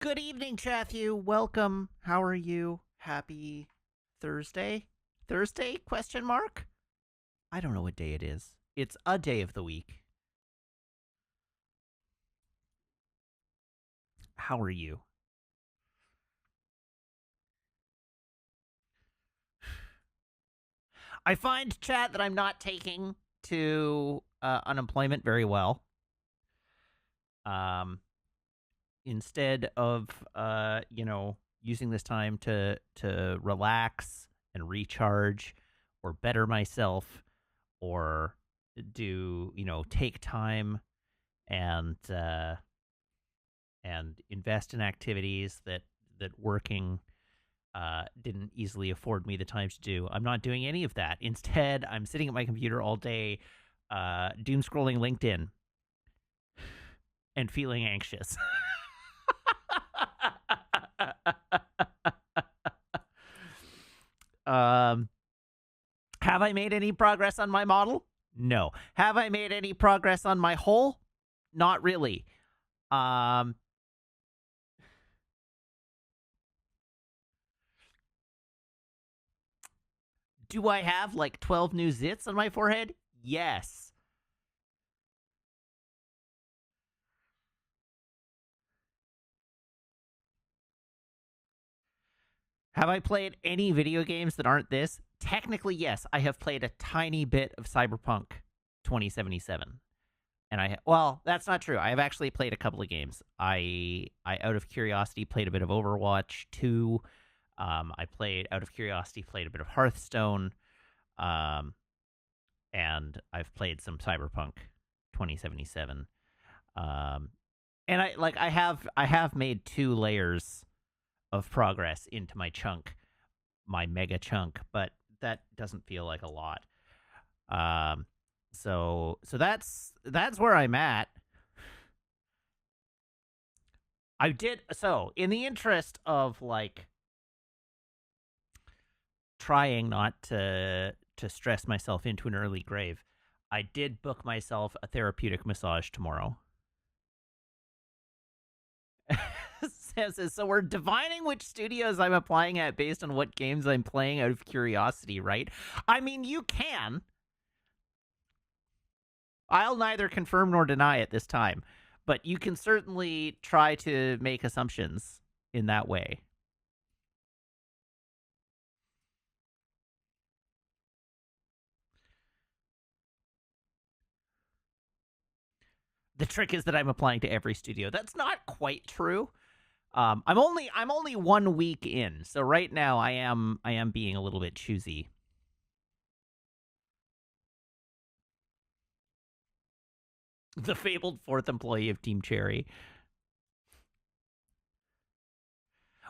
Good evening, Chathu. Welcome. How are you? Happy Thursday? Thursday? Question mark? I don't know what day it is. It's a day of the week. How are you? I find, chat, that I'm not taking to unemployment very well. Um, Instead of using this time to relax and recharge or better myself or take time and invest in activities that working didn't easily afford me the time to do. I'm not doing any of that. Instead, I'm sitting at my computer all day, doom scrolling LinkedIn and feeling anxious. um, have I made any progress on my model? No. Have I made any progress on my whole? Not really. Um, do I have like 12 new zits on my forehead? Yes. Have I played any video games that aren't this? Technically, yes. I have played a tiny bit of Cyberpunk 2077. Well, that's not true. I have actually played a couple of games. I out of curiosity played a bit of Overwatch 2. I played out of curiosity played a bit of Hearthstone. Um, and I've played some Cyberpunk 2077. Um, and I have made 2 layers of progress into my mega chunk, but that doesn't feel like a lot. Um, so that's where I'm at. I did so in the interest of like trying not to stress myself into an early grave. I did book myself a therapeutic massage tomorrow. So we're defining which studios I'm applying at based on what games I'm playing out of curiosity, right? I mean, you can. I'll neither confirm nor deny at this time, but you can certainly try to make assumptions in that way. The trick is that I'm applying to every studio. That's not quite true. I'm only 1 week in, so right now I am being a little bit choosy. The fabled fourth employee of Team Cherry.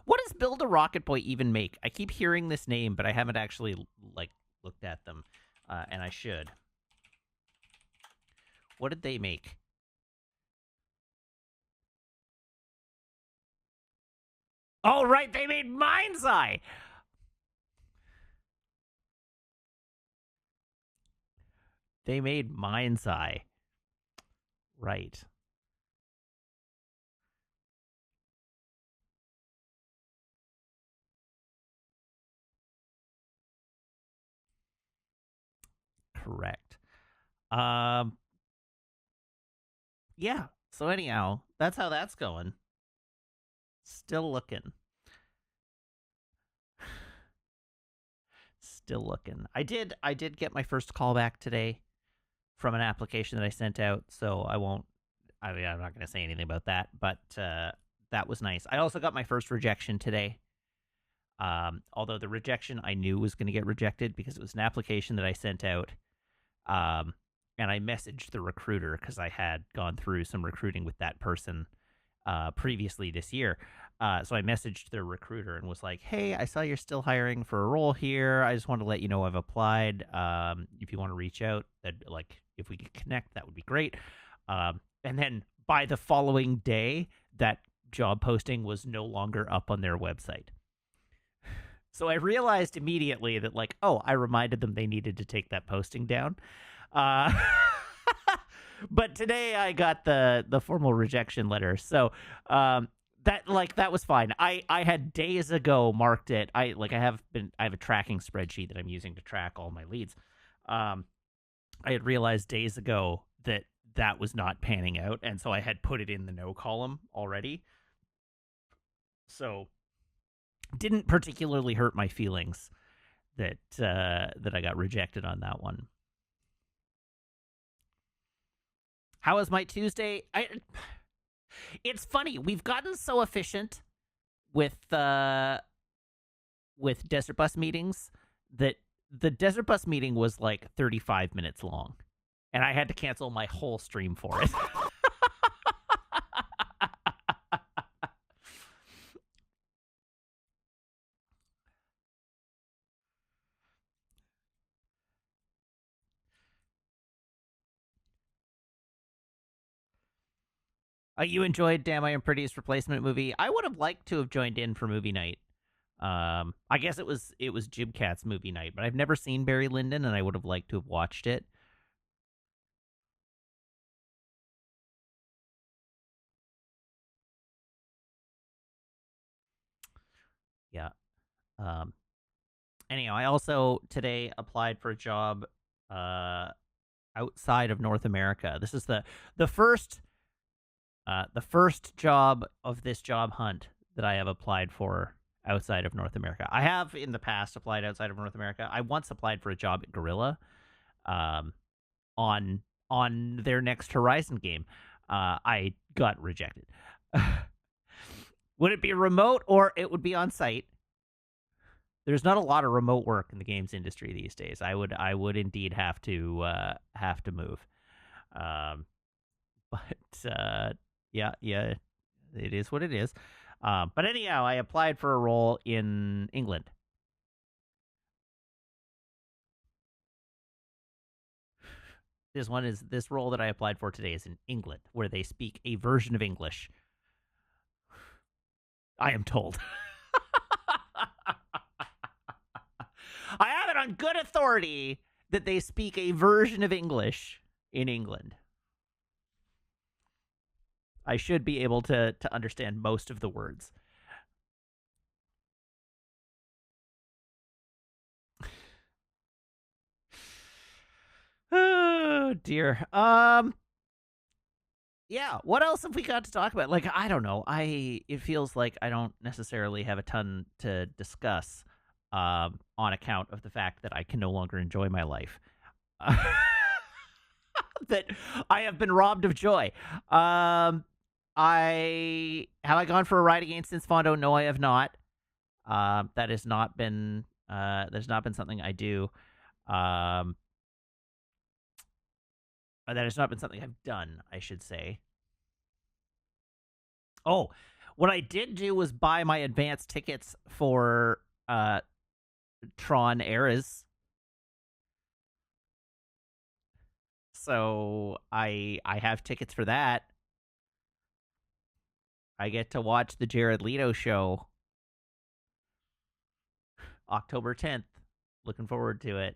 What does Build a Rocket Boy even make? I keep hearing this name, but I haven't actually like looked at them, and I should. What did they make? Oh, right, they made Mind's Eye. They made Mind's Eye. Right. Correct. Um. Yeah. So anyhow, that's how that's going. Still looking. Still looking. I did get my first call back today from an application that I sent out, so I won't. I mean, I'm not going to say anything about that, but that was nice. I also got my first rejection today. Although the rejection I knew was going to get rejected because it was an application that I sent out. Um, and I messaged the recruiter because I had gone through some recruiting with that person previously this year. So I messaged the recruiter and was like, "Hey, I saw you're still hiring for a role here. I just want to let you know I've applied. If you want to reach out, that like if we could connect, that would be great." And then by the following day, that job posting was no longer up on their website. So I realized immediately that like, oh, I reminded them they needed to take that posting down. Uh, but today I got the formal rejection letter. So that was fine. I had days ago marked it. I have a tracking spreadsheet that I'm using to track all my leads. I had realized days ago that was not panning out, and so I had put it in the no column already. So didn't particularly hurt my feelings that I got rejected on that one. How was my Tuesday? It's funny. We've gotten so efficient with Desert Bus meetings that the Desert Bus meeting was like 35 minutes long, and I had to cancel my whole stream for it. You enjoyed Damn I Am Pretty's replacement movie. I would have liked to have joined in for movie night. I guess it was Jim Cat's movie night, but I've never seen Barry Lyndon, and I would have liked to have watched it. Yeah. Anyhow, I also today applied for a job outside of North America. This is the first job of this job hunt that I have applied for outside of North America. I have in the past applied outside of North America. I once applied for a job at Gorilla on their next Horizon game. I got rejected. Would it be remote or it would be on site? There's not a lot of remote work in the games industry these days. I would indeed have to move. But yeah, it is what it is. But anyhow, I applied for a role in England. This role that I applied for today is in England, where they speak a version of English. I am told. I have it on good authority that they speak a version of English in England. I should be able to understand most of the words. Oh dear. Yeah, what else have we got to talk about? Like, I don't know. It feels like I don't necessarily have a ton to discuss on account of the fact that I can no longer enjoy my life. That I have been robbed of joy. Have I gone for a ride against Fondo? No, I have not. That has not been something I do. That has not been something I've done, I should say. Oh, what I did do was buy my advance tickets for Tron Eras. So I have tickets for that. I get to watch the Jared Leto show October 10th. Looking forward to it.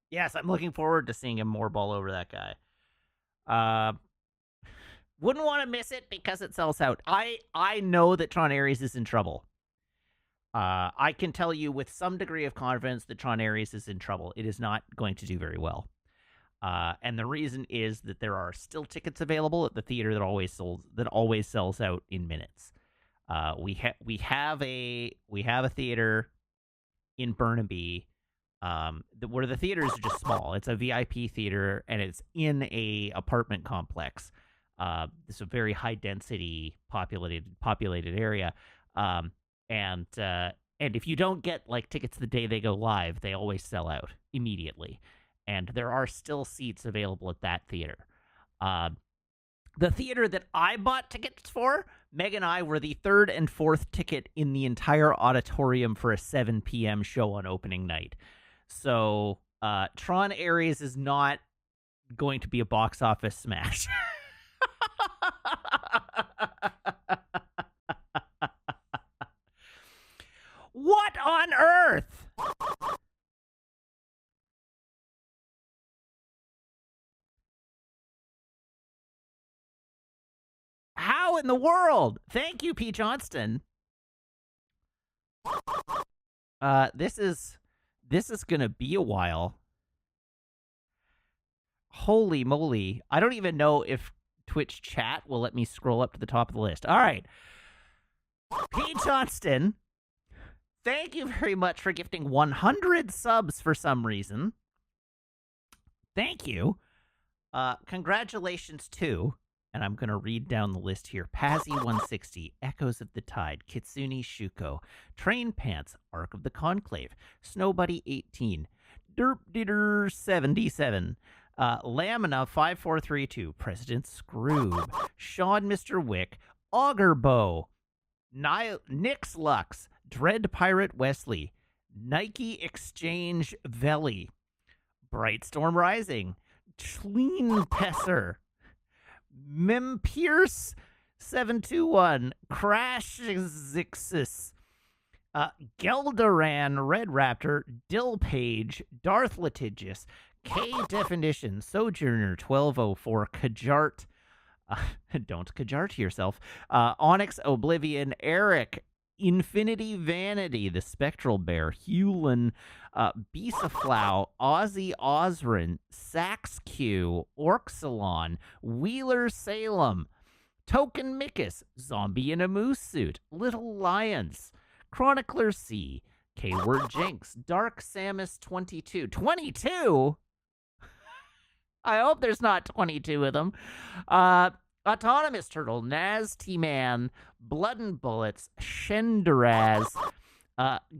Yes, I'm looking forward to seeing him more ball over that guy. Wouldn't want to miss it because it sells out. I know that Tron Ares is in trouble. I can tell you with some degree of confidence that Tron Ares is in trouble. It is not going to do very well. And the reason is that there are still tickets available at the theater that always sells out in minutes. We have a theater in Burnaby where the theaters are just small. It's a VIP theater and it's in a apartment complex. It's a very high density populated area. And if you don't get like tickets the day they go live, they always sell out immediately. And there are still seats available at that theater. The theater that I bought tickets for, Meg and I were the third and fourth ticket in the entire auditorium for a 7 p.m. show on opening night. So Tron Ares is not going to be a box office smash. What on earth? How in the world? Thank you, P. Johnston. This is gonna be a while. Holy moly. I don't even know if Twitch chat will let me scroll up to the top of the list. All right. P. Johnston, thank you very much for gifting 100 subs for some reason. Thank you. Congratulations too. And I'm going to read down the list here. Pazzy160, Echoes of the Tide, Kitsune Shuko, Train Pants, Ark of the Conclave, Snowbuddy18, Derpditter77, Lamina5432, President Scroob, Sean Mr. Wick, Augerbow, Nix Lux, Dread Pirate Wesley, Nike Exchange Veli, Brightstorm Rising, Clean Pesser, Mim Pierce 721, Crash Zixis, Geldaran, Red Raptor, Dill Page, Darth Litigious, K Definition, Sojourner 1204, Kajart, don't Kajart yourself, Onyx Oblivion, Eric, Infinity Vanity, the Spectral Bear, Hewlin, Bisaflow, Ozzy Osrin, Sax Q, Orxalon, Wheeler Salem, Token Mickus, Zombie in a Moose Suit, Little Lions, Chronicler C, K-Word Jinx, Dark Samus 22. 22? I hope there's not 22 of them. Autonomous Turtle, Naz T-Man, Blood and Bullets, Shenderaz,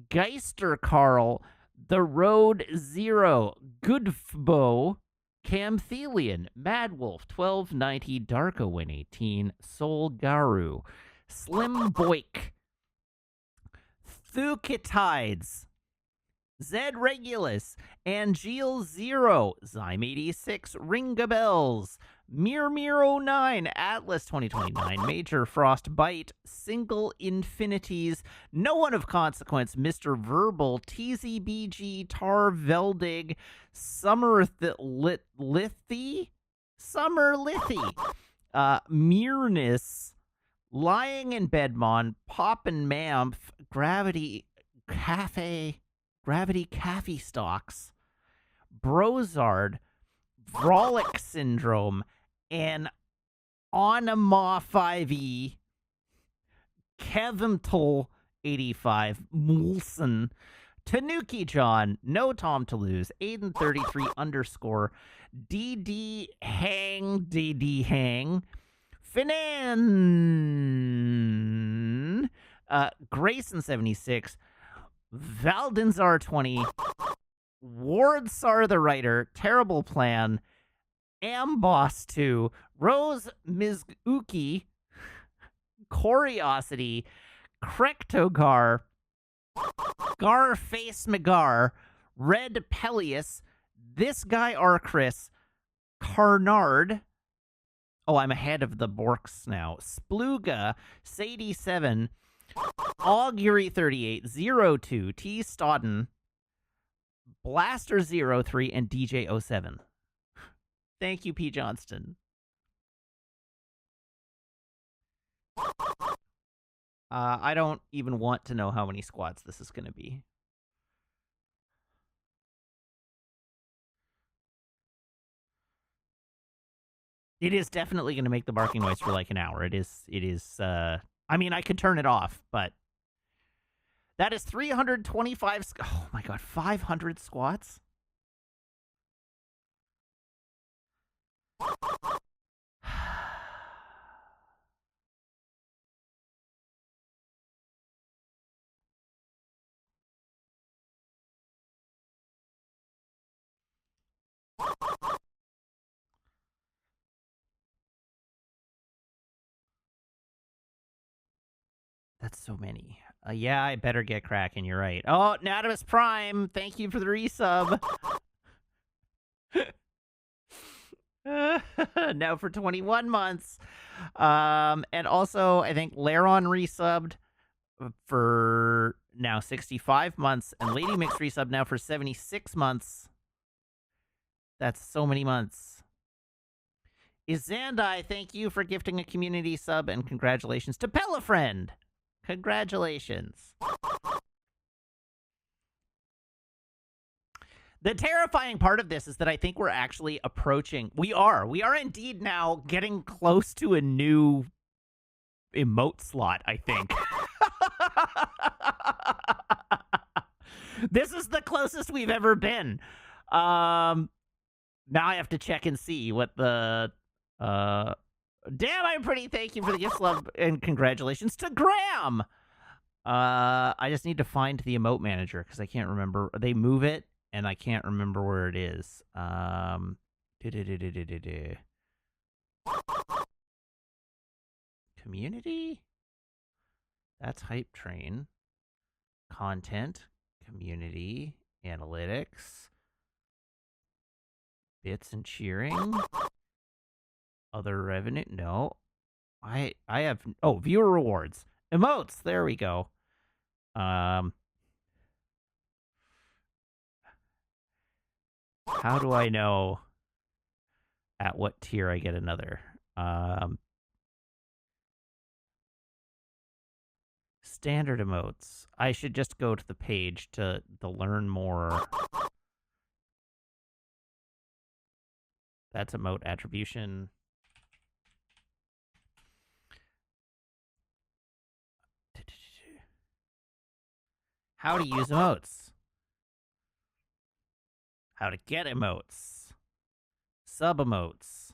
Geister Carl, The Road Zero, Goodfbo, Camthelian, Madwolf 1290, Darkowin 18, Soul Garu, Slim Boik, Thukitides, Zed Regulus, Angel Zero, Zyme 86, Ringabells, Mir 09, Atlas 2029, Major Frostbite, Single Infinities, No One of Consequence, Mr. Verbal, TZBG, Tar Veldig, Summer Lithy, Mearness, Lying in Bedmon, Poppin' Mamph, Gravity Cafe Stocks, Brozard, Vrolic Syndrome, and Onama 5e, Kevimtal 85, Moulson, Tanuki John, No Tom to Lose, Aiden 33 underscore, DD Hang, Finan, Grayson 76, Valdenzar 20, Wardsar the Writer, Terrible Plan, Amboss 2, Rose Mizuki, Curiosity, Krektogar, Garface Magar, Red Peleus, This Guy Arcris, Carnard. Oh, I'm ahead of the Borks now. Spluga, Sadie 7, Augury 38, 02, T. Stodden, Blaster 03, and DJ 07. Thank you, P. Johnston. I don't even want to know how many squats this is going to be. It is definitely going to make the barking noise for like an hour. It is, I mean, I could turn it off, but that is 325, oh my god, 500 squats? That's so many. Yeah, I better get cracking. You're right. Oh, Natimus Prime, thank you for the resub. Now for 21 months. And also, I think Laron resubbed for now 65 months, and Lady Mix resubbed now for 76 months. That's so many months. is Zandai. Thank you for gifting a community sub, and congratulations to Pellafriend. Congratulations. The terrifying part of this is that I think we're actually approaching. We are indeed now getting close to a new emote slot, I think. This is the closest we've ever been. Now I have to check and see what the damn, I'm pretty. Thank you for the gift, love, and congratulations to Graham. I just need to find the emote manager because I can't remember. They move it, and I can't remember where it is. Community? That's Hype Train. Content, community, analytics, bits and cheering, other revenue. No, I have viewer rewards, emotes. There we go. How do I know at what tier I get another? Standard emotes. I should just go to the page to learn more. That's emote attribution. How to use emotes. How to get emotes. Sub emotes.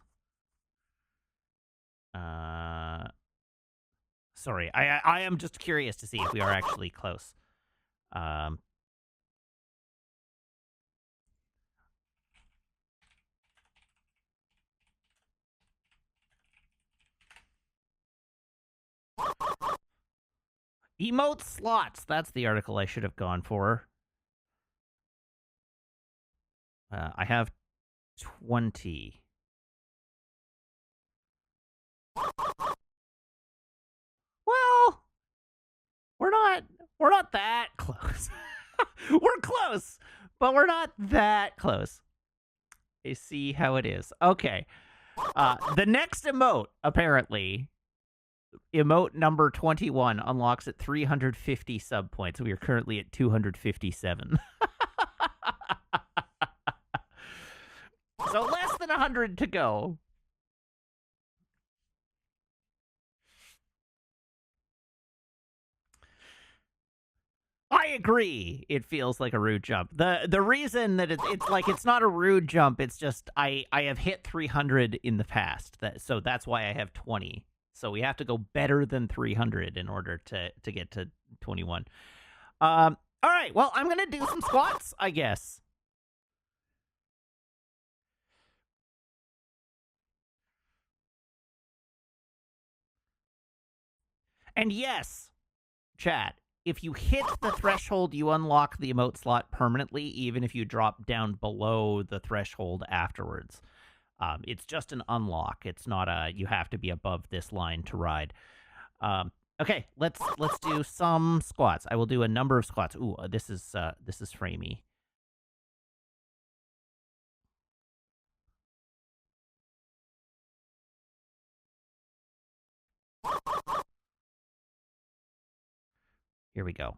Sorry, I am just curious to see if we are actually close. Emote slots. That's the article I should have gone for. I have 20. Well, we're not that close. We're close, but we're not that close. I see how it is. Okay. The next emote, apparently, emote number 21, unlocks at 350 sub points. We are currently at 257. So less than 100 to go. I agree. It feels like a rude jump. The reason that it's like it's not a rude jump, it's just I have hit 300 in the past. So that's why I have 20. So we have to go better than 300 in order to get to 21. All right. Well, I'm going to do some squats, I guess. And yes, chat, if you hit the threshold, you unlock the emote slot permanently, even if you drop down below the threshold afterwards. It's just an unlock. It's not you have to be above this line to ride. Okay, let's do some squats. I will do a number of squats. Ooh, this is framey. Here we go.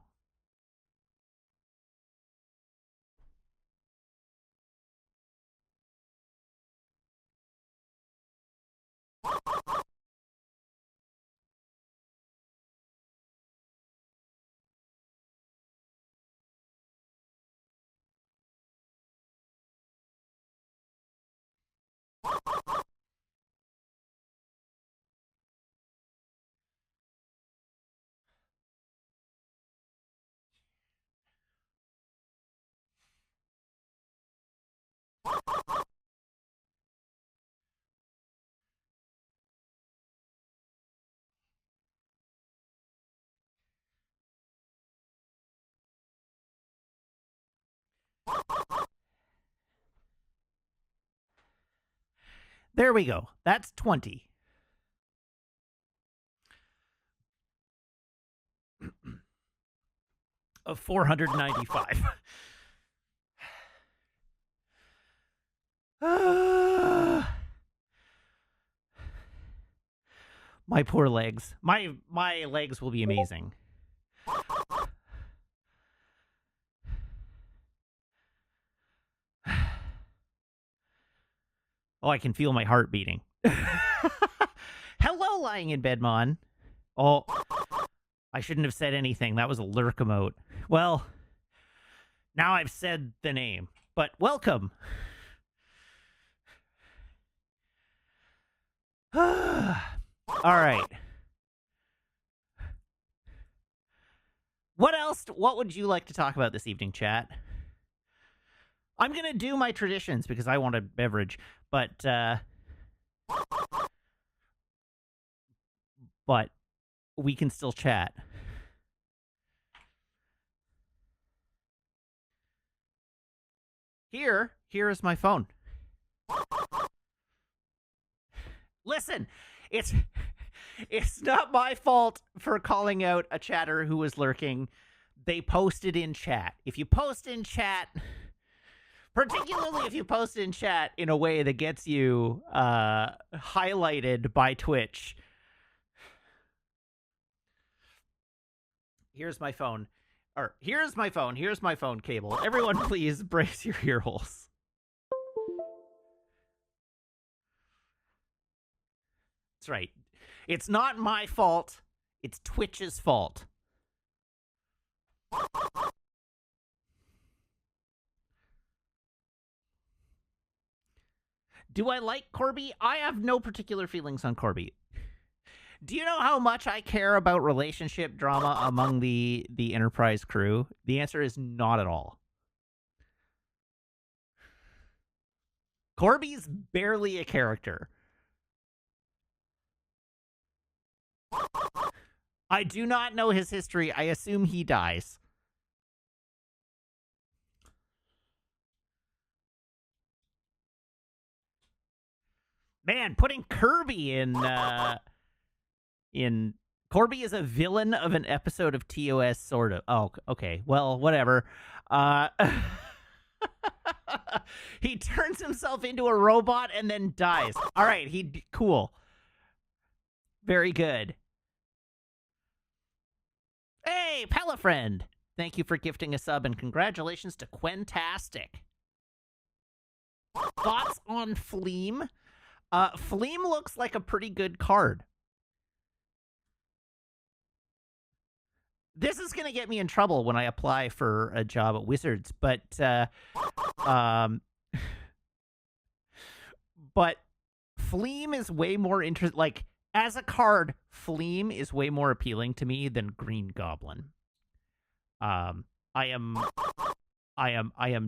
There we go. That's 20. Of 495. My poor legs. My legs will be amazing. Oh, I can feel my heart beating. Hello, lying in bed, Mon. Oh, I shouldn't have said anything. That was a lurk emote. Well, now I've said the name, but welcome. All right. What else? What would you like to talk about this evening, chat? I'm going to do my traditions because I want a beverage, but we can still chat. Here is my phone. Listen, it's not my fault for calling out a chatter who was lurking. They posted in chat. If you post in chat, particularly if you post in chat in a way that gets you highlighted by Twitch. Here's my phone. Here's my phone cable. Everyone please brace your ear holes. That's right. It's not my fault. It's Twitch's fault. Do I like Corby? I have no particular feelings on Corby. Do you know how much I care about relationship drama among the Enterprise crew? The answer is not at all. Corby's barely a character. I do not know his history. I assume he dies. Man, putting Kirby in Corby is a villain of an episode of TOS, sort of. Oh, okay. Well, whatever. He turns himself into a robot and then dies. All right, cool. Very good. Hey, Pelafriend! Thank you for gifting a sub, and congratulations to Quentastic. Thoughts on Fleam? Fleam looks like a pretty good card. This is going to get me in trouble when I apply for a job at Wizards, but Fleam is way more interesting. Like, as a card, Fleam is way more appealing to me than Green Goblin. I am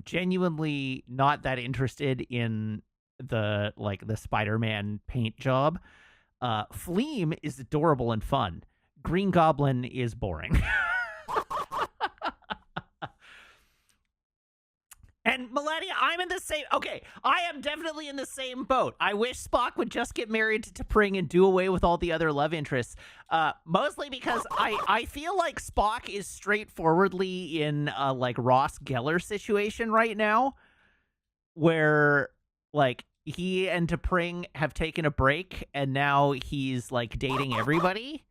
genuinely not that interested in the Spider-Man paint job. Fleam is adorable and fun. Green Goblin is boring. And Melania, I'm in the same... Okay, I am definitely in the same boat. I wish Spock would just get married to T'Pring and do away with all the other love interests. Mostly because I feel like Spock is straightforwardly in a, Ross Geller situation right now. Where, he and T'Pring have taken a break, and now he's, dating everybody.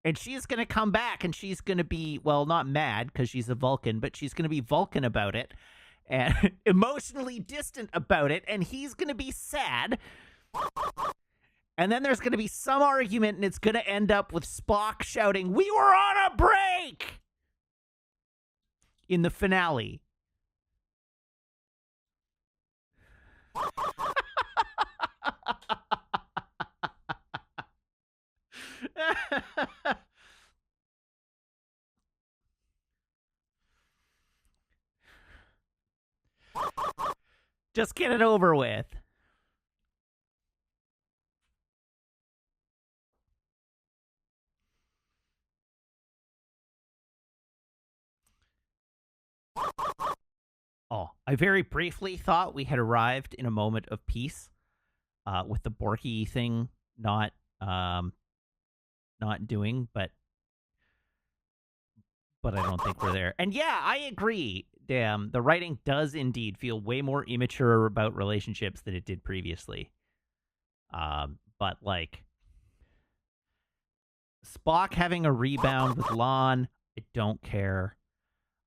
And she's going to come back, and she's going to be, well, not mad, because she's a Vulcan, but she's going to be Vulcan about it, and emotionally distant about it, and he's going to be sad. And then there's going to be some argument, and it's going to end up with Spock shouting, "We were on a break!" in the finale. Just get it over with. Oh, I very briefly thought we had arrived in a moment of peace, with the Borky thing not doing, but I don't think we're there. And yeah, I agree. Damn, the writing does indeed feel way more immature about relationships than it did previously. But Spock having a rebound with Lon, I don't care.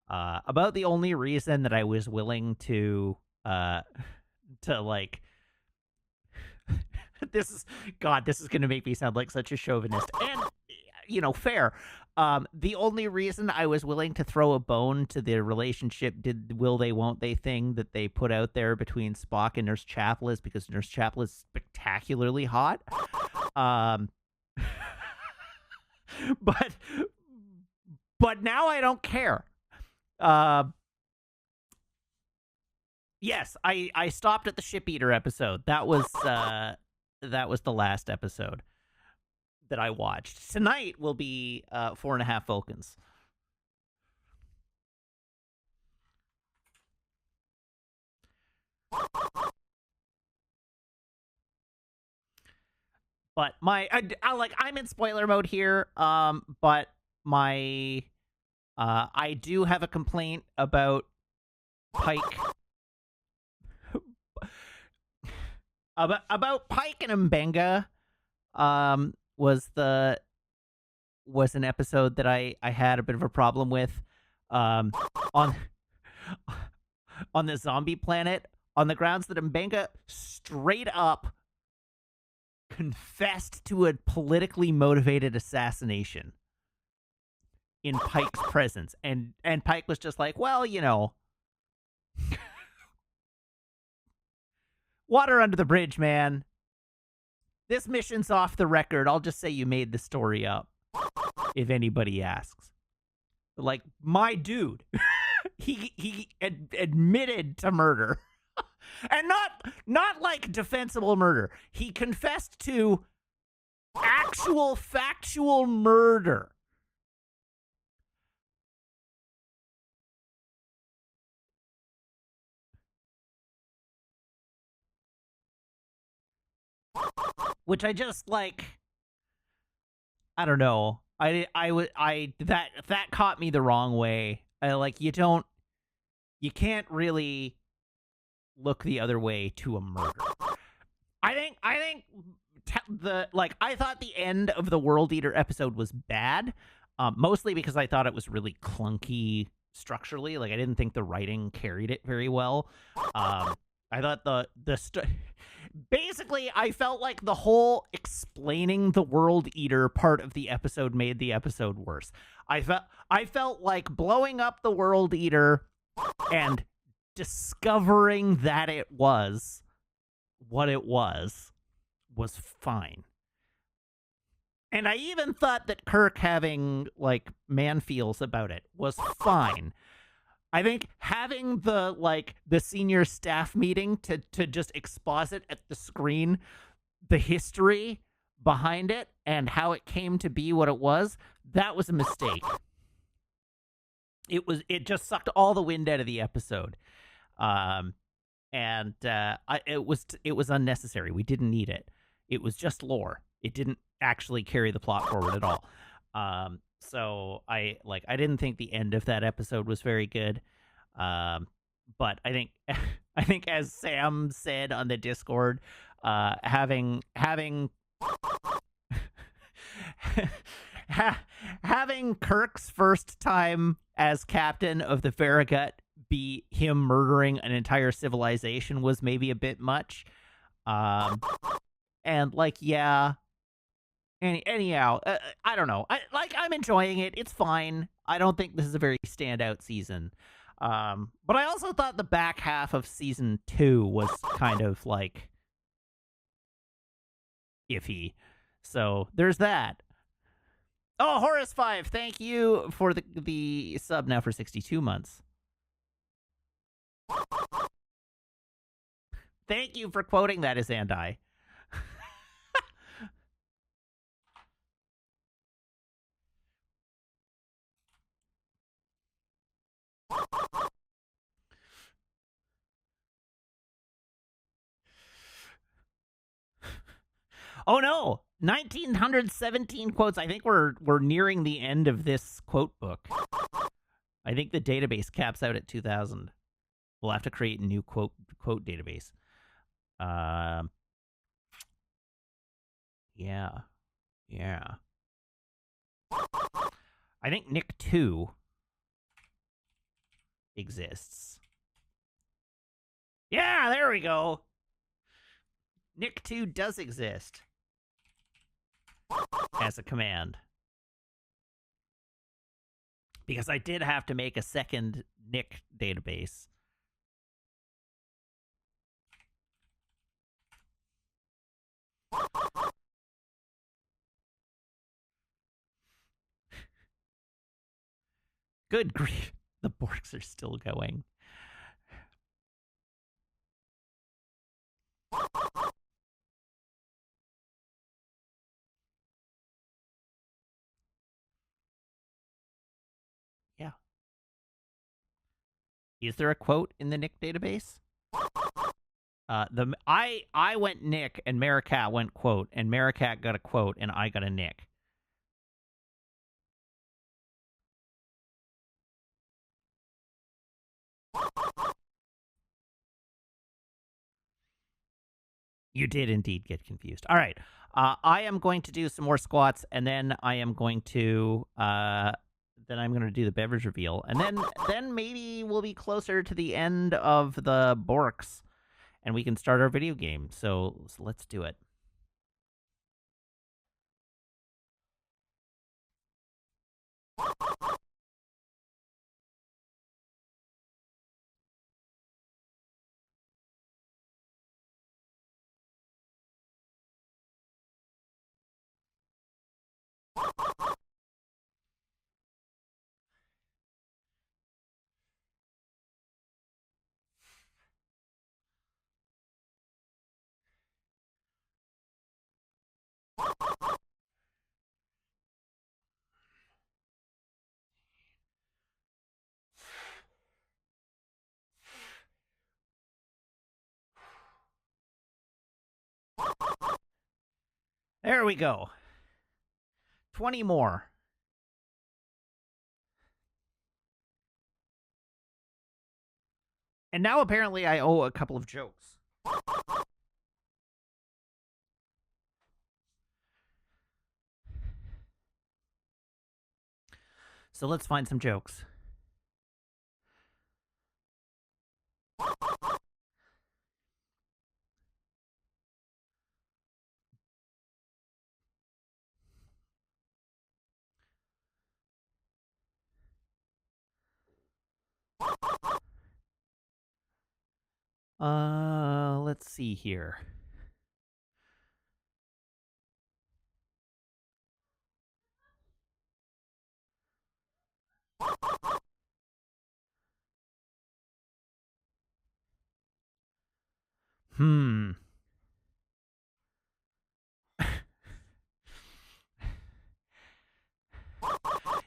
About the only reason that I was willing to like this is God, this is gonna make me sound like such a chauvinist. And fair. The only reason I was willing to throw a bone to the relationship did will they won't they thing that they put out there between Spock and Nurse Chapel is because Nurse Chapel is spectacularly hot. Um but now I don't care. Yes, I stopped at the Ship Eater episode. That was the last episode that I watched. Tonight will be 4.5 Vulcans. But I'm in spoiler mode here. But my I do have a complaint about Pike. about Pike and Mbenga. Was an episode that I had a bit of a problem with. On on the zombie planet, on the grounds that Mbenga straight up confessed to a politically motivated assassination in Pike's presence, and Pike was just like, well, water under the bridge, man. This mission's off the record. I'll just say you made the story up, if anybody asks. Like, my dude, he admitted to murder. And not like defensible murder. He confessed to actual factual murder. Which I just like, I don't know. That caught me the wrong way. You can't really look the other way to a murder. I think I thought the end of the World Eater episode was bad, mostly because I thought it was really clunky structurally. Like, I didn't think the writing carried it very well. I thought basically, I felt like the whole explaining the World Eater part of the episode made the episode worse. I felt like blowing up the World Eater and discovering that it was what it was fine. And I even thought that Kirk having like man feels about it was fine. I think having the senior staff meeting to just exposit at the screen the history behind it and how it came to be what it was, that was a mistake. It just sucked all the wind out of the episode. It was unnecessary. We didn't need it. It was just lore. It didn't actually carry the plot forward at all. So I didn't think the end of that episode was very good. But I think as Sam said on the Discord, having having Kirk's first time as captain of the Farragut be him murdering an entire civilization was maybe a bit much. And yeah. Anyhow, I don't know. I'm enjoying it. It's fine. I don't think this is a very standout season. But I also thought the back half of season 2 was kind of iffy. So there's that. Oh, Horace 5, thank you for the sub now for 62 months. Thank you for quoting that, Azandai. Oh no, 1917 quotes. I think we're nearing the end of this quote book. I think the database caps out at 2000. We'll have to create a new quote database. Yeah. I think Nick 2 exists. Yeah, there we go. Nick 2 does exist as a command. Because I did have to make a second Nick database. Good grief. The Borks are still going. Yeah. Is there a quote in the Nick database? I went Nick and Maricat went quote, and Maricat got a quote, and I got a Nick. You did indeed get confused. All right. I am going to do some more squats, and then I am going to do the beverage reveal, and then maybe we'll be closer to the end of the Borks, and we can start our video game. So let's do it. There we go. 20 more. And now apparently I owe a couple of jokes. So let's find some jokes. Let's see here.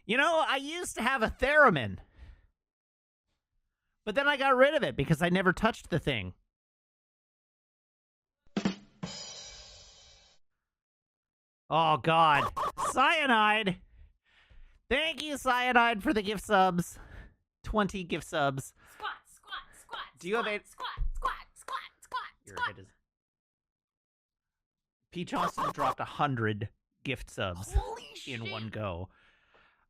You know, I used to have a theremin, but then I got rid of it because I never touched the thing. Oh, God. Cyanide. Thank you, Cyanide, for the gift subs. 20 gift subs. Squat. Do you have a... Squat. Your head is... P. Johnston dropped 100 gift subs in one go.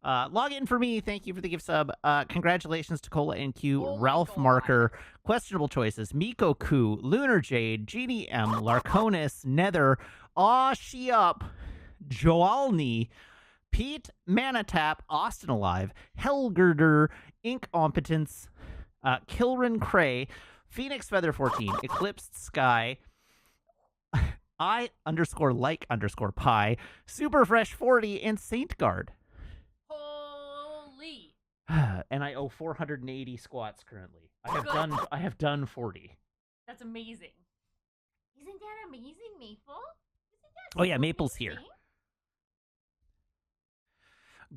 Log in for me. Thank you for the gift sub. Congratulations to Cola and Q, Ralph Marker, Questionable Choices, Miko Ku, Lunar Jade, Genie M, Larconis, Nether, Aw She Up, Joalny, Pete, Manatap, Austin Alive, Helgirder, Incompetence, Kilrin Cray, Phoenix Feather 14, Eclipsed Sky, I_like_pie, Super Fresh 40, and Saint Guard. Holy. And I owe 480 squats currently. I have done 40. That's amazing. Isn't that amazing, Maple? Oh yeah, Maple's here.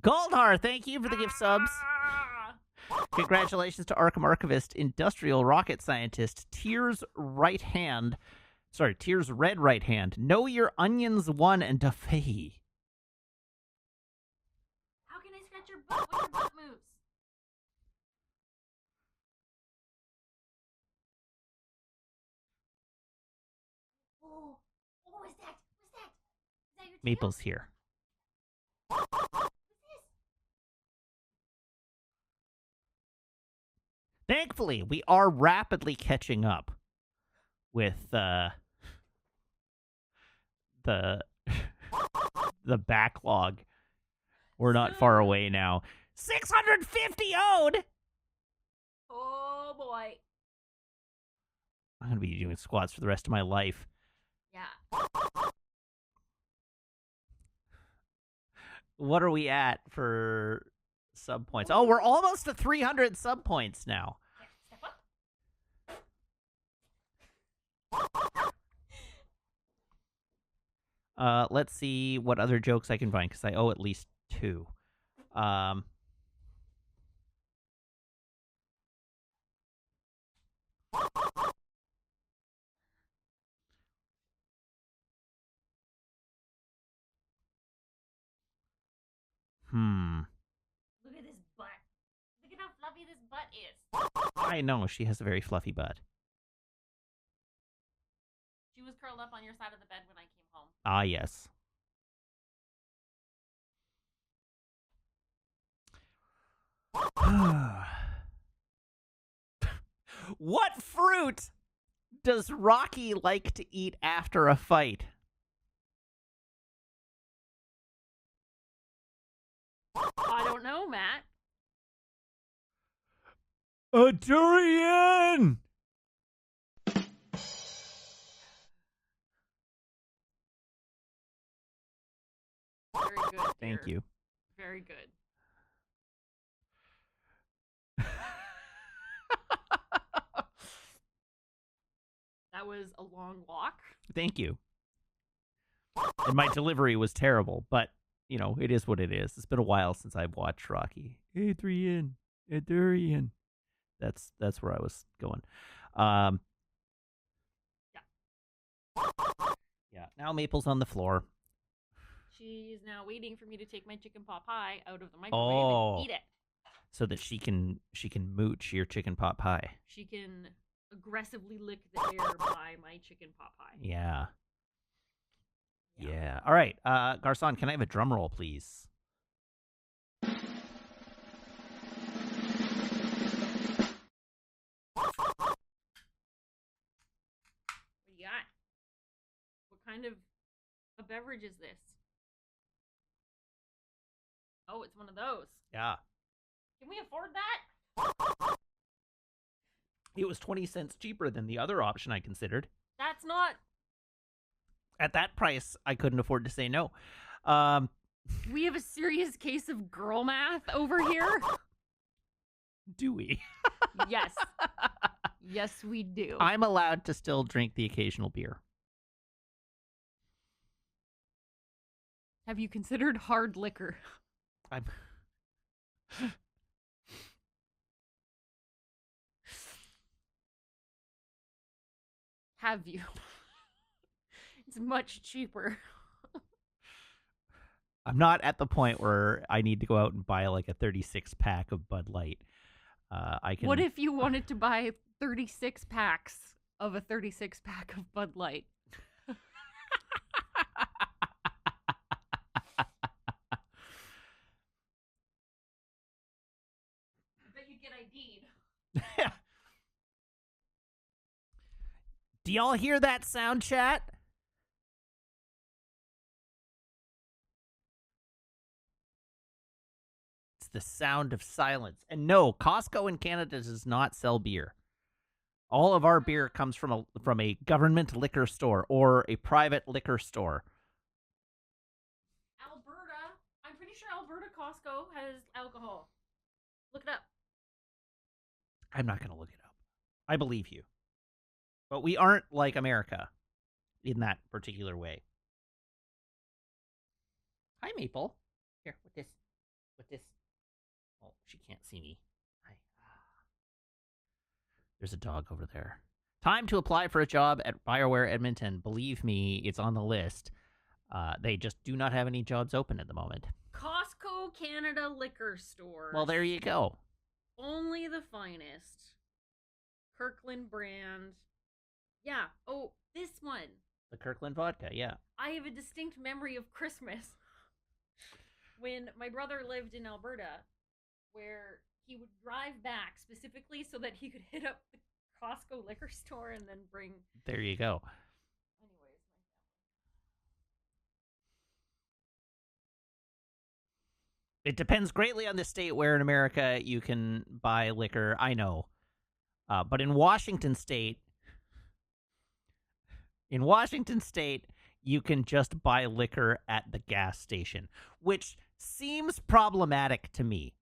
Goldhar, thank you for the gift subs. Congratulations to Arkham Archivist, Industrial Rocket Scientist, Tears Red Right Hand, Know Your Onions 1, and Defay. How can I scratch your butt when your butt moves? Oh, is that your tail? Maple's here. What's Thankfully, we are rapidly catching up with the the backlog. We're not far away now. 650 owed. Oh boy. I'm gonna be doing squats for the rest of my life. Yeah. What are we at for sub points? Oh, we're almost to 300 sub points now. Step up. Let's see what other jokes I can find, because I owe at least 2. Look at this butt. Look at how fluffy this butt is. I know, she has a very fluffy butt. She was curled up on your side of the bed when I came home. Ah, yes. What fruit does Rocky like to eat after a fight? I don't know, Matt. A durian! Very good. Thank dear. you. Very good. That was a long walk. Thank you. And my delivery was terrible, but, you know, it is what it is. It's been a while since I've watched Rocky. Adrian, a durian. That's where I was going. Yeah. Now Maple's on the floor. She's now waiting for me to take my chicken pot pie out of the microwave and eat it. So that she can mooch your chicken pot pie. She can aggressively lick the air by my chicken pot pie. Yeah. Yeah. All right. Garcon, can I have a drum roll, please? What do you got? What kind of a beverage is this? Oh, it's one of those. Yeah. Can we afford that? It was 20 cents cheaper than the other option I considered. That's not... At that price, I couldn't afford to say no. We have a serious case of girl math over here. Do we? Yes. Yes, we do. I'm allowed to still drink the occasional beer. Have you considered hard liquor? I'm... Have you? It's much cheaper. I'm not at the point where I need to go out and buy like a 36 pack of Bud Light. I can. What if you wanted to buy 36 packs of a 36 pack of Bud Light? I bet you'd get ID'd. Do y'all hear that sound, chat? It's the sound of silence. And no, Costco in Canada does not sell beer. All of our beer comes from a government liquor store or a private liquor store. Alberta. I'm pretty sure Alberta Costco has alcohol. Look it up. I'm not going to look it up. I believe you. But we aren't like America in that particular way. Hi, Maple. Here, with this. Oh, she can't see me. Hi. There's a dog over there. Time to apply for a job at BioWare Edmonton. Believe me, it's on the list. They just do not have any jobs open at the moment. Costco Canada liquor store. Well, there you go. Only the finest. Kirkland brand. Yeah. Oh, this one. The Kirkland vodka, yeah. I have a distinct memory of Christmas when my brother lived in Alberta, where he would drive back specifically so that he could hit up the Costco liquor store and then bring. There you go. Anyways, It depends greatly on the state where in America you can buy liquor. I know. But in Washington State, you can just buy liquor at the gas station, which seems problematic to me.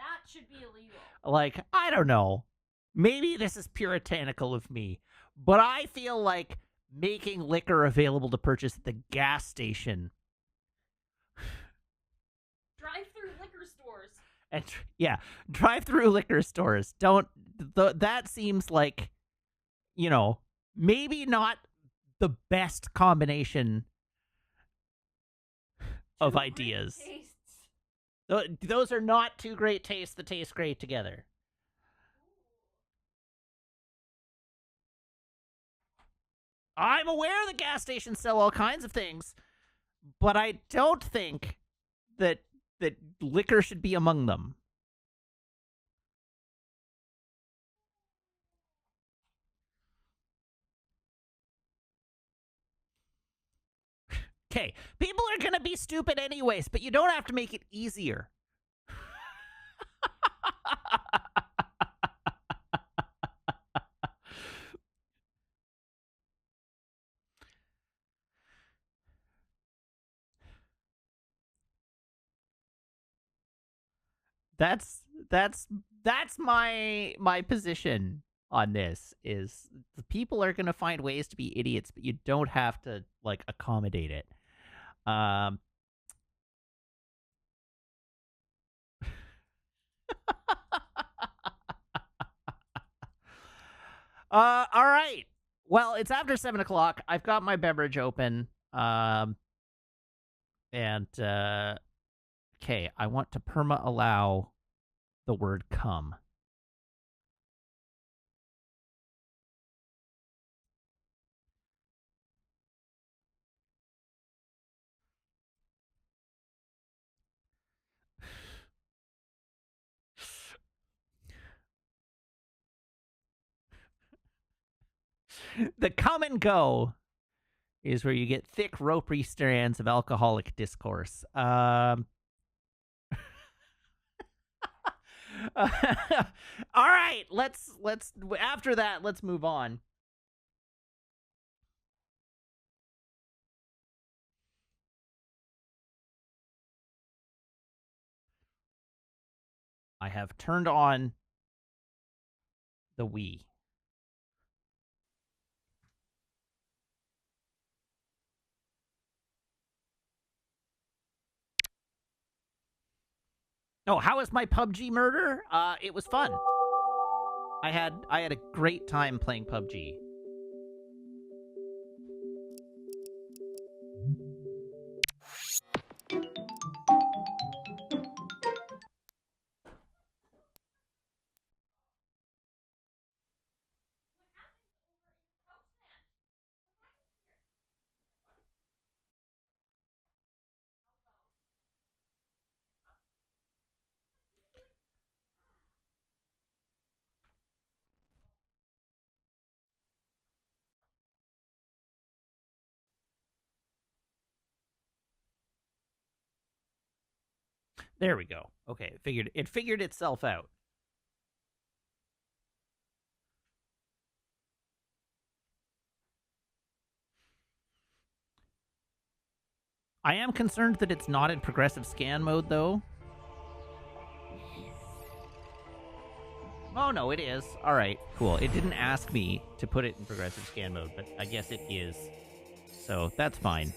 that should be illegal. Like, I don't know. Maybe this is puritanical of me, but I feel like making liquor available to purchase at the gas station. Drive-through liquor stores. And yeah, drive-through liquor stores. That seems like, maybe not the best combination of ideas. Those are not two great tastes that taste great together. I'm aware the gas stations sell all kinds of things, but I don't think that liquor should be among them. Okay, people are going to be stupid anyways, but you don't have to make it easier. That's my position on this is the people are going to find ways to be idiots, but you don't have to like accommodate it. All right. Well, it's after 7:00. I've got my beverage open. And okay, I want to perma allow the word come. The come and go is where you get thick, ropey strands of alcoholic discourse. All right, let's after that, let's move on. I have turned on the Wii. Oh, how was my PUBG murder? It was fun. I had a great time playing PUBG. There we go. Okay, it figured itself out. I am concerned that it's not in progressive scan mode, though. Oh, no, it is. All right, cool. It didn't ask me to put it in progressive scan mode, but I guess it is. So that's fine.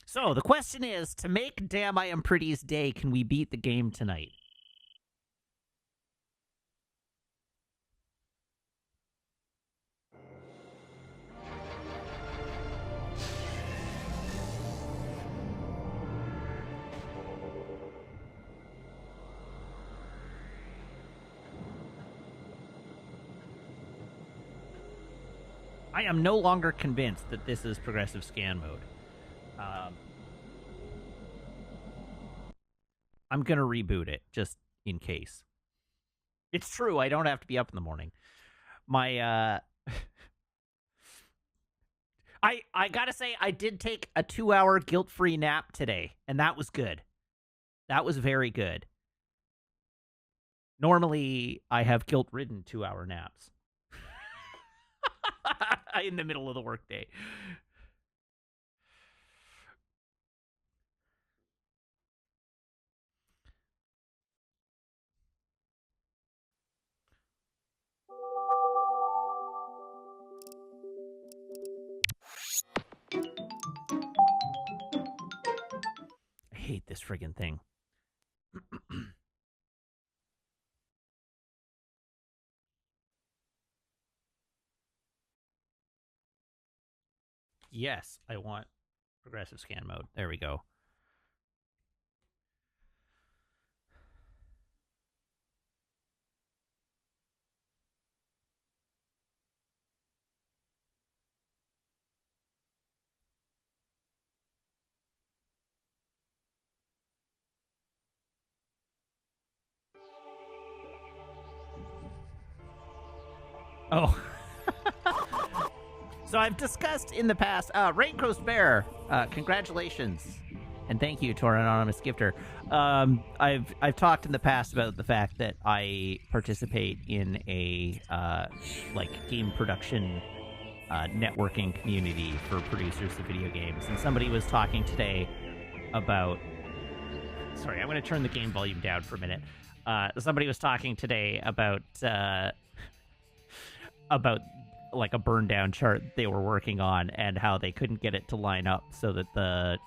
So the question is, to make Damn I Am Pretty's day, can we beat the game tonight? I am no longer convinced that this is progressive scan mode. I'm going to reboot it just in case. It's true. I don't have to be up in the morning. My, I gotta say, I did take a 2-hour guilt-free nap today, and that was good. That was very good. Normally, I have guilt-ridden 2-hour naps in the middle of the workday. I hate this friggin' thing. Yes, I want progressive scan mode. There we go. Oh. So I've discussed in the past, Rain Coast Bear, congratulations. And thank you to our anonymous gifter. I've talked in the past about the fact that I participate in a game production networking community for producers of video games, and somebody was talking today about. Sorry, I'm going to turn the game volume down for a minute. Somebody was talking today about like a burn down chart they were working on and how they couldn't get it to line up so that the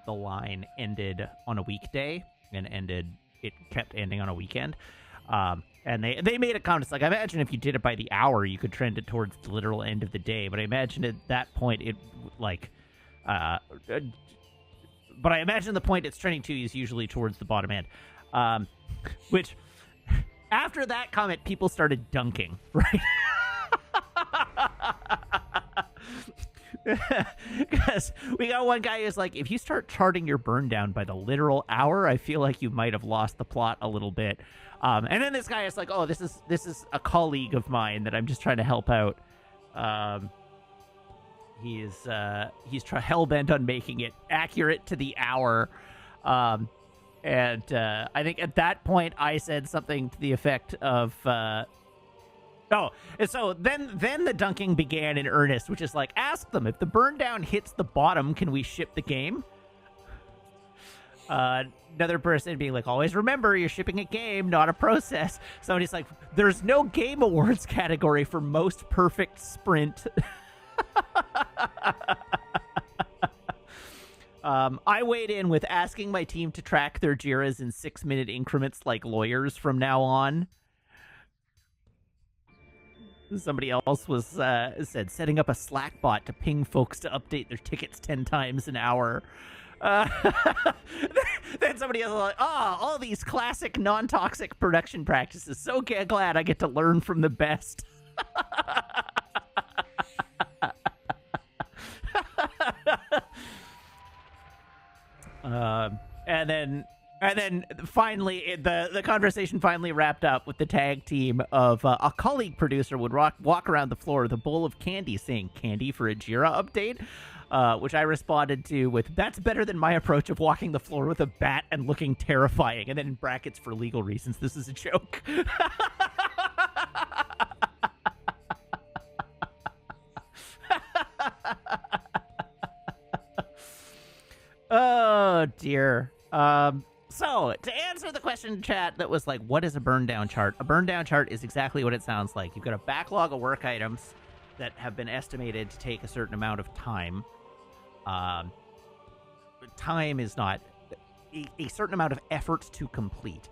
line ended on a weekday and it kept ending on a weekend. And they made a comment. It's like, I imagine if you did it by the hour, you could trend it towards the literal end of the day. But I imagine at that point, but I imagine the point it's trending to is usually towards the bottom end. Which, after that comment, people started dunking, right? Because we got one guy who's like, if you start charting your burn down by the literal hour, I feel like you might have lost the plot a little bit. And then this guy is like, oh, this is a colleague of mine that I'm just trying to help out. He's hell-bent on making it accurate to the hour. And I think at that point I said something to the effect of, and so then the dunking began in earnest, which is like, ask them, if the burn down hits the bottom, can we ship the game? Another person being like, always remember, you're shipping a game, not a process. Somebody's like, there's no Game Awards category for most perfect sprint. I weighed in with asking my team to track their JIRAs in 6-minute increments like lawyers from now on. Somebody else was said setting up a Slack bot to ping folks to update their tickets 10 times an hour. Then somebody else was like, all these classic non-toxic production practices. So glad I get to learn from the best. And then finally, the conversation finally wrapped up with the tag team of a colleague producer would walk around the floor with a bowl of candy saying, candy for a JIRA update, which I responded to with, that's better than my approach of walking the floor with a bat and looking terrifying. And then in brackets, for legal reasons, this is a joke. Oh, dear. So, to answer the question in chat that was like, what is a burn down chart? A burn down chart is exactly what it sounds like. You've got a backlog of work items that have been estimated to take a certain amount of time. Time is not a certain amount of effort to complete.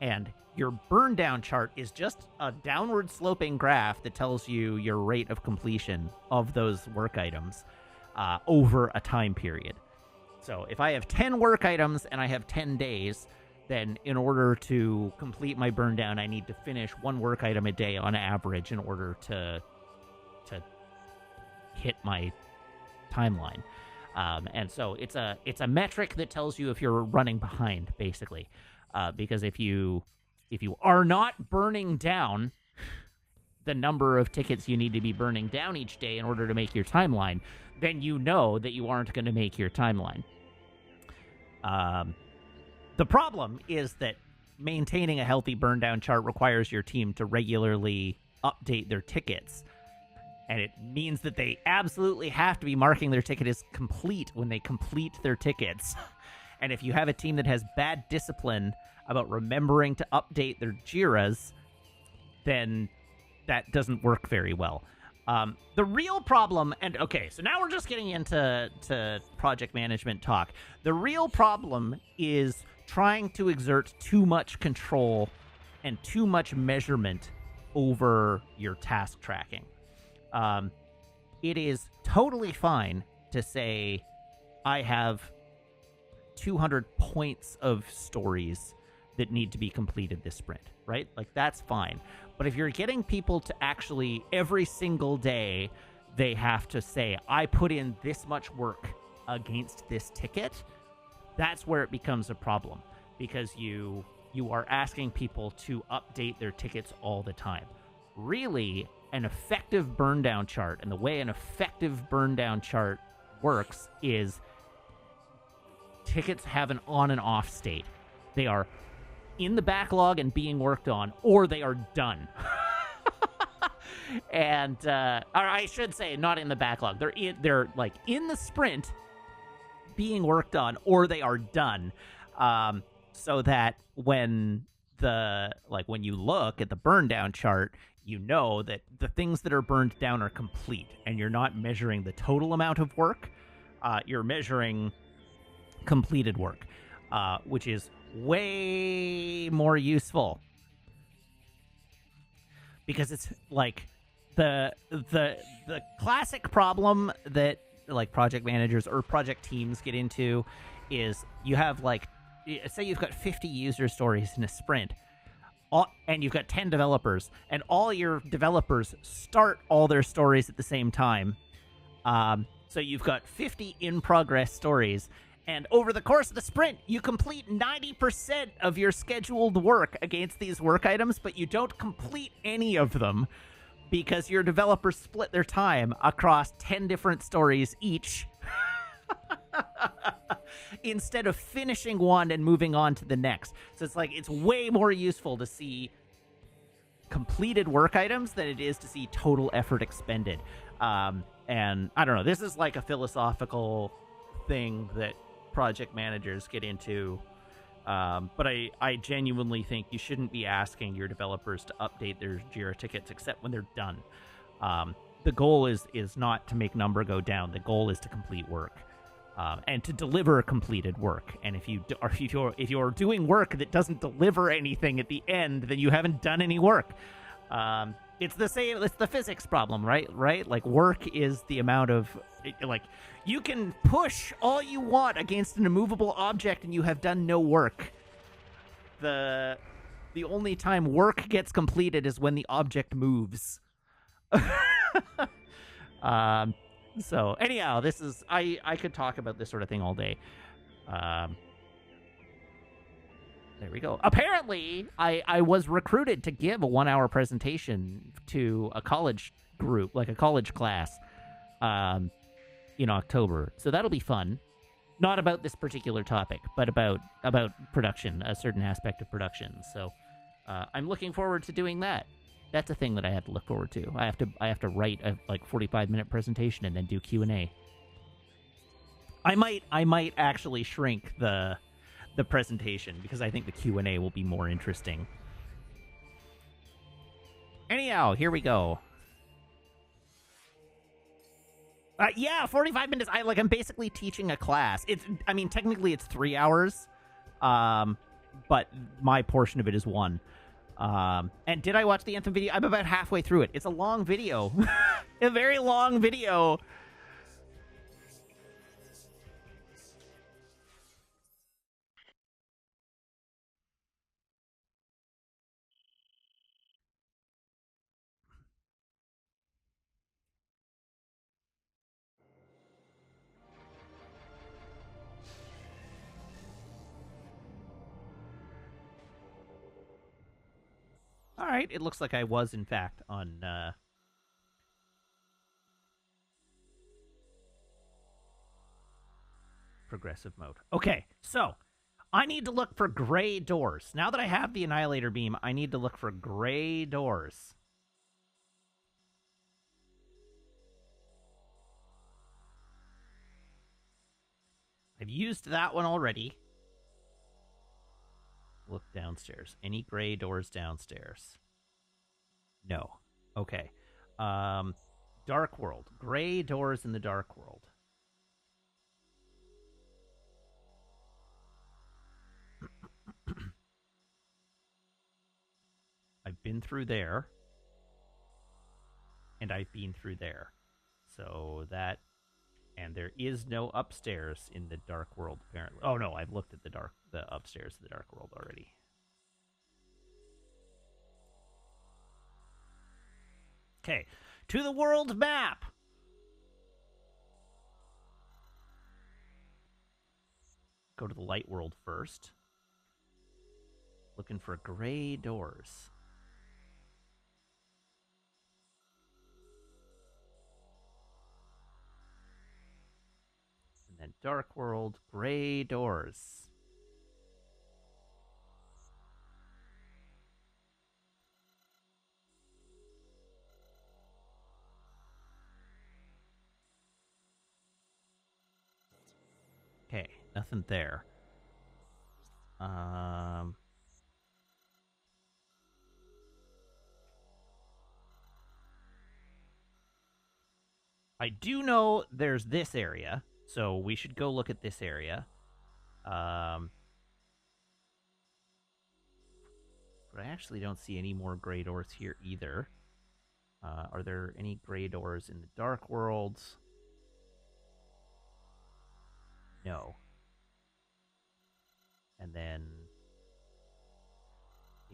And your burn down chart is just a downward sloping graph that tells you your rate of completion of those work items over a time period. So if I have 10 work items and I have 10 days, then in order to complete my burn down, I need to finish one work item a day on average in order to hit my timeline. And so it's a metric that tells you if you're running behind, basically, because if you are not burning down the number of tickets you need to be burning down each day in order to make your timeline, then you know that you aren't going to make your timeline. The problem is that maintaining a healthy burn down chart requires your team to regularly update their tickets. And it means that they absolutely have to be marking their ticket as complete when they complete their tickets. And if you have a team that has bad discipline about remembering to update their JIRAs, then that doesn't work very well. The real problem, and okay, so now we're just getting into project management talk. The real problem is trying to exert too much control and too much measurement over your task tracking. It is totally fine to say, I have 200 points of stories that need to be completed this sprint, right? Like, that's fine. But if you're getting people to actually, every single day, they have to say, I put in this much work against this ticket, that's where it becomes a problem, because you are asking people to update their tickets all the time. Really, an effective burn down chart, and the way an effective burn down chart works is tickets have an on and off state. They are in the backlog and being worked on, or they are done. And or I should say, not in the backlog. They're like in the sprint, being worked on, or they are done. So that when you look at the burn down chart, you know that the things that are burned down are complete, and you're not measuring the total amount of work. You're measuring completed work, which is way more useful, because it's like the classic problem that like project managers or project teams get into is you have like, say you've got 50 user stories in a sprint, and you've got 10 developers, and all your developers start all their stories at the same time. So you've got 50 in progress stories, and over the course of the sprint, you complete 90% of your scheduled work against these work items, but you don't complete any of them because your developers split their time across 10 different stories each. Instead of finishing one and moving on to the next. So it's like, it's way more useful to see completed work items than it is to see total effort expended. And I don't know, this is like a philosophical thing that project managers get into. But I genuinely think you shouldn't be asking your developers to update their JIRA tickets except when they're done. The goal is not to make number go down. The goal is to complete work. And to deliver completed work. And if you're doing work that doesn't deliver anything at the end, then you haven't done any work. It's the same. It's the physics problem, right? Like, work is the amount of, like, you can push all you want against an immovable object, and you have done no work. The only time work gets completed is when the object moves. So anyhow, this is, I could talk about this sort of thing all day. There we go. Apparently, I was recruited to give a 1-hour presentation to a college group, like a college class, in October. So that'll be fun. Not about this particular topic, but about production, a certain aspect of production. So I'm looking forward to doing that. That's a thing that I have to look forward to. I have to write a 45-minute presentation and then do Q&A. I might actually shrink the presentation because I think the Q&A will be more interesting. Anyhow, here we go. Yeah, 45 minutes. I'm basically teaching a class. Technically it's 3 hours, but my portion of it is 1. And did I watch the Anthem video? I'm about halfway through it. It's a long video. A very long video. right, it looks like I was, in fact, on... progressive mode. Okay, so I need to look for gray doors. Now that I have the Annihilator Beam, I need to look for gray doors. I've used that one already. Look downstairs. Any gray doors downstairs? No. Okay. Dark world. Gray doors in the dark world. I've been through there. And I've been through there. So that... And there is no upstairs in the dark world, apparently. Oh, no, I've looked at the upstairs of the dark world already. Okay, to the world map! Go to the light world first. Looking for gray doors. And dark world, gray doors. Okay, nothing there. I do know there's this area. So we should go look at this area. But I actually don't see any more gray doors here either. Are there any gray doors in the dark worlds? No. And then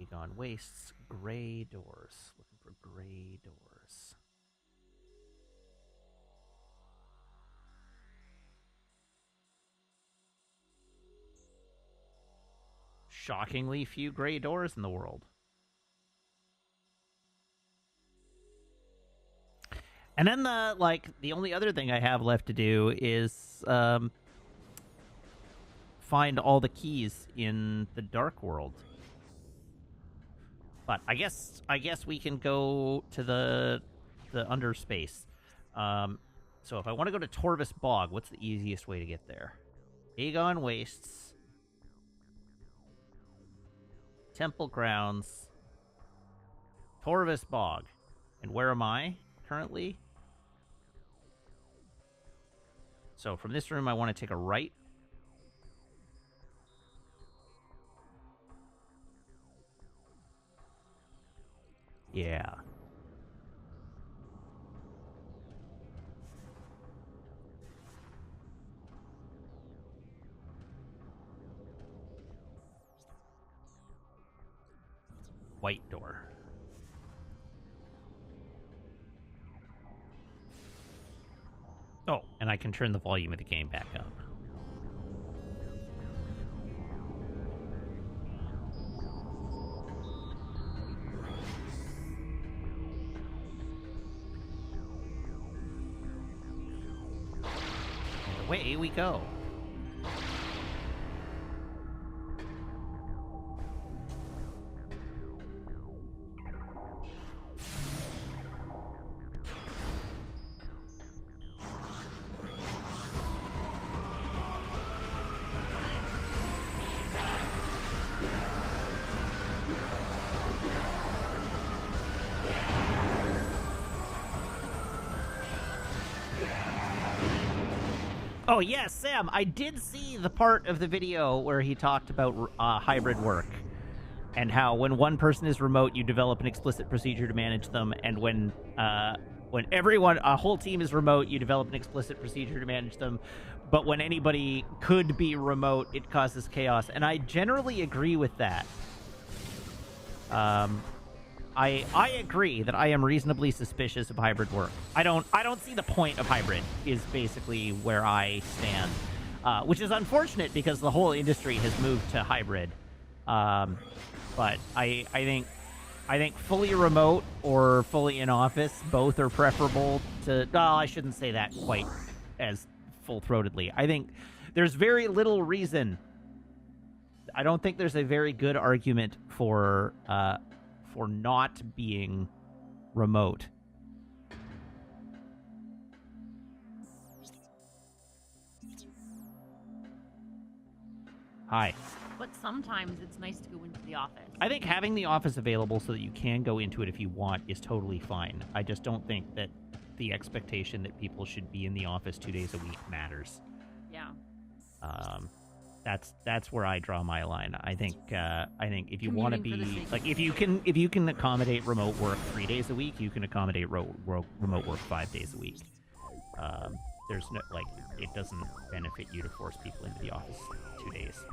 Aegon Wastes, gray doors. Looking for gray doors. Shockingly few gray doors in the world. And then the only other thing I have left to do is find all the keys in the dark world. But I guess we can go to the underspace. So if I want to go to Torvis Bog, what's the easiest way to get there? Aegon Wastes. Temple Grounds, Torvis Bog. And where am I currently? So from this room, I want to take a right. Yeah. White door. Oh, and I can turn the volume of the game back up. And away we go. Oh, yes, Sam, I did see the part of the video where he talked about hybrid work and how when one person is remote, you develop an explicit procedure to manage them, and when a whole team is remote, you develop an explicit procedure to manage them, but when anybody could be remote, it causes chaos, and I generally agree with that. I agree that I am reasonably suspicious of hybrid work. I don't see the point of hybrid, is basically where I stand. Which is unfortunate because the whole industry has moved to hybrid. But I think I think fully remote or fully in office, both are preferable to... No, I shouldn't say that quite as full-throatedly. I think there's very little reason... I don't think there's a very good argument for not being remote. Hi. But sometimes it's nice to go into the office. I think having the office available so that you can go into it if you want is totally fine. I just don't think that the expectation that people should be in the office 2 days a week matters. Yeah. That's where I draw my line. I think if you want to Commuting be like if you can accommodate remote work 3 days a week, you can accommodate remote work 5 days a week. There's no it doesn't benefit you to force people into the office 2 days.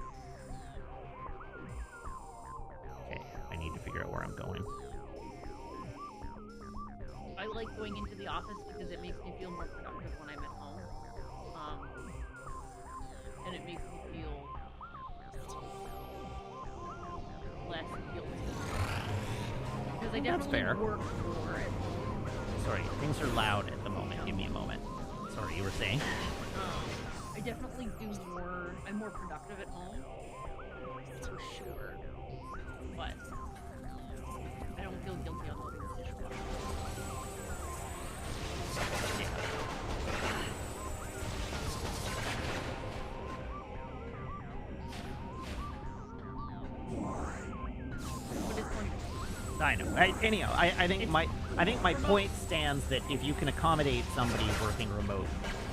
Okay, I need to figure out where I'm going. I like going into the office because it makes me feel more productive when I'm at home. And it makes me feel less guilty. Because I definitely work for it. Sorry, things are loud at the moment. Give me a moment. Sorry, you were saying? I definitely do more... I'm more productive at home. For sure. But I don't feel guilty on loading the dishwasher. I know. Anyhow, I think my point stands that if you can accommodate somebody working remote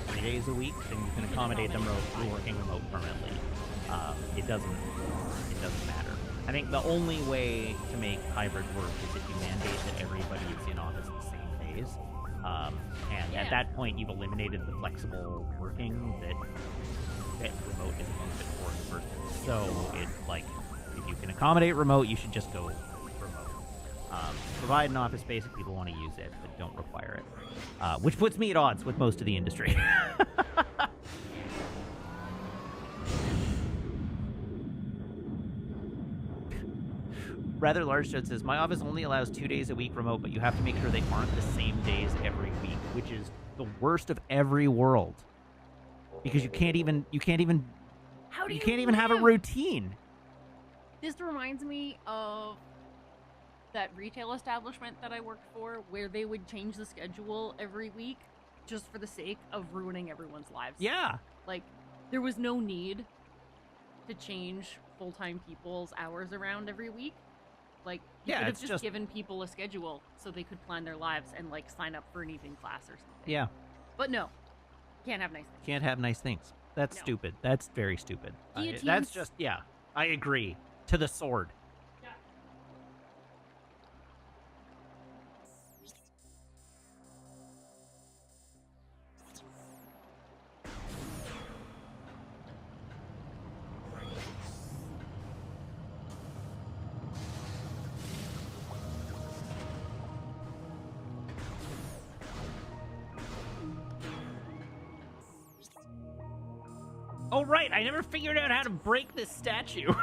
3 days a week, then you can accommodate them working remote permanently. It doesn't matter. I think the only way to make hybrid work is if you mandate that everybody is in office the same days. And at that point, you've eliminated the flexible working that remote is a little bit for the first place. So it's like, if you can accommodate remote, you should just go remote. Provide an office space if people want to use it, but don't require it. Which puts me at odds with most of the industry. Rather Large Judge says, my office only allows 2 days a week remote, but you have to make sure they aren't the same days every week, which is the worst of every world. Because you can't even have a routine. This reminds me of that retail establishment that I worked for, where they would change the schedule every week just for the sake of ruining everyone's lives. Yeah. Like, there was no need to change full-time people's hours around every week. Like, you could have just given people a schedule so they could plan their lives and, like, sign up for an evening class or something. Yeah. But no. Can't have nice things. Can't have nice things. That's stupid. That's very stupid. That's just, I agree. To the sword. Oh, right. I never figured out how to break this statue.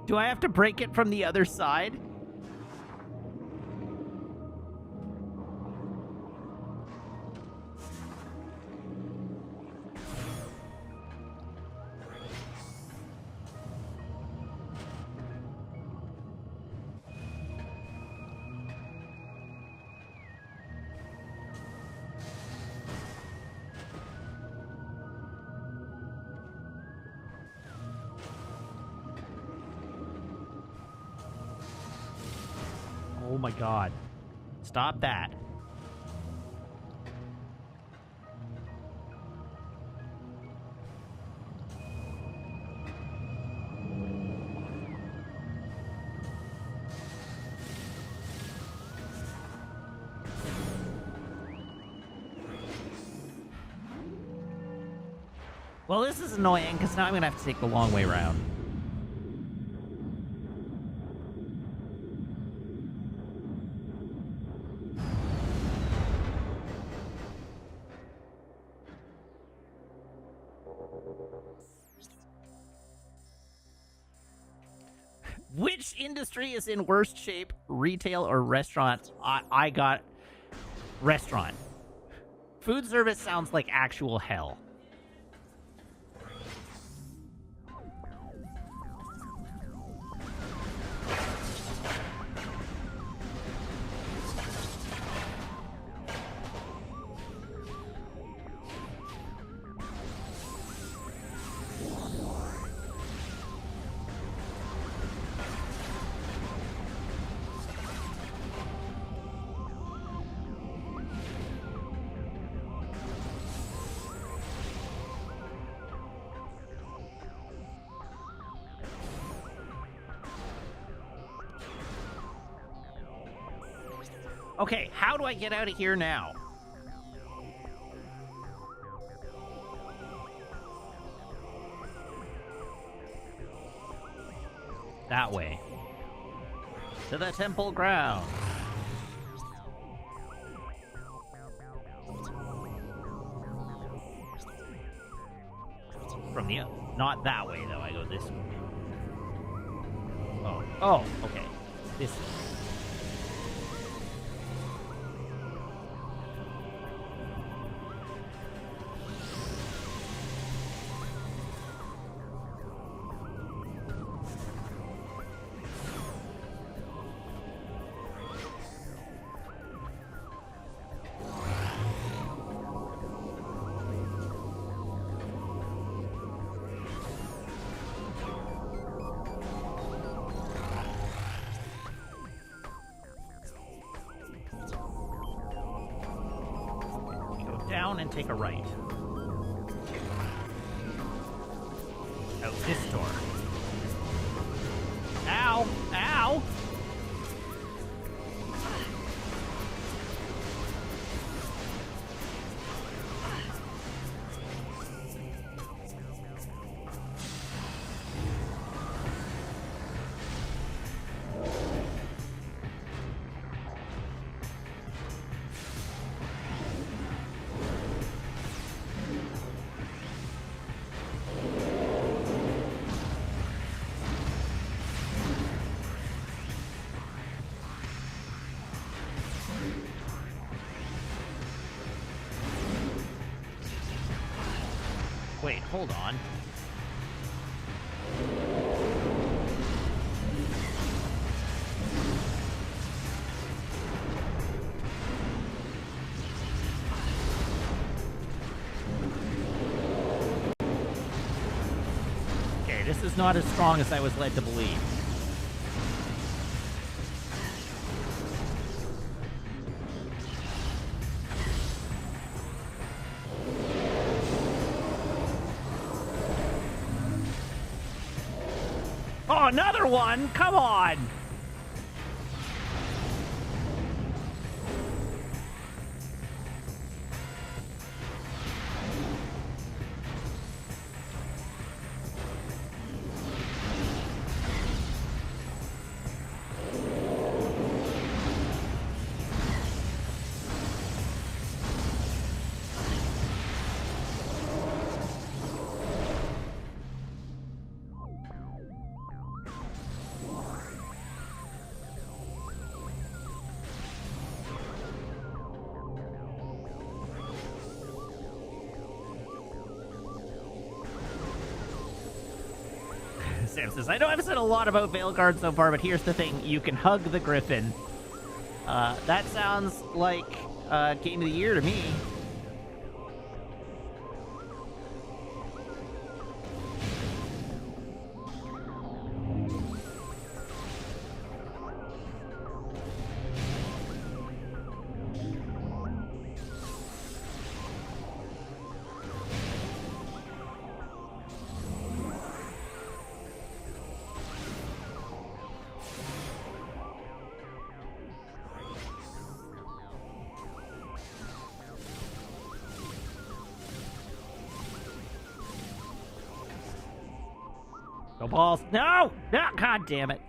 Do I have to break it from the other side? Oh my god. Stop that. Well, this is annoying, because now I'm going to have to take the long way around. Which industry is in worst shape, retail or restaurant? I got restaurant. Food service sounds like actual hell. Okay, how do I get out of here now? That way. To the temple ground. From the... Not that way, though. I go this way. Oh. Oh, okay. This way. Down and take a right. Out this door. Ow! Ow! Wait, hold on. Okay, this is not as strong as I was led to believe. Oh, another one! Come on! Sam says, I know I've said a lot about Veilguard so far, but here's the thing. You can hug the Griffin. That sounds like Game of the Year to me. No balls. No! No! God damn it.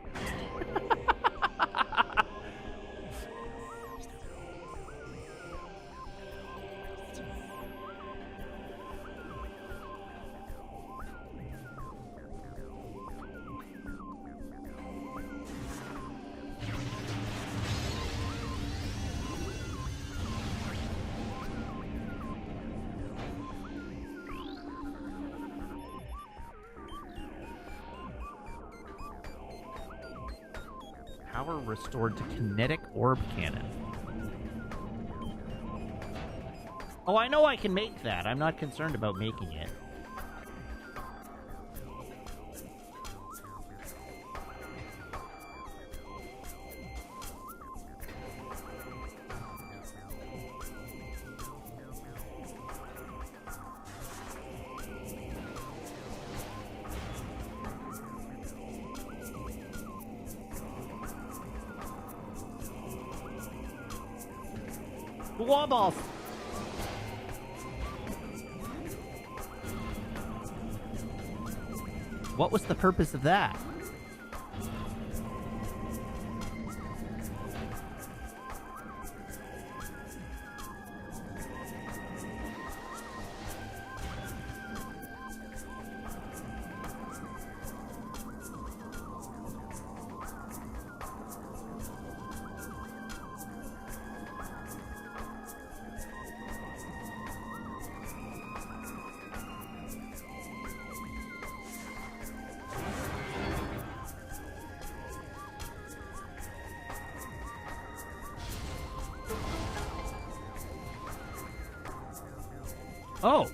Power restored to kinetic orb cannon. Oh, I know I can make that. I'm not concerned about making it. Wall balls. What was the purpose of that? Oh.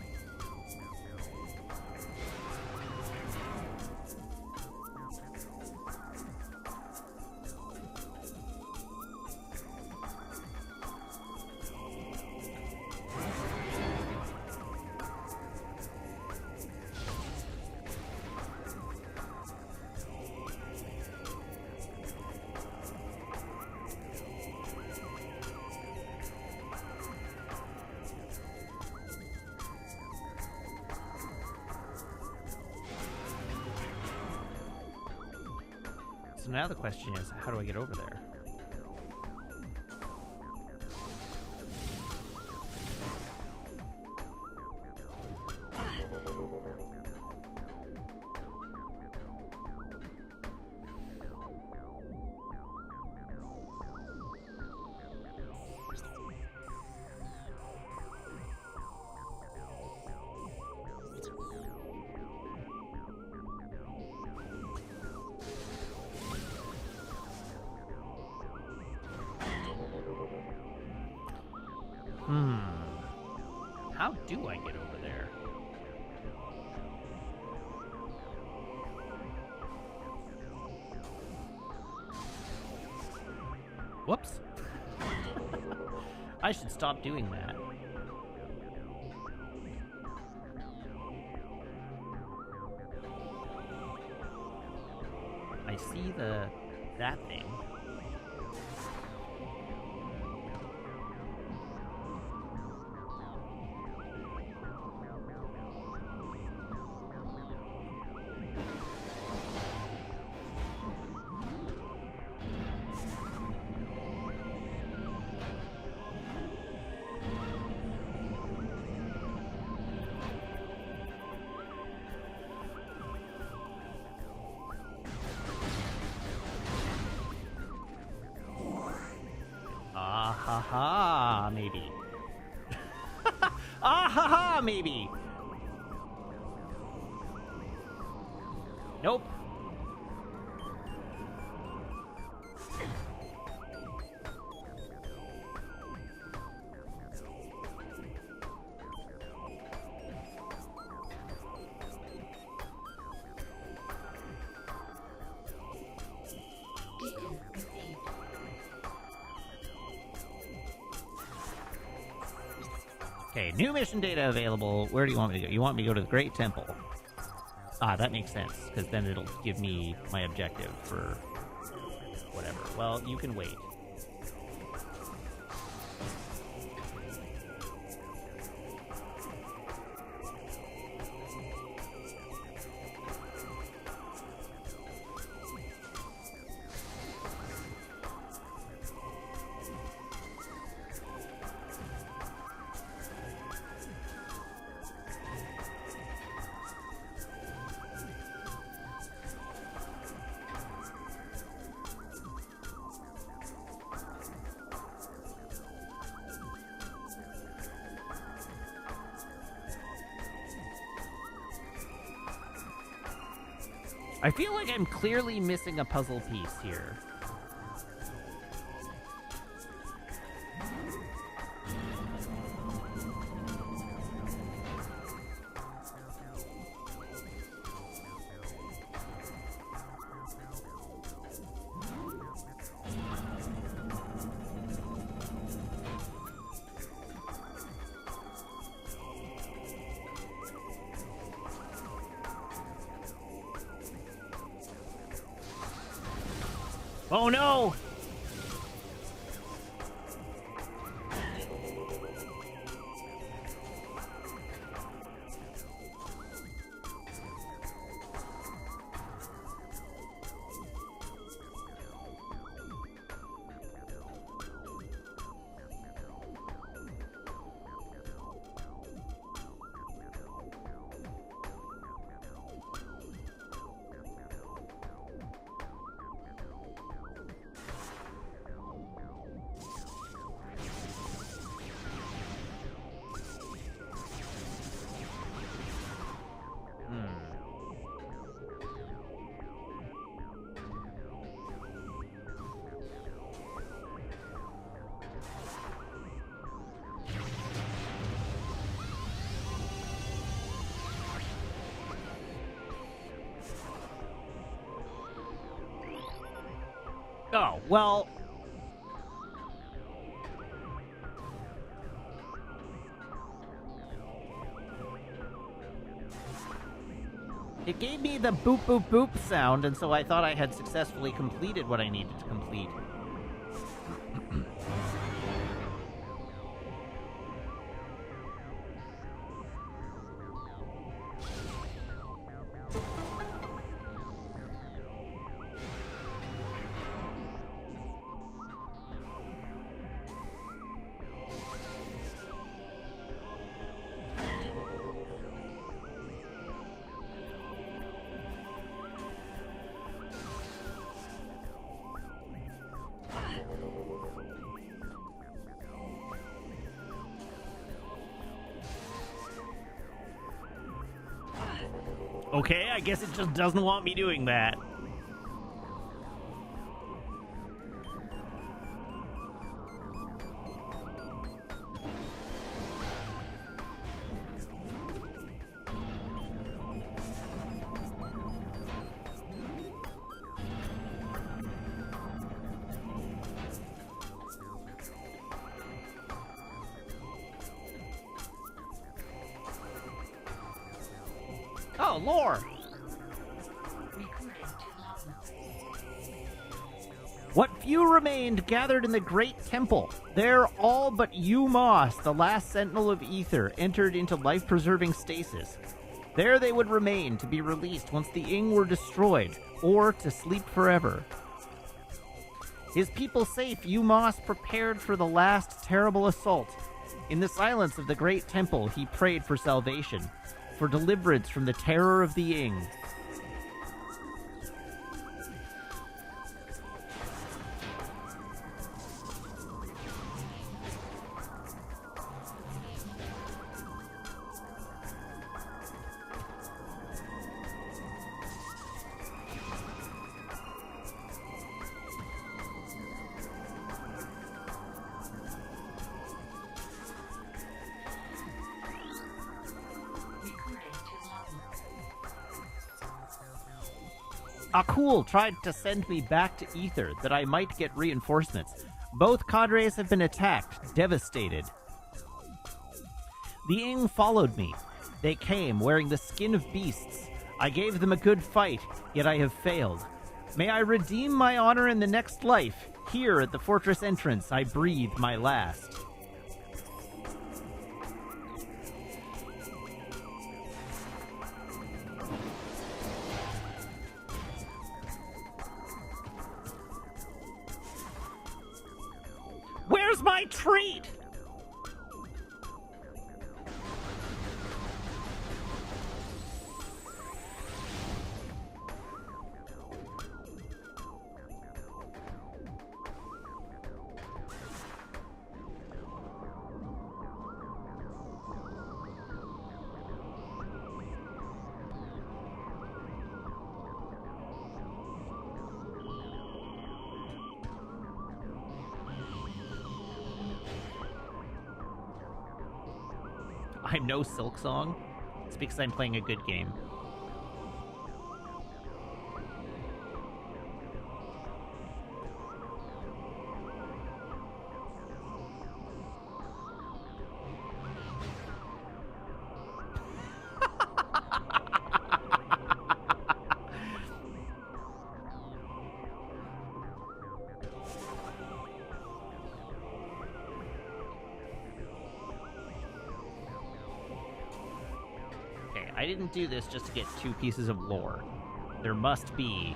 So now the question is, how do I get over there? How do I get over there? Whoops. I should stop doing that. I see that thing. Ah-ha-ha, maybe. Ah-ha-ha, maybe. Nope. Okay, new mission data available. Where do you want me to go? You want me to go to the Great Temple. Ah, that makes sense, because then it'll give me my objective for whatever. Well, you can wait. I feel like I'm clearly missing a puzzle piece here. Oh no! Oh, well... It gave me the boop boop boop sound, and so I thought I had successfully completed what I needed to complete. Okay, I guess it just doesn't want me doing that. Oh, lore! What few remained gathered in the great temple. There all but Yu Moss, the last sentinel of ether, entered into life-preserving stasis. There they would remain to be released once the Ing were destroyed, or to sleep forever. His people safe, Yu Moss prepared for the last terrible assault. In the silence of the great temple, he prayed for salvation, for deliverance from the terror of the Ing. Akul tried to send me back to Ether that I might get reinforcements. Both cadres have been attacked, devastated. The Ing followed me. They came wearing the skin of beasts. I gave them a good fight, yet I have failed. May I redeem my honor in the next life. Here at the fortress entrance, I breathe my last. Where's my treat? I'm no Silk Song. It's because I'm playing a good game. I didn't do this just to get 2 pieces of lore. There must be...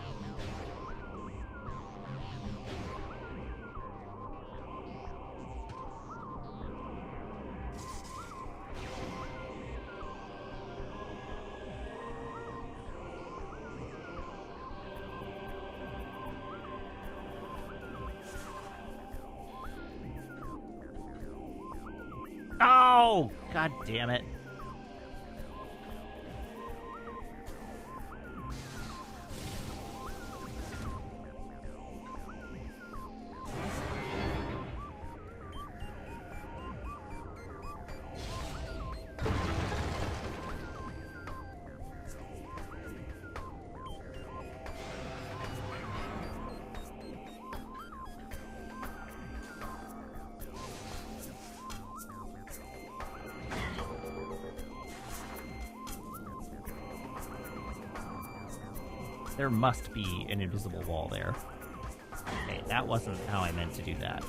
Oh! God damn it. There must be an invisible wall there. Okay, that wasn't how I meant to do that.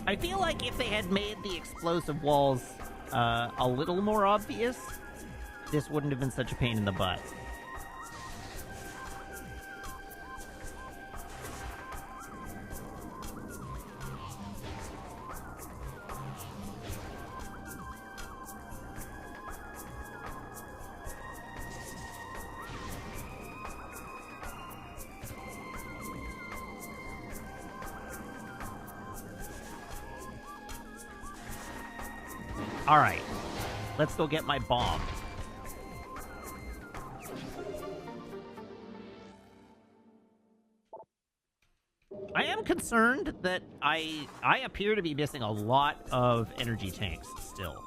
I feel like if they had made the explosive walls a little more obvious, this wouldn't have been such a pain in the butt. All right, let's go get my bomb. I am concerned that I appear to be missing a lot of energy tanks still.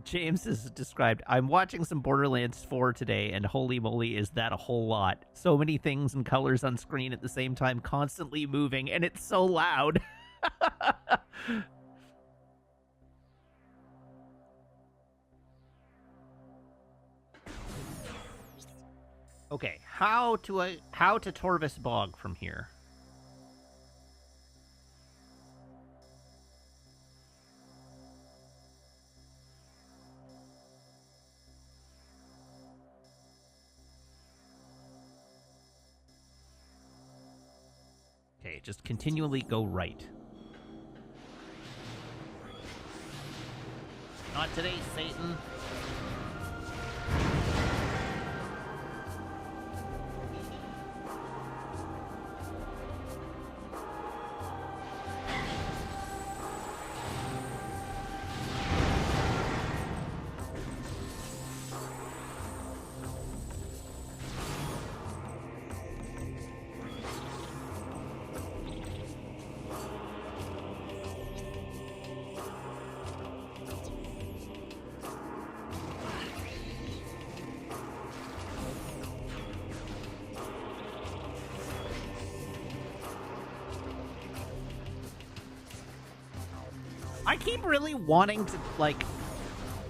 James has described, I'm watching some Borderlands 4 today, and holy moly, is that a whole lot. So many things and colors on screen at the same time, constantly moving, and it's so loud. Okay, how to Torvis Bog from here? Okay, just continually go right. Not today, Satan. I keep really wanting to, like,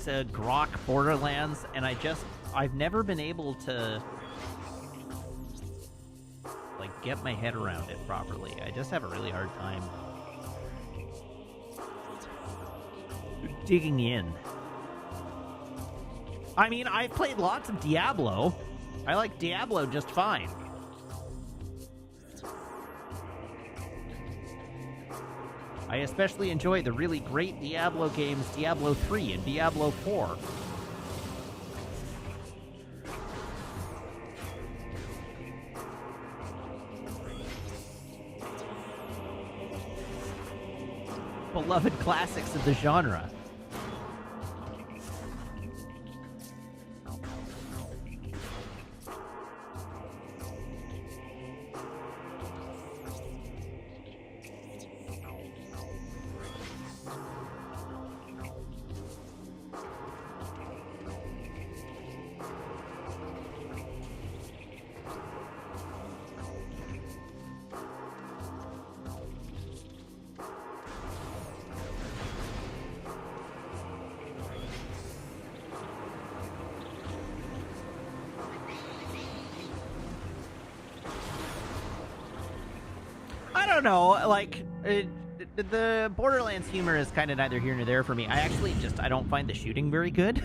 to grok Borderlands, and I've never been able to, like, get my head around it properly. I just have a really hard time digging in. I mean, I've played lots of Diablo. I like Diablo just fine. I especially enjoy the really great Diablo games, Diablo 3 and Diablo 4. Beloved classics of the genre. I don't know, like, the Borderlands humor is kind of neither here nor there for me. I don't find the shooting very good.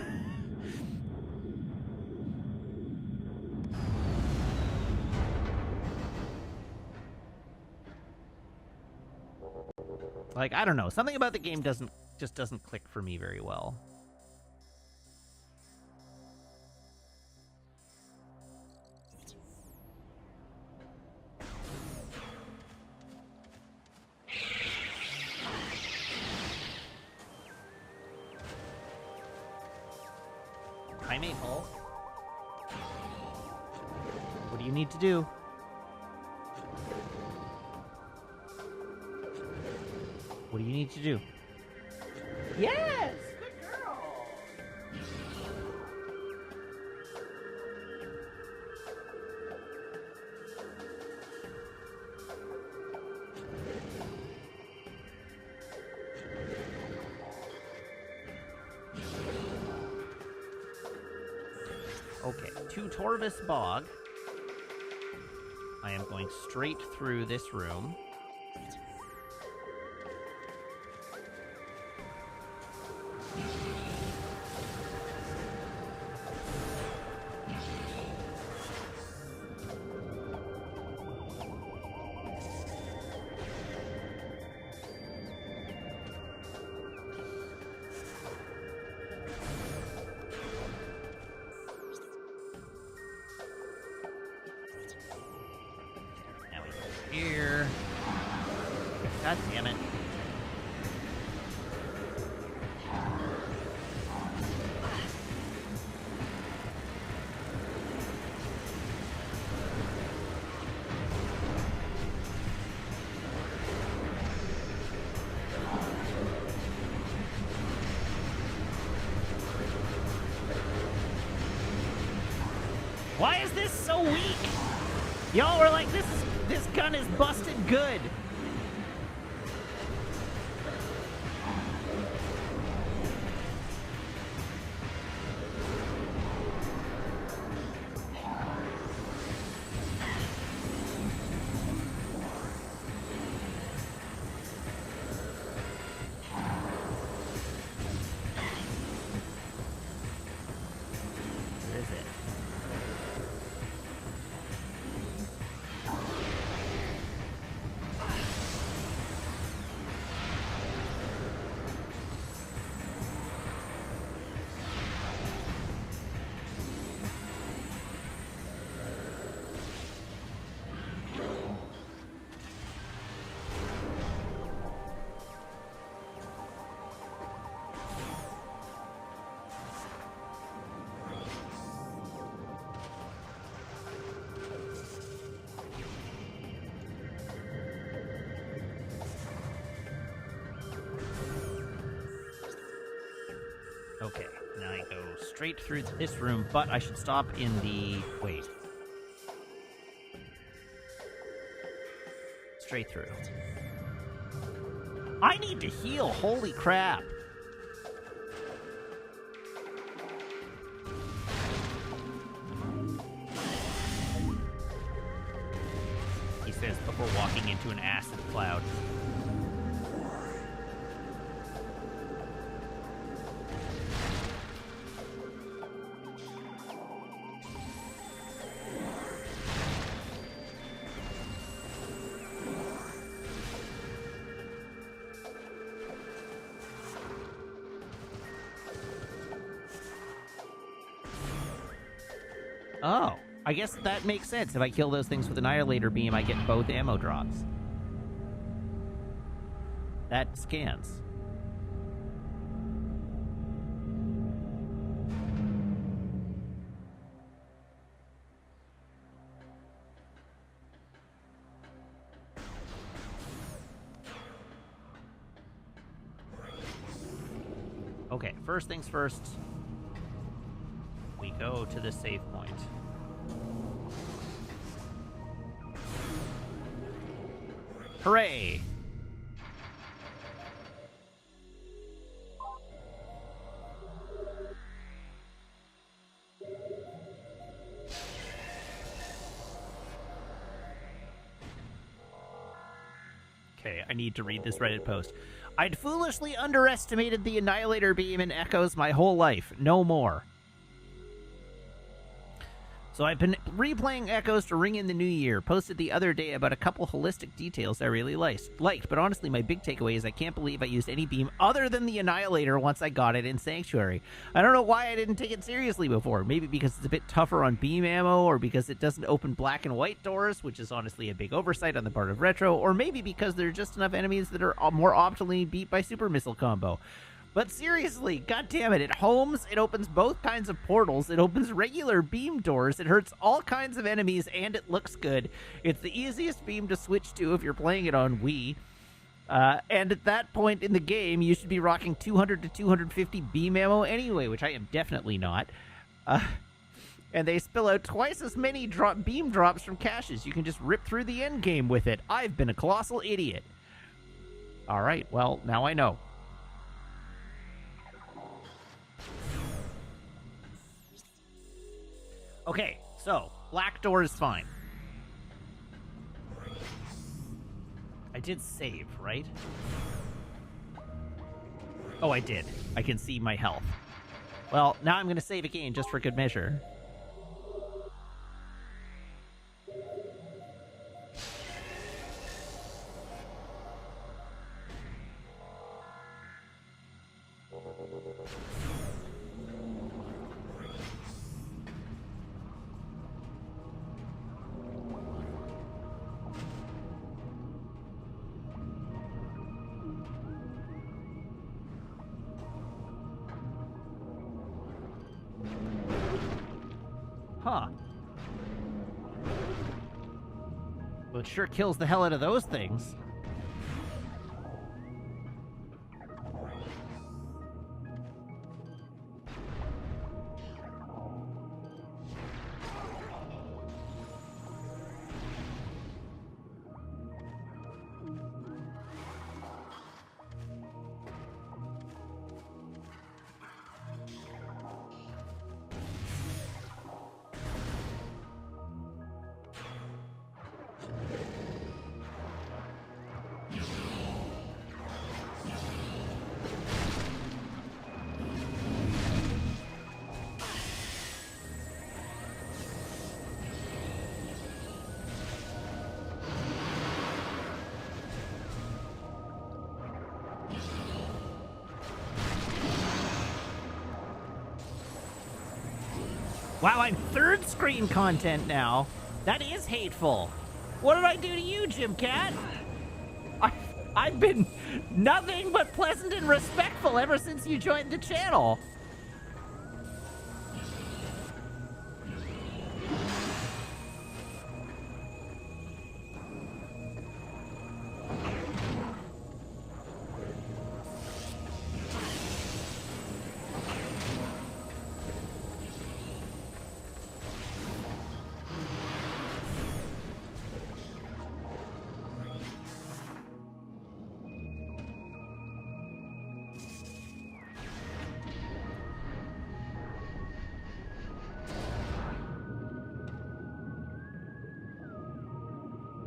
Like, I don't know, something about the game doesn't click for me very well. Primate Hall? What do you need to do? What do you need to do? Yes! Good girl! Okay, to Torvis Bog. I am going straight through this room. Here. God damn it. Why is this so weak? Y'all were like, this gun is busted good. Where is it? Okay, now I go straight through this room, but I should stop in the... Wait. Straight through. I need to heal. Holy crap. He says before walking into an acid cloud. Oh, I guess that makes sense. If I kill those things with Annihilator Beam, I get both ammo drops. That scans. Okay, first things first. We go to the save point. Hooray! Okay, I need to read this Reddit post. I'd foolishly underestimated the Annihilator Beam and Echoes my whole life. No more. So I've been replaying Echoes to ring in the new year. Posted the other day about a couple holistic details I really liked. But honestly, my big takeaway is I can't believe I used any beam other than the Annihilator once I got it in Sanctuary. I don't know why I didn't take it seriously before. Maybe because it's a bit tougher on beam ammo, or because it doesn't open black and white doors, which is honestly a big oversight on the part of Retro, or maybe because there are just enough enemies that are more optimally beat by Super Missile combo. But seriously, goddammit, it homes, it opens both kinds of portals, it opens regular beam doors, it hurts all kinds of enemies, and it looks good. It's the easiest beam to switch to if you're playing it on Wii. And at that point in the game, you should be rocking 200 to 250 beam ammo anyway, which I am definitely not. And they spill out twice as many beam drops from caches. You can just rip through the end game with it. I've been a colossal idiot. All right, well, now I know. Okay, so black door is fine. I did save, right? Oh, I did. I can see my health. Well, now I'm going to save again just for good measure. Huh. Well, it sure kills the hell out of those things. Wow, I'm third screen content now. That is hateful. What did I do to you, Jim Cat? I've been nothing but pleasant and respectful ever since you joined the channel.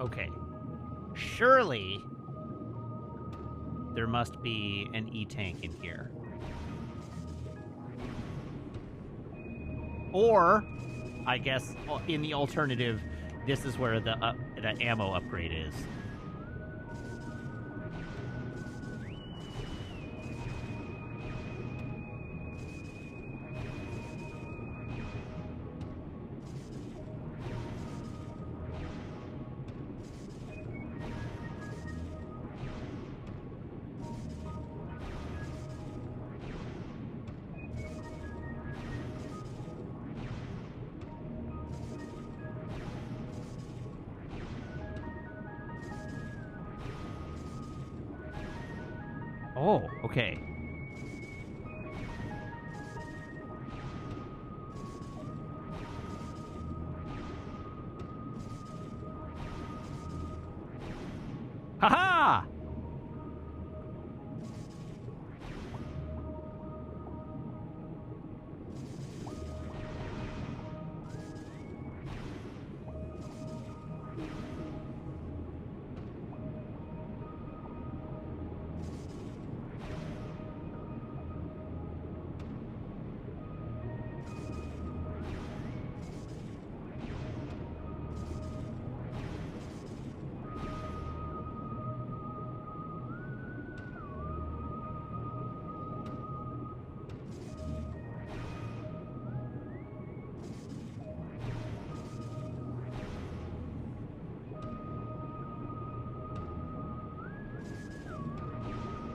Okay. Surely there must be an E-tank in here. Or, I guess, in the alternative, this is where the ammo upgrade is. Oh, okay. Ha-ha!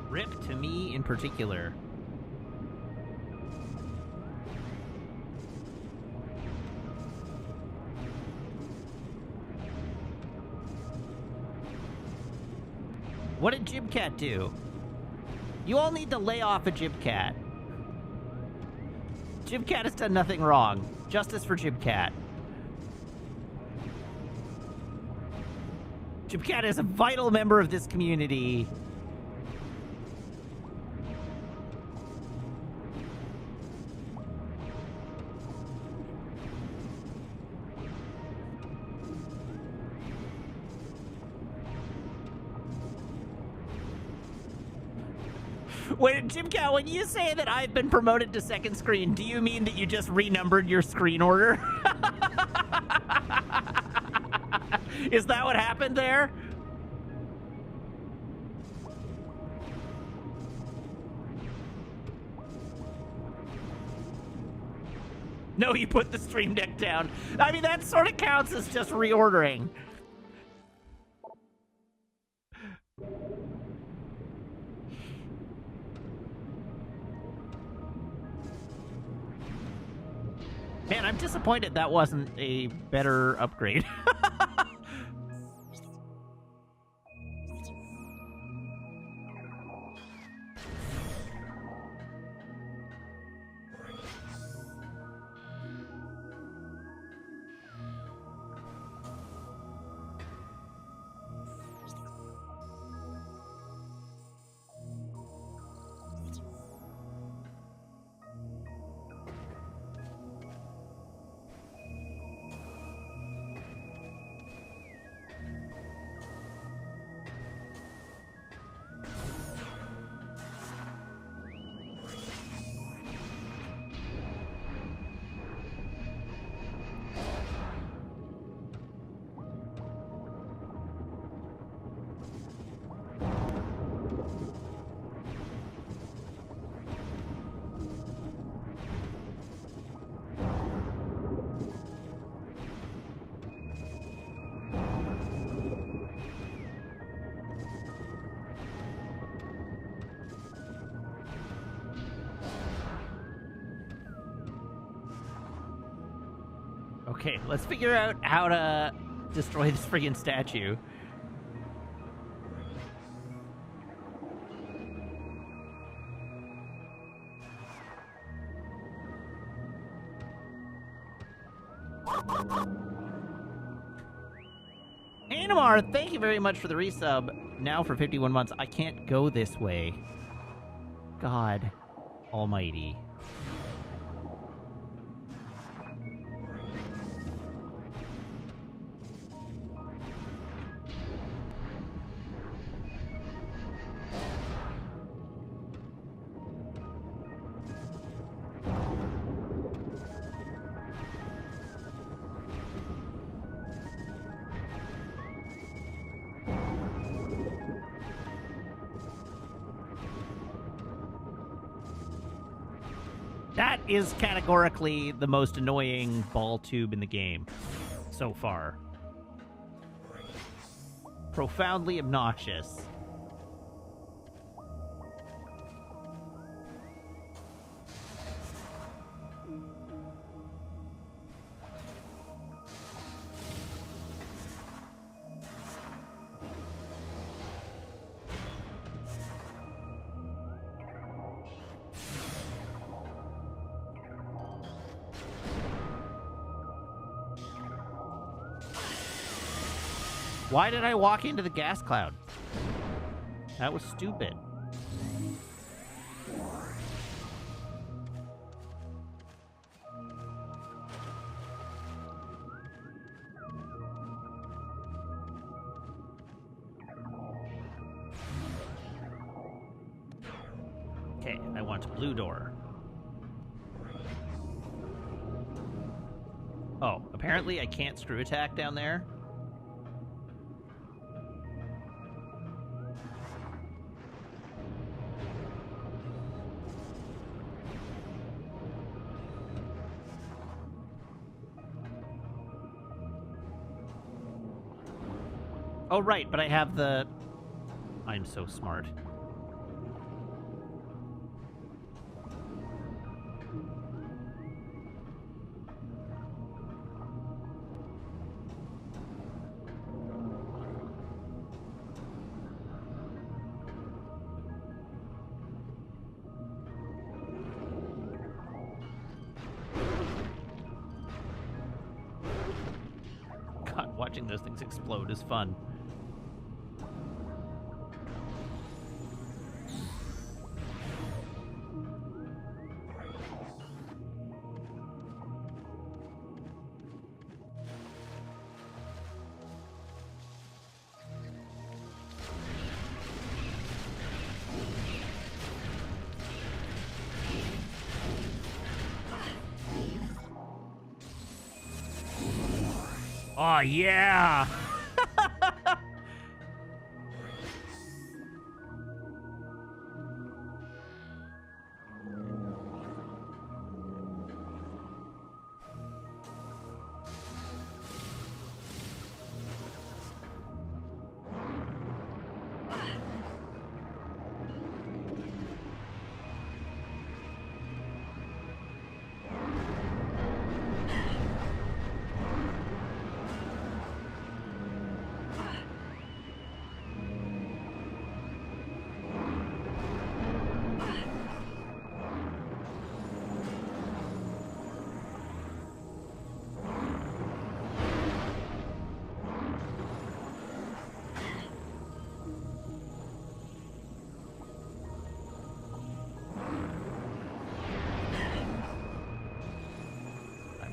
Rip to me in particular. What did Jibcat do? You all need to lay off a Jibcat. Jibcat has done nothing wrong. Justice for Jibcat. Jibcat is a vital member of this community. Wait, Jimcat, when you say that I've been promoted to second screen, do you mean that you just renumbered your screen order? Is that what happened there? No, you put the Stream Deck down. I mean, that sort of counts as just reordering. Man, I'm disappointed that wasn't a better upgrade. Okay, let's figure out how to destroy this friggin' statue. Animar, thank you very much for the resub. Now for 51 months. I can't go this way. God almighty. That is categorically the most annoying ball tube in the game so far. Profoundly obnoxious. Why did I walk into the gas cloud? That was stupid. Okay, I want a blue door. Oh, apparently I can't screw attack down there. Oh, right, but I have the... I'm so smart. God, watching those things explode is fun. Oh, yeah!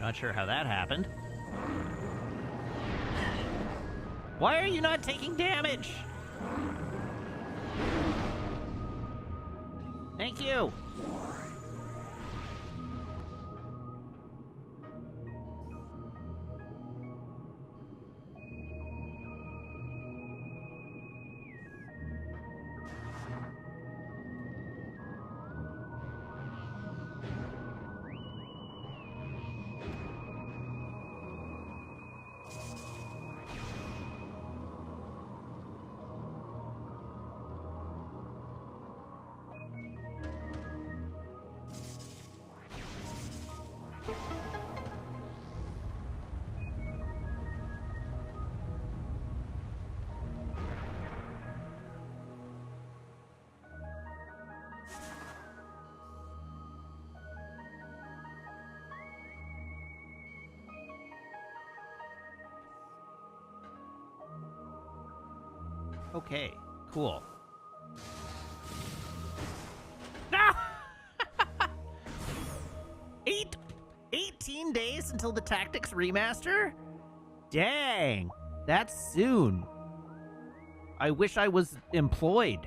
Not sure how that happened. Why are you not taking damage? Thank you. Okay, cool. No! 18 days until the Tactics remaster? Dang, that's soon. I wish I was employed.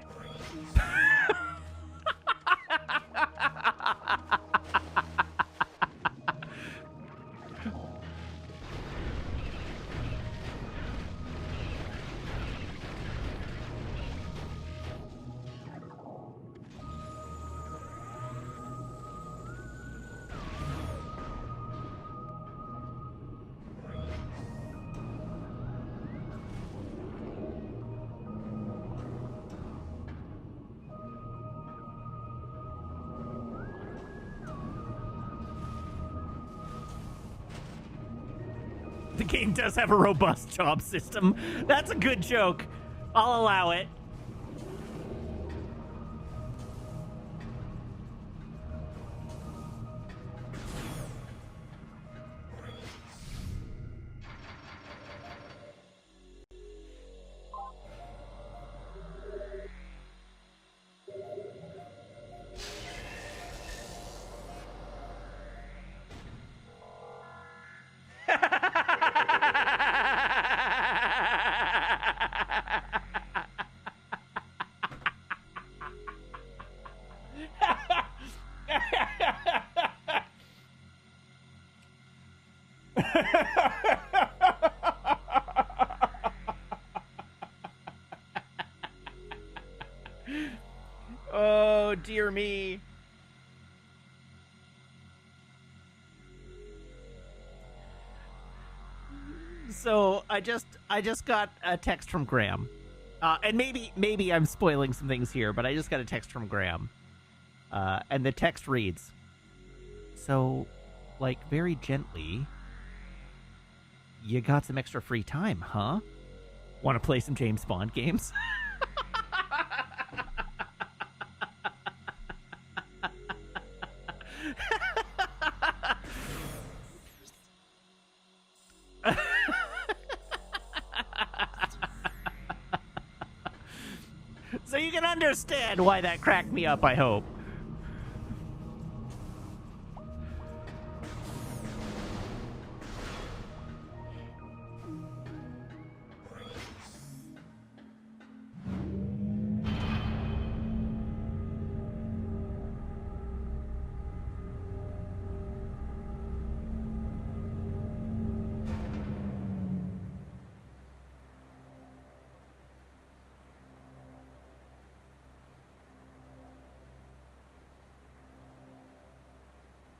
The game does have a robust job system. That's a good joke. I'll allow it. Oh, dear me. So I just got a text from Graham. And maybe I'm spoiling some things here, but I just got a text from Graham. And the text reads, so, like, very gently, you got some extra free time, huh? Want to play some James Bond games? So you can understand why that cracked me up, I hope.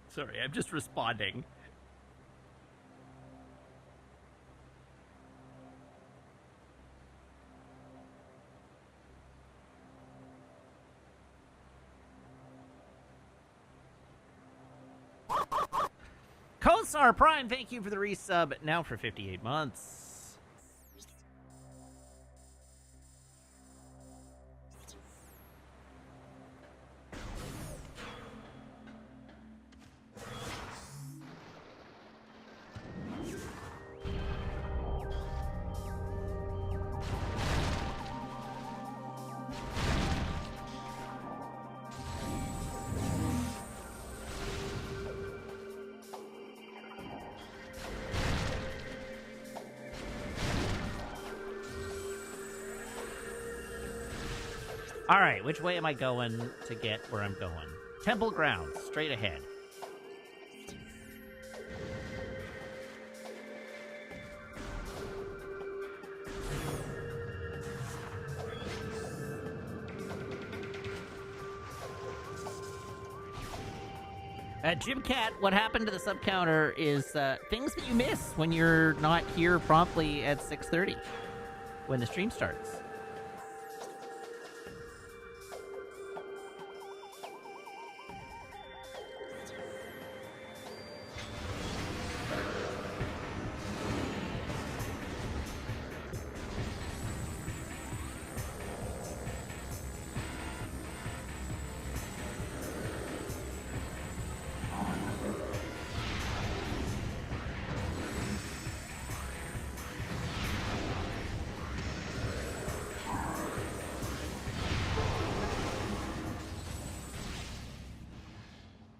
Sorry, I'm just responding. Kosar Prime, thank you for the resub, now for 58 months. All right, which way am I going to get where I'm going? Temple Grounds, straight ahead. Jim Cat, what happened to the sub counter is things that you miss when you're not here promptly at 6:30 when the stream starts.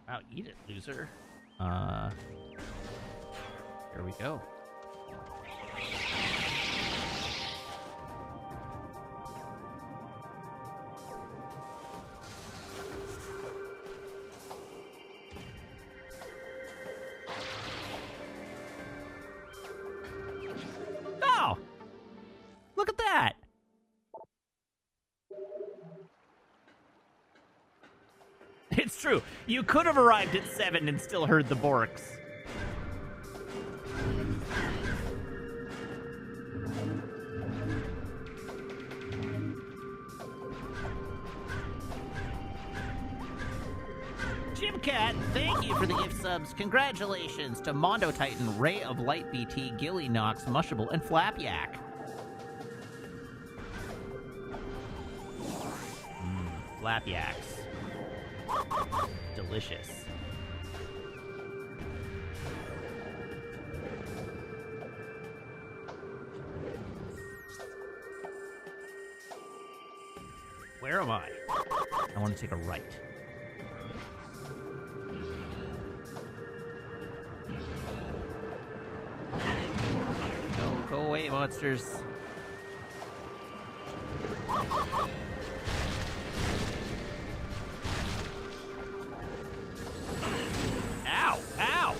Wow, eat it, loser. Here we go. Oh! Look at that! It's true. You could have arrived at 7 and still heard the Borks. Jim Cat, thank you for the gift subs. Congratulations to Mondo Titan, Ray of Light BT, Gilly Knox, Mushable, and Flapyak. Flapyaks. Delicious. Where am I? I want to take a right. No, go away, monsters. Ow! Ow!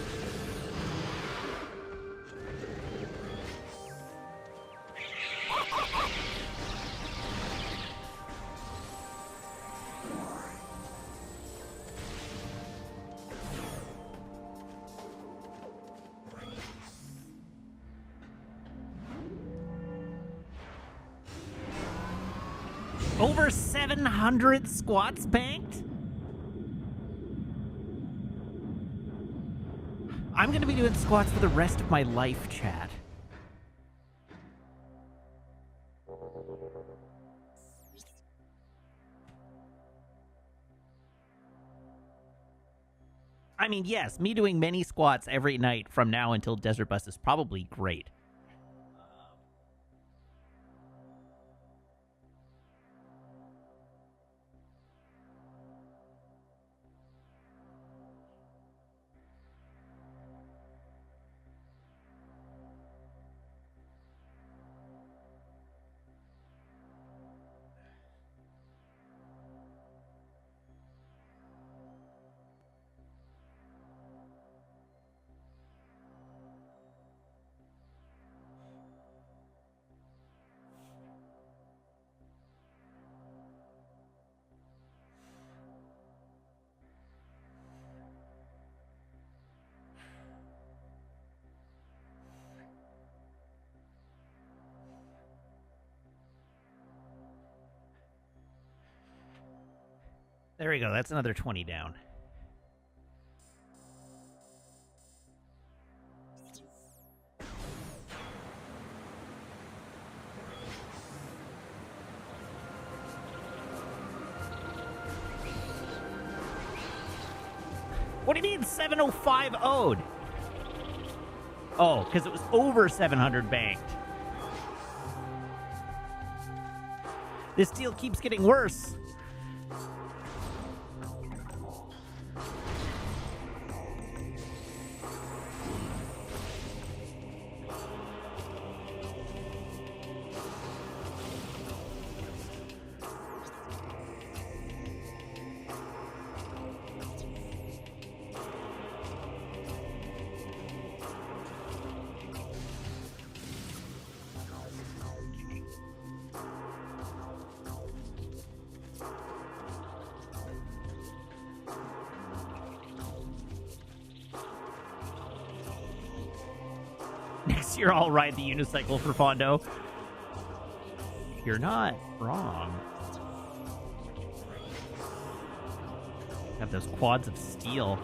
Over 700 squats banked? I'm gonna be doing squats for the rest of my life, chat. I mean, yes, me doing many squats every night from now until Desert Bus is probably great. There we go. That's another 20 down. What do you mean 705 owed? Oh, because it was over 700 banked. This deal keeps getting worse. Next year I'll ride the unicycle for Fondo. You're not wrong. Have those quads of steel.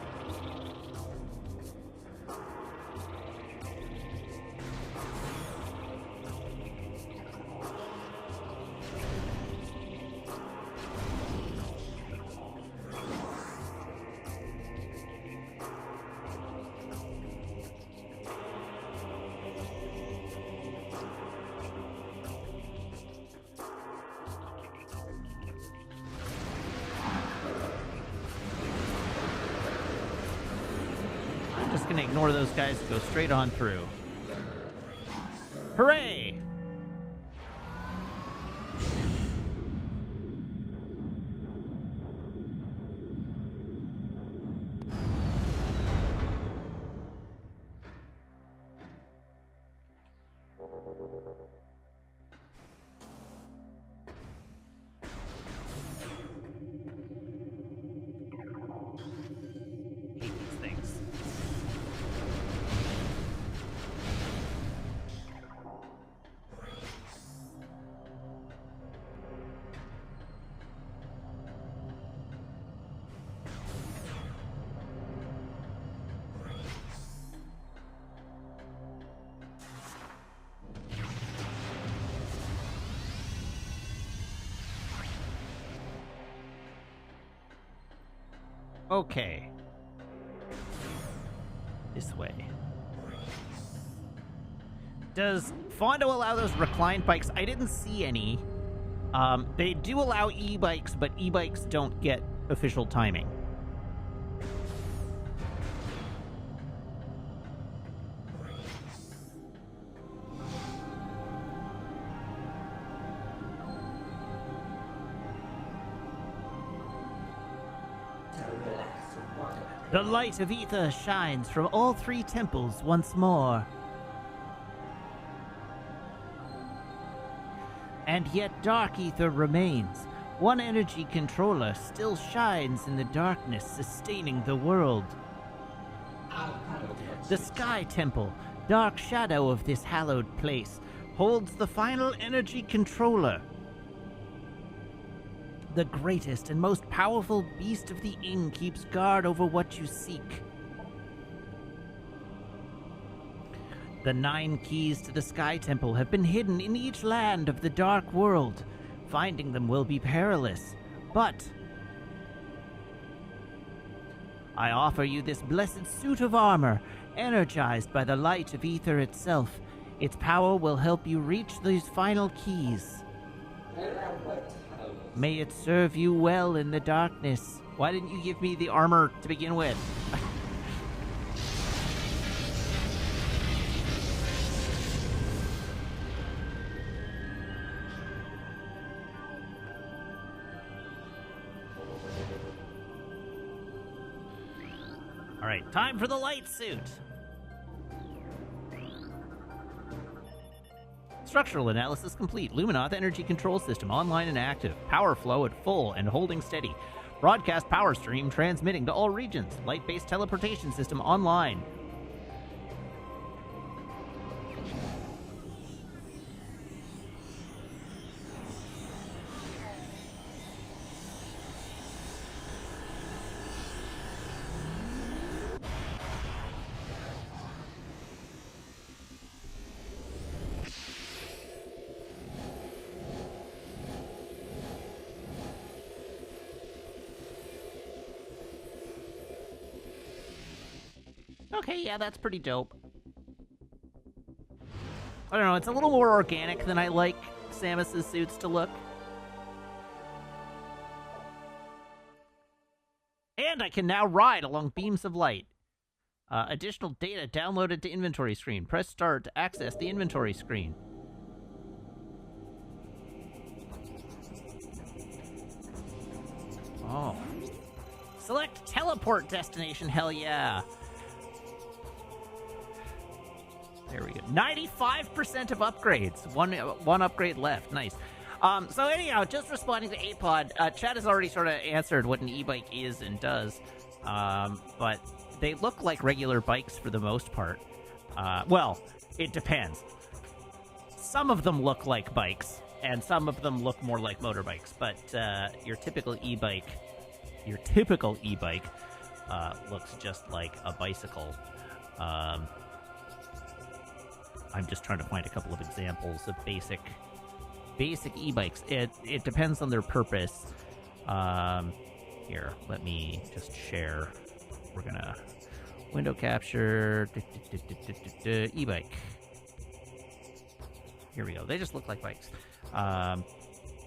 Gonna ignore those guys and go straight on through. Hooray! Okay. This way. Does Fondo allow those reclined bikes? I didn't see any. They do allow e-bikes, but e-bikes don't get official timing. The light of ether shines from all three temples once more. And yet dark ether remains. One energy controller still shines in the darkness, sustaining the world. The Sky Temple, dark shadow of this hallowed place, holds the final energy controller. The greatest and most powerful beast of the Ing keeps guard over what you seek. The 9 keys to the Sky Temple have been hidden in each land of the Dark World. Finding them will be perilous, but I offer you this blessed suit of armor, energized by the light of ether itself. Its power will help you reach these final keys. May it serve you well in the darkness. Why didn't you give me the armor to begin with? All right, time for the light suit. Structural analysis complete. Luminoth energy control system online and active. Power flow at full and holding steady. Broadcast power stream transmitting to all regions. Light-based teleportation system online. Okay, yeah, that's pretty dope. I don't know, it's a little more organic than I like Samus's suits to look. And I can now ride along beams of light. Additional data downloaded to inventory screen. Press start to access the inventory screen. Oh. Select teleport destination, hell yeah. There we go. 95% of upgrades. One upgrade left. Nice. So anyhow, just responding to APOD, Chad has already sort of answered what an e-bike is and does. But they look like regular bikes for the most part. Well, it depends. Some of them look like bikes, and some of them look more like motorbikes. But your typical e-bike looks just like a bicycle. I'm just trying to find a couple of examples of basic e-bikes. It depends on their purpose. Here, let me just share. We're gonna window capture e-bike. Here we go. They just look like bikes.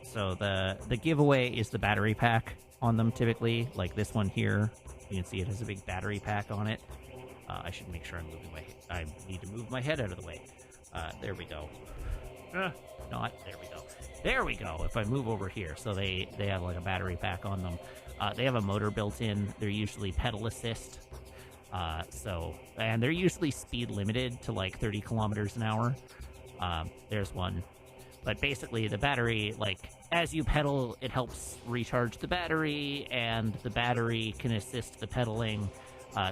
So the giveaway is the battery pack on them typically. Like this one here, you can see it has a big battery pack on it. I should make sure I'm moving I need to move my head out of the way. There we go. Not. There we go. There we go. If I move over here. So they have like a battery pack on them. They have a motor built in. They're usually pedal assist. And they're usually speed limited to like 30 kilometers an hour. There's one. But basically the battery, like, as you pedal, it helps recharge the battery, and the battery can assist the pedaling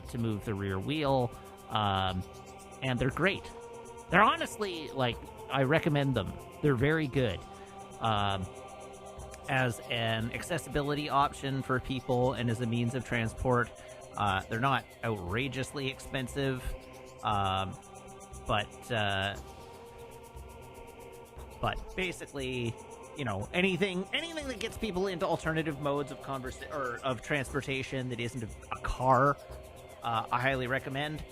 to move the rear wheel. And they're great. They're honestly, like, I recommend them. They're very good. As an accessibility option for people and as a means of transport, they're not outrageously expensive, but basically, anything that gets people into alternative modes of of transportation that isn't a car, I highly recommend.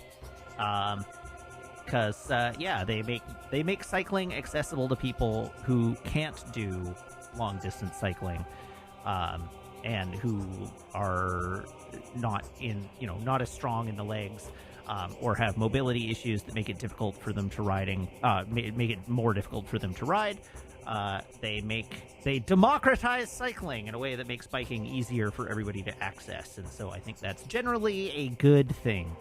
Because they make cycling accessible to people who can't do long distance cycling, and who are not as strong in the legs, or have mobility issues that make it difficult for them to make it more difficult for them to ride. They democratize cycling in a way that makes biking easier for everybody to access, and so I think that's generally a good thing.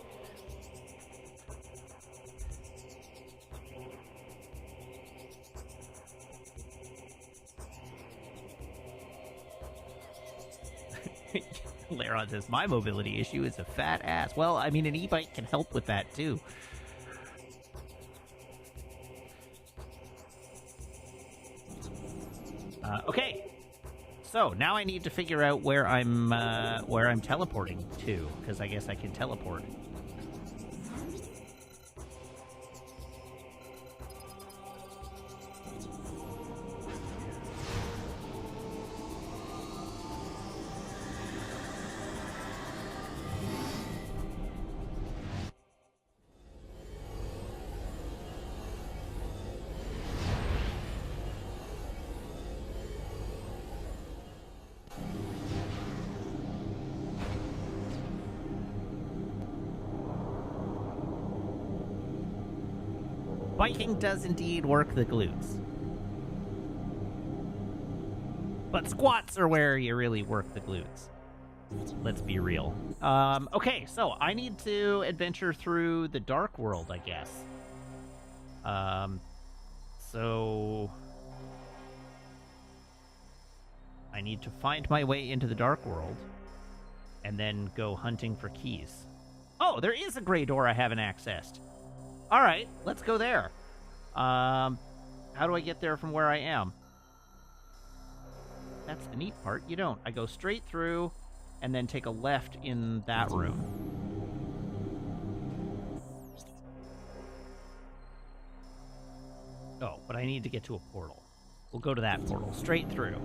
Laron says, my mobility issue is a fat ass. Well, I mean, an e-bike can help with that, too. Okay. So, now I need to figure out where I'm teleporting to, because I guess I can teleport. Biking does indeed work the glutes. But squats are where you really work the glutes. Let's be real. Okay, so I need to adventure through the dark world, I guess. So I need to find my way into the dark world and then go hunting for keys. Oh, there is a gray door I haven't accessed. All right, let's go there. How do I get there from where I am? That's the neat part. You don't. I go straight through and then take a left in that room. Oh, but I need to get to a portal. We'll go to that portal. Straight through.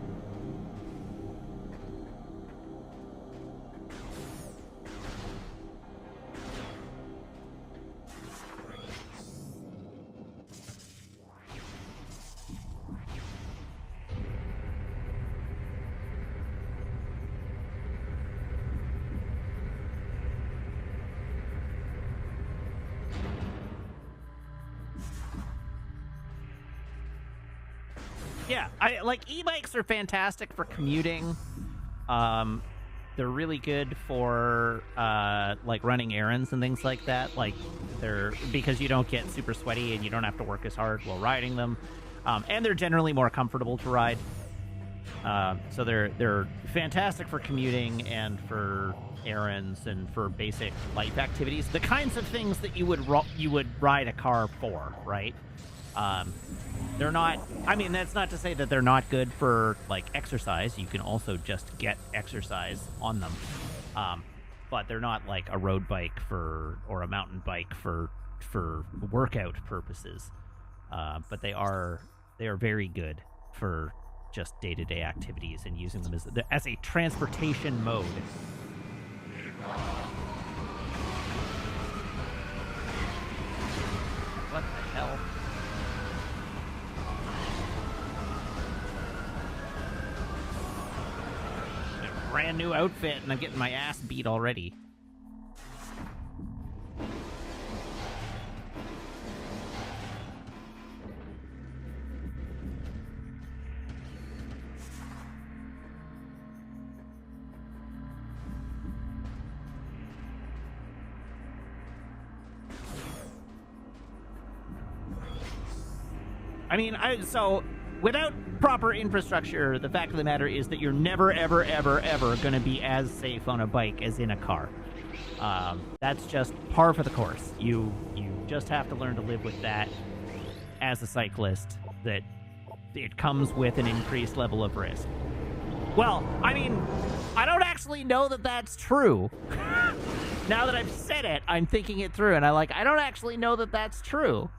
Yeah, e-bikes are fantastic for commuting. They're really good for running errands and things like that. Because you don't get super sweaty and you don't have to work as hard while riding them. And they're generally more comfortable to ride. So they're fantastic for commuting and for errands and for basic life activities. The kinds of things that you would ride a car for, right? They're not, I mean, that's not to say that they're not good for, exercise. You can also just get exercise on them. But they're not like a road bike or a mountain bike for workout purposes. But they are very good for just day-to-day activities and using them as a transportation mode. What the hell? Brand new outfit and I'm getting my ass beat already. I mean, so without proper infrastructure, the fact of the matter is that you're never, ever, ever, ever going to be as safe on a bike as in a car. That's just par for the course. You just have to learn to live with that as a cyclist, that it comes with an increased level of risk. Well, I mean, I don't actually know that that's true. Now that I've said it, I'm thinking it through, and I don't actually know that that's true.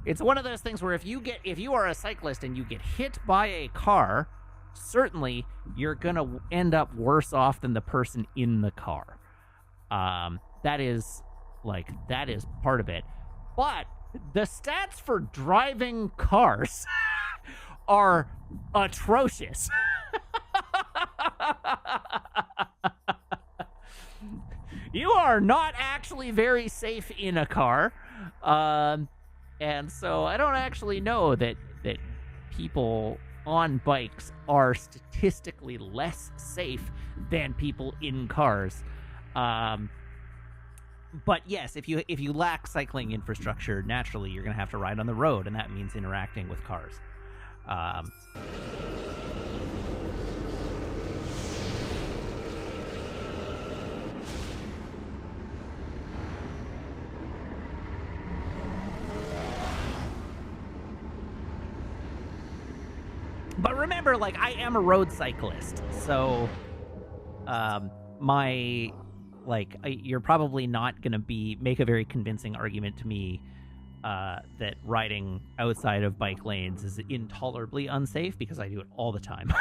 It's one of those things where if you are a cyclist and you get hit by a car, certainly you're gonna end up worse off than the person in the car. That is part of it. But the stats for driving cars are atrocious. You are not actually very safe in a car. And so I don't actually know that people on bikes are statistically less safe than people in cars. But yes, if you lack cycling infrastructure, naturally you're going to have to ride on the road, and that means interacting with cars. But remember, like, I am a road cyclist, so you're probably not going to make a very convincing argument to me that riding outside of bike lanes is intolerably unsafe, because I do it all the time.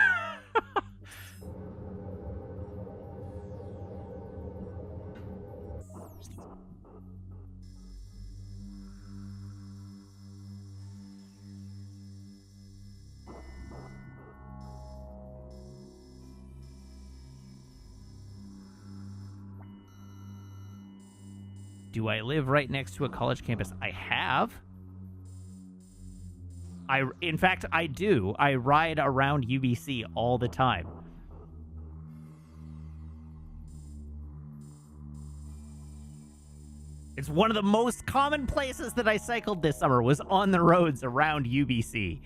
Do I live right next to a college campus? I have. In fact, I do. I ride around UBC all the time. It's one of the most common places that I cycled this summer, was on the roads around UBC.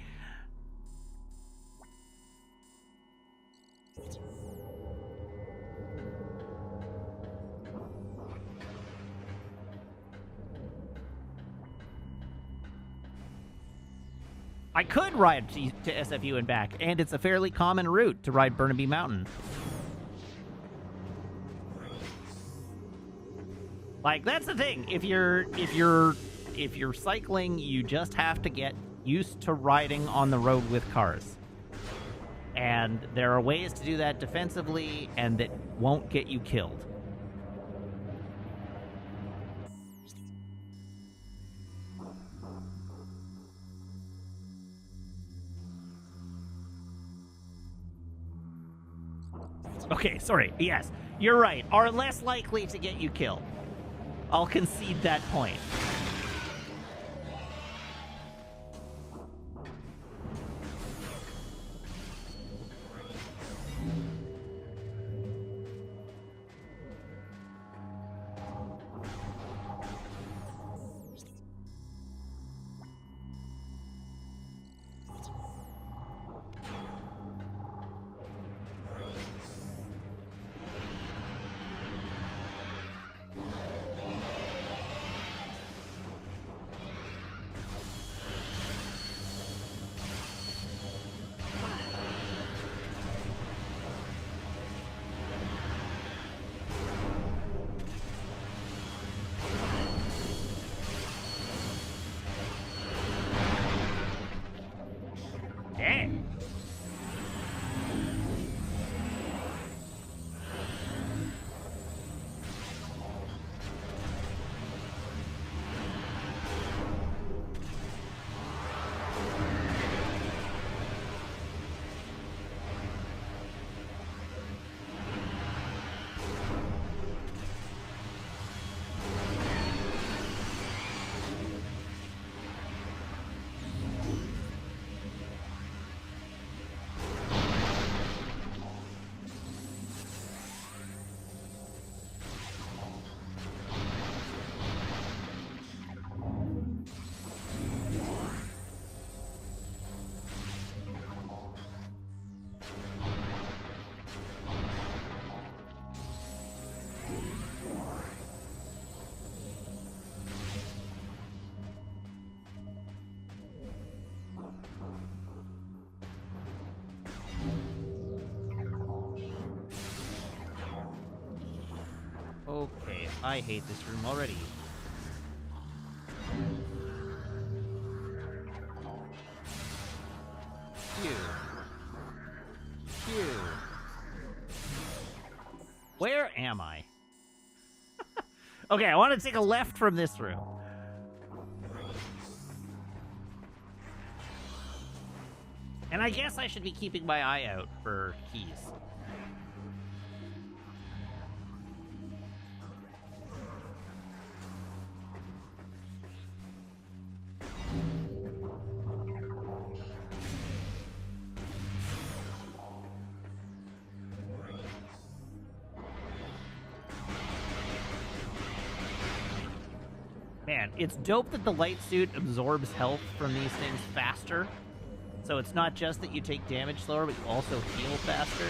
I could ride to SFU and back, and it's a fairly common route to ride Burnaby Mountain. Like, that's the thing. If you're cycling, you just have to get used to riding on the road with cars. And there are ways to do that defensively and that won't get you killed. Okay, sorry. Yes, you're right. Are less likely to get you killed. I'll concede that point. Okay, I hate this room already. Phew. Phew. Where am I? Okay, I want to take a left from this room. And I guess I should be keeping my eye out for keys. Man, it's dope that the light suit absorbs health from these things faster. So it's not just that you take damage slower, but you also heal faster.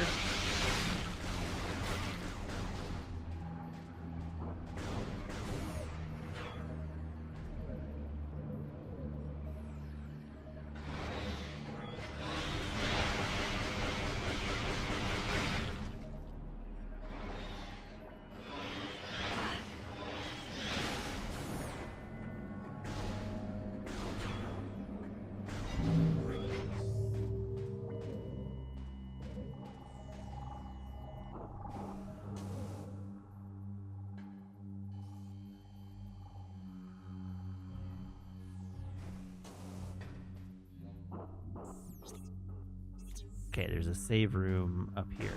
Okay, there's a save room up here.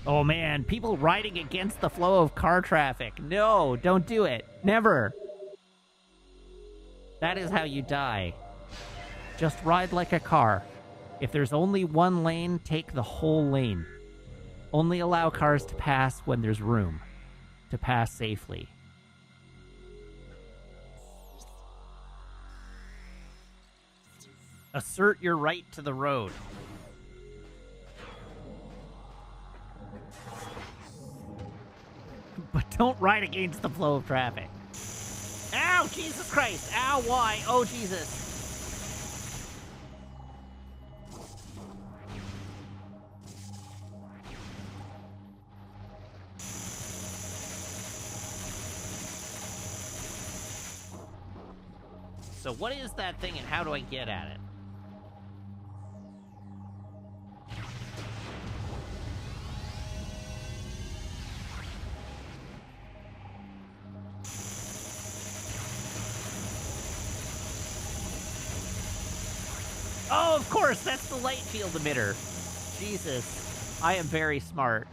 Oh man, people riding against the flow of car traffic. No, don't do it. Never. That is how you die. Just ride like a car. If there's only one lane, take the whole lane. Only allow cars to pass when there's room to pass safely. Assert your right to the road. But don't ride against the flow of traffic. Ow! Jesus Christ! Ow, why? Oh, Jesus. So what is that thing and how do I get at it? Oh, of course, that's the light field emitter. Jesus, I am very smart.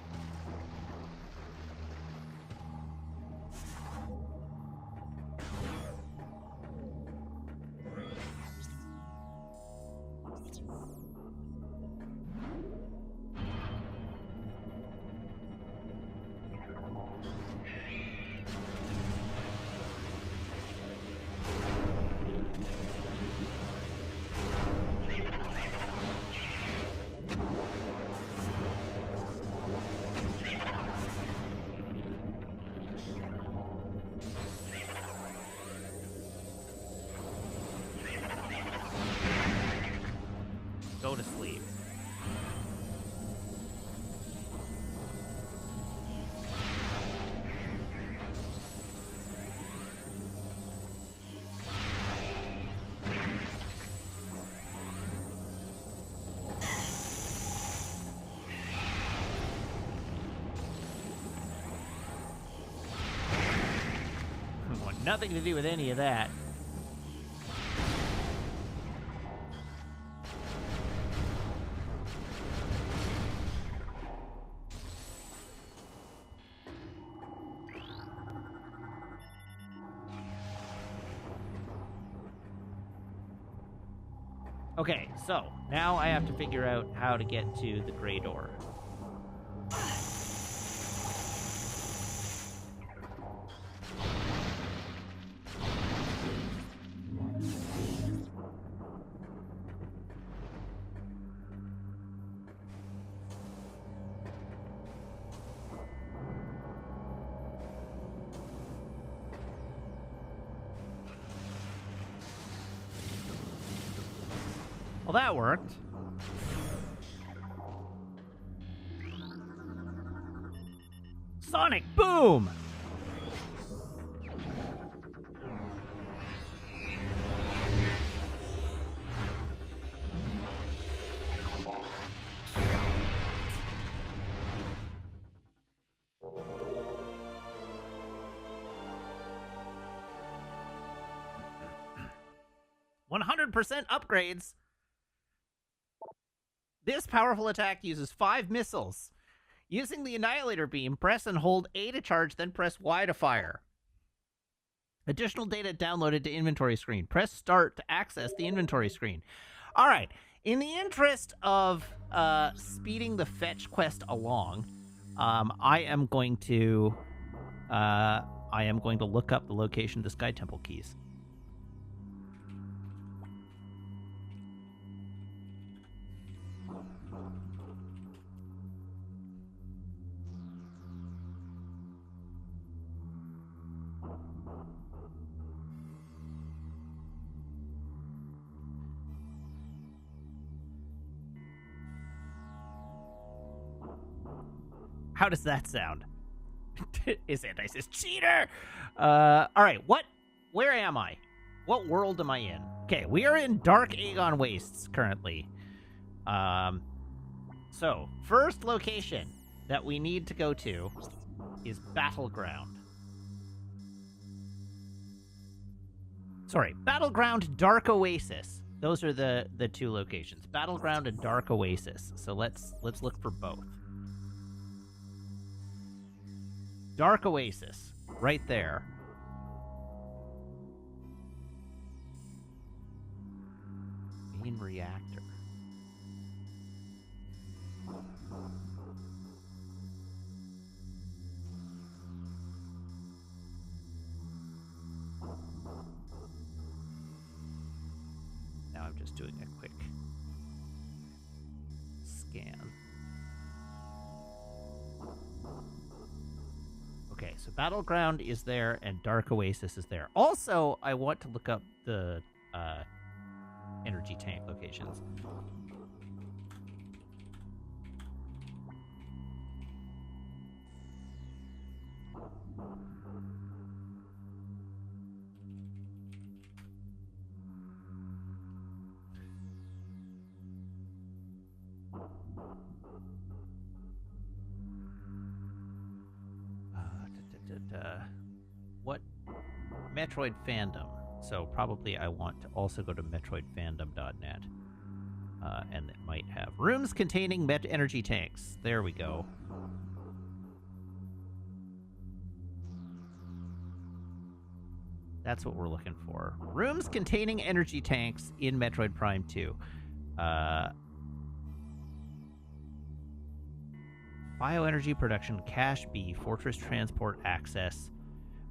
Go to sleep. Want nothing to do with any of that. Okay, so now I have to figure out how to get to the gray door. Well, that worked. Sonic Boom! 100% upgrades. This powerful attack uses 5 missiles. Using the Annihilator Beam, press and hold A to charge, then press Y to fire. Additional data downloaded to inventory screen. Press start to access the inventory screen. All right. In the interest of speeding the fetch quest along, I am going to look up the location of the Sky Temple keys. How does that sound? Is it? I says cheater. All right. Where am I? What world am I in? Okay, we are in Dark Aegon Wastes currently. So first location that we need to go to is Battleground. Sorry, Battleground, Dark Oasis. Those are the two locations. Battleground and Dark Oasis. So let's look for both. Dark Oasis, right there. Main reactor. Now I'm just doing a quick scan. Okay, so Battleground is there and Dark Oasis is there. Also, I want to look up the energy tank locations. What? Metroid fandom. So probably I want to also go to metroidfandom.net. And it might have rooms containing energy tanks. There we go. That's what we're looking for. Rooms containing energy tanks in Metroid Prime 2. Bioenergy production, Cache B, Fortress Transport Access,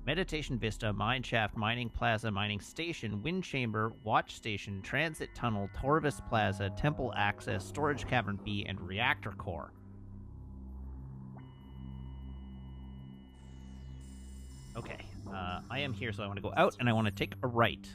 Meditation Vista, Mine Shaft, Mining Plaza, Mining Station, Wind Chamber, Watch Station, Transit Tunnel, Torvis Plaza, Temple Access, Storage Cavern B, and Reactor Core. Okay, I am here, so I want to go out, and I want to take a right.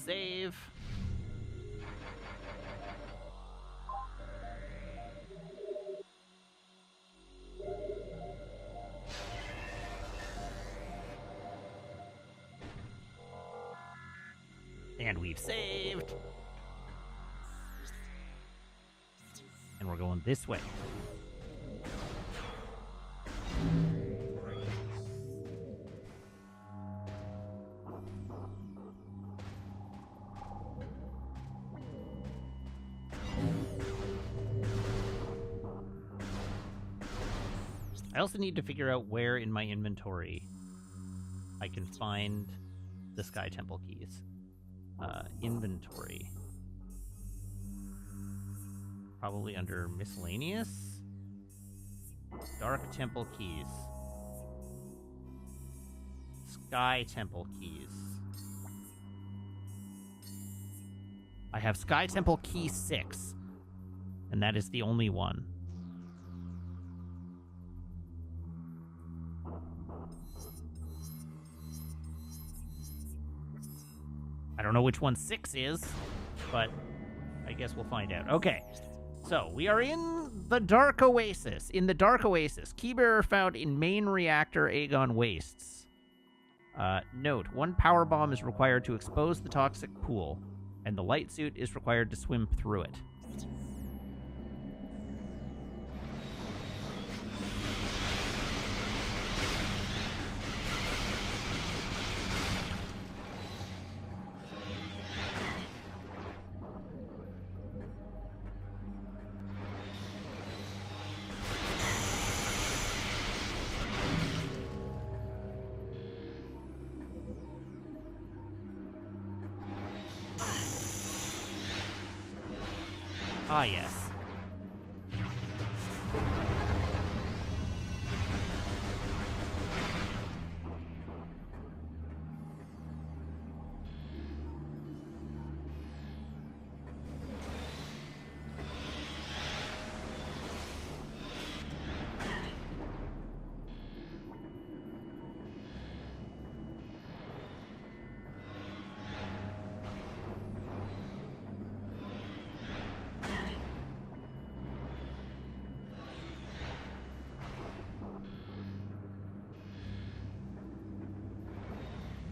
Save. And we've saved. And we're going this way. I also need to figure out where in my inventory I can find the Sky Temple keys. Inventory. Probably under miscellaneous. Dark Temple keys. Sky Temple keys. I have Sky Temple Key 6. And that is the only one. I don't know which one 6 is, but I guess we'll find out. Okay, so we are in the Dark Oasis. In the Dark Oasis, Keybearer found in main reactor Aegon Wastes. Note, 1 power bomb is required to expose the toxic pool, and the light suit is required to swim through it. Ah, yes.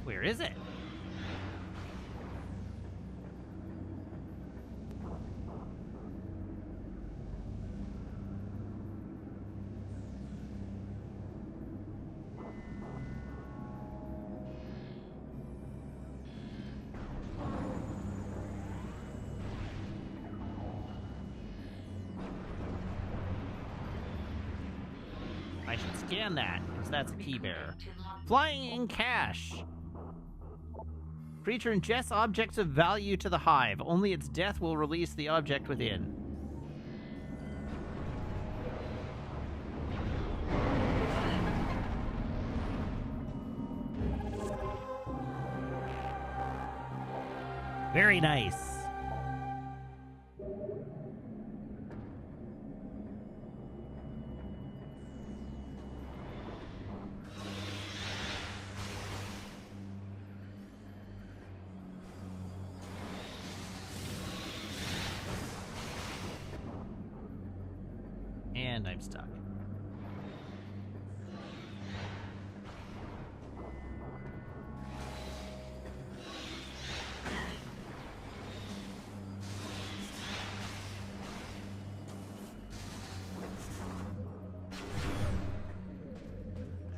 Where is it? I should scan that, because that's a key bearer. Flying in cash. Creature ingests objects of value to the hive. Only its death will release the object within. Very nice. And I'm stuck.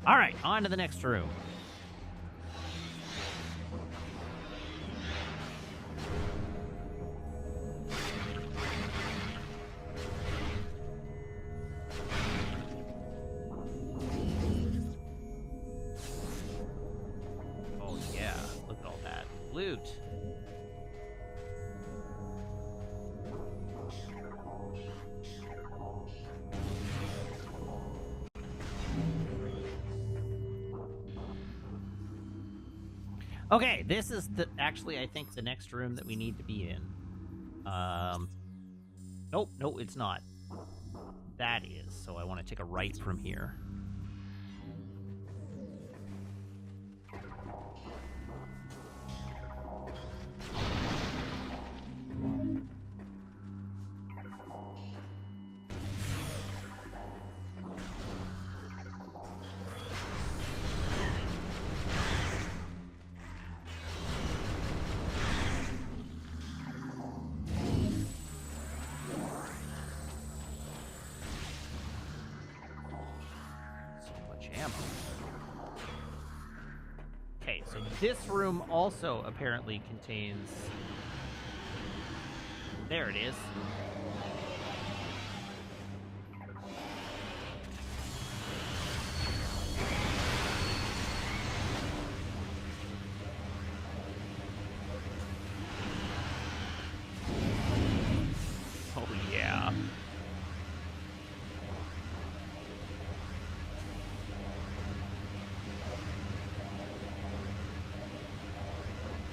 All right, on to the next room. Oh yeah, look at all that loot. Okay, this is actually, I think, the next room that we need to be in. Nope, no, it's not. That is, so I want to take a right from here. Okay, so this room also apparently contains... There it is. Oh, yeah.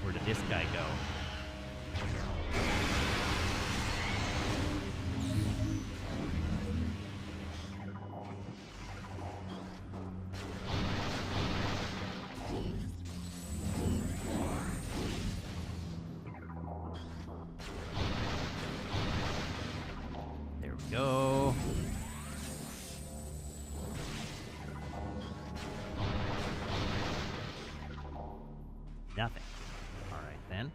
Where did this guy go? nothing. Alright then.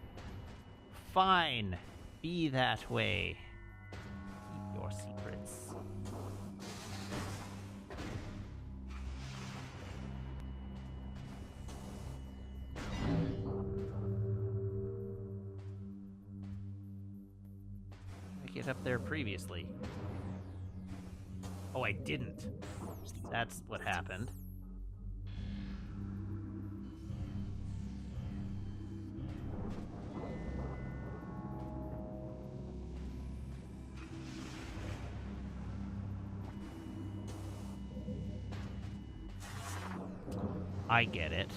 Fine. Be that way. Keep your secrets. I get up there previously. Oh, I didn't. That's what happened. I get it.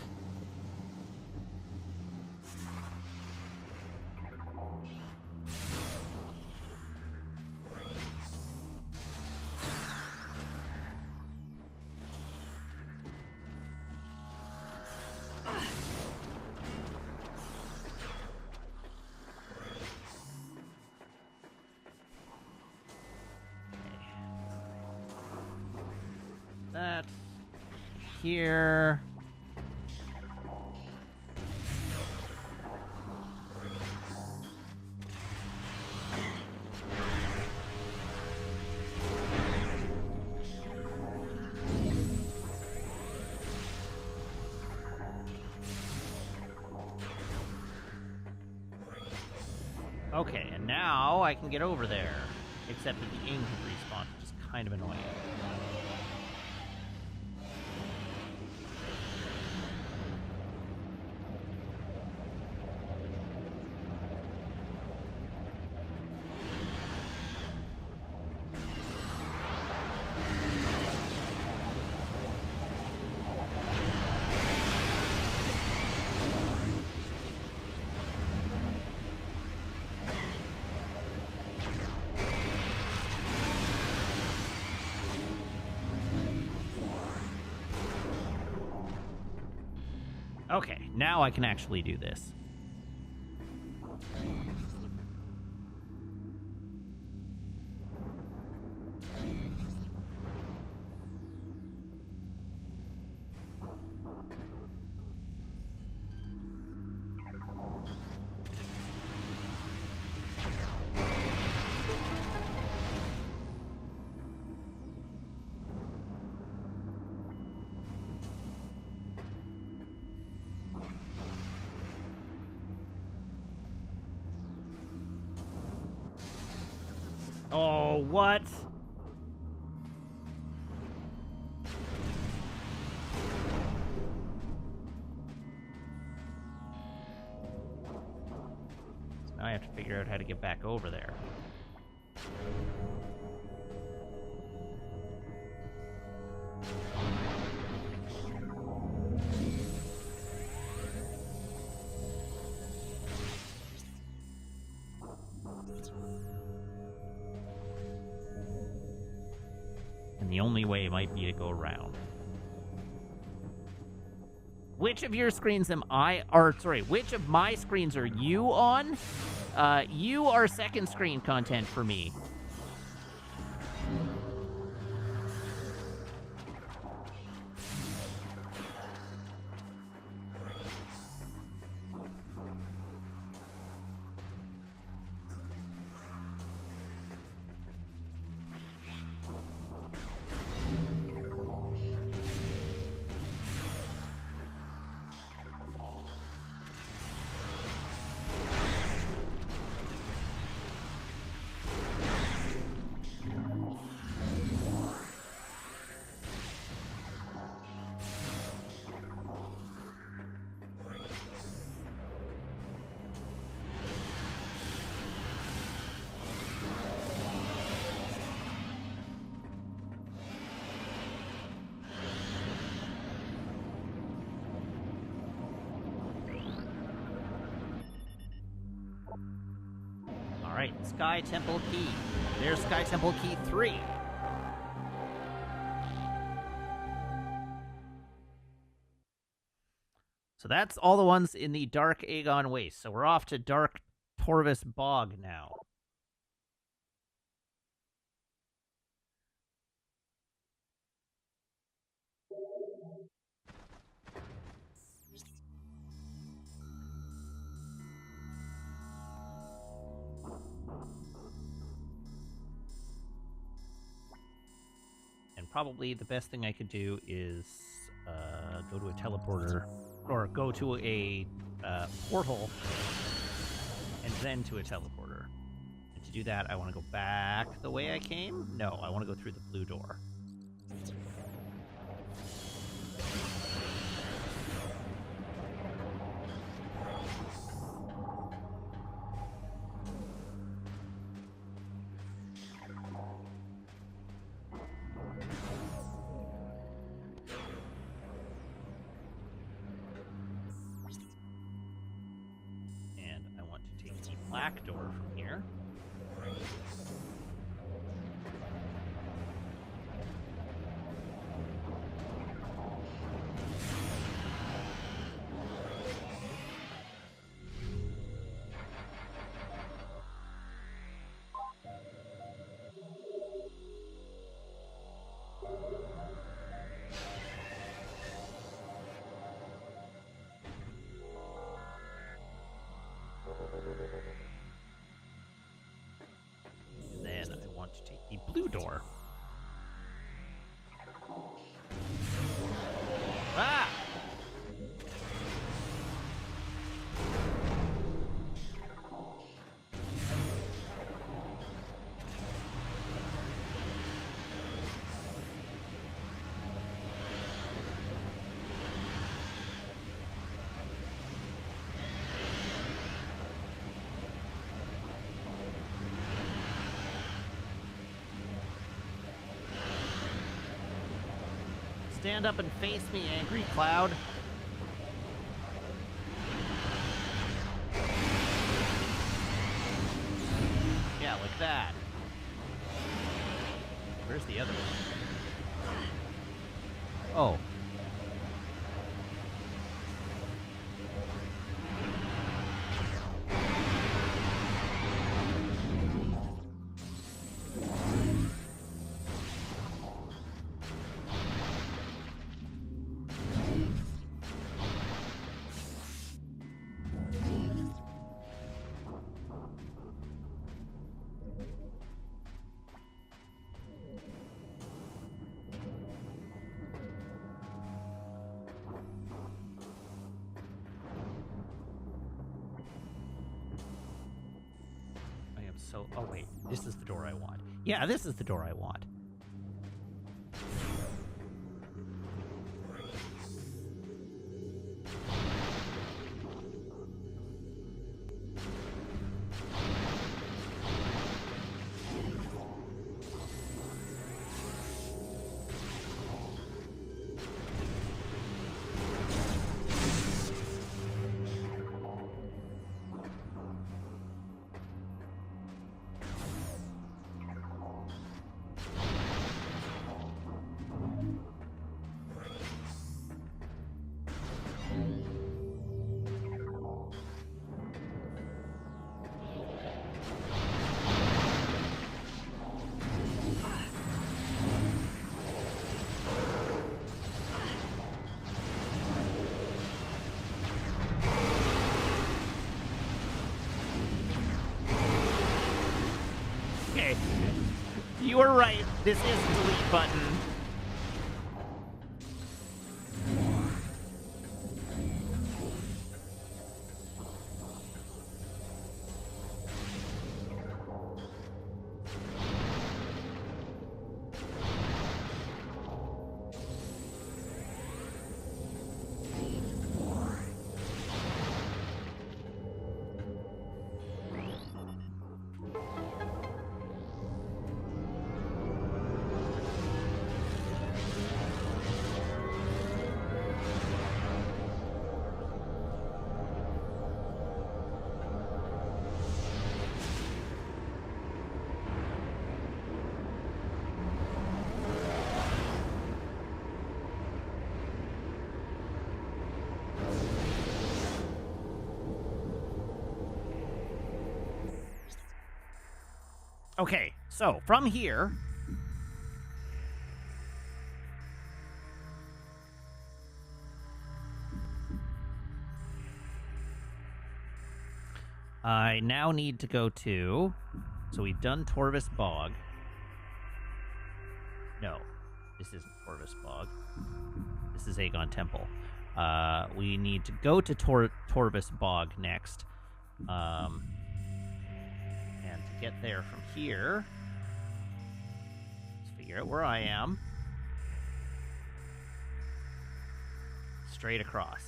That here. Okay, and now I can get over there. Except that the aim can respawn, which is kind of annoying. Okay, now I can actually do this. Oh, what? So now I have to figure out how to get back over there. And the only way might be to go around. Which of your screens am I, or sorry, which of my screens are you on? You are second screen content for me. Alright, Sky Temple Key. There's Sky Temple Key 3. So that's all the ones in the Dark Aegon Waste. So we're off to Dark Torvus Bog now. probably the best thing I could do is go to a teleporter, or go to a portal, and then to a teleporter. And to do that, I want to go back the way I came? No, I want to go through the blue door. Black door from here. To take the blue door. Ah! Stand up and face me, angry cloud. Yeah, like that. Where's the other one? Oh. So, oh wait, this is the door I want. Yeah, this is the door I want. You were right. This is the delete button. Okay, so from here, I now need to go to, so we've done Torvis Bog. No. This isn't Torvus Bog. This is Aegon Temple. We need to go to Torvus Bog next. And to get there from here, let's figure out where I am. Straight across.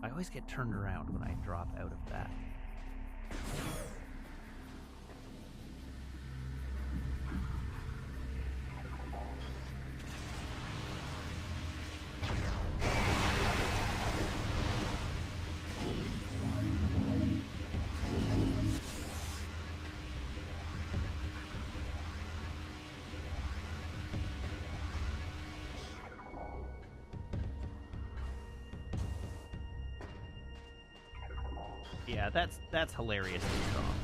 I always get turned around when I drop out of that. Yeah, that's hilariously strong.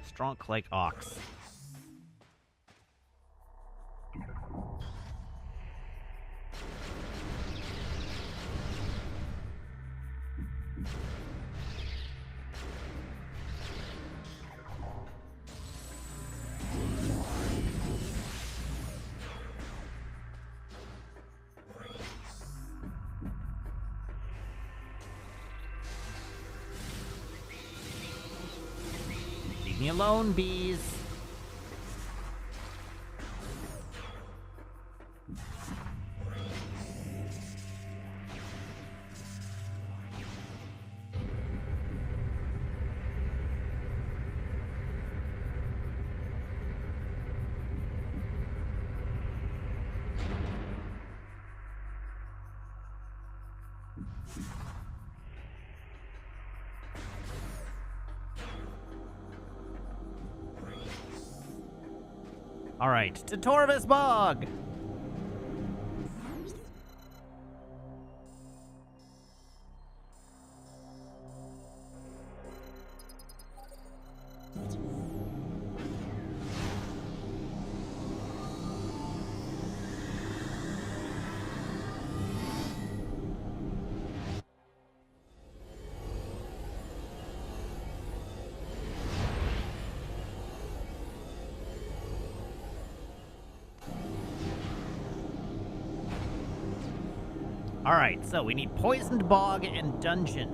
Strong like ox. Leave me alone, bees. All right, to Torvus Bog. Alright, so we need Poisoned Bog and Dungeon.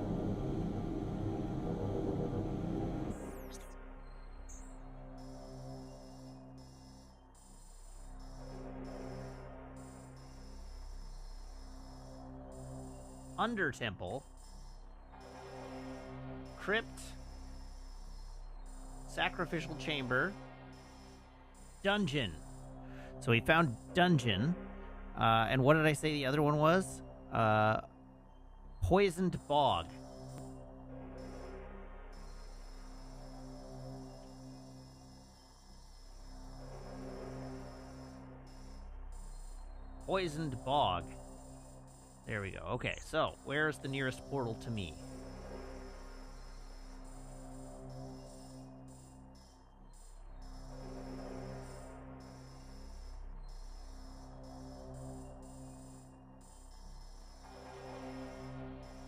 Under Temple. Crypt. Sacrificial Chamber. Dungeon. So we found Dungeon. And what did I say the other one was? Poisoned Bog. Poisoned Bog. There we go. Okay, so where's the nearest portal to me?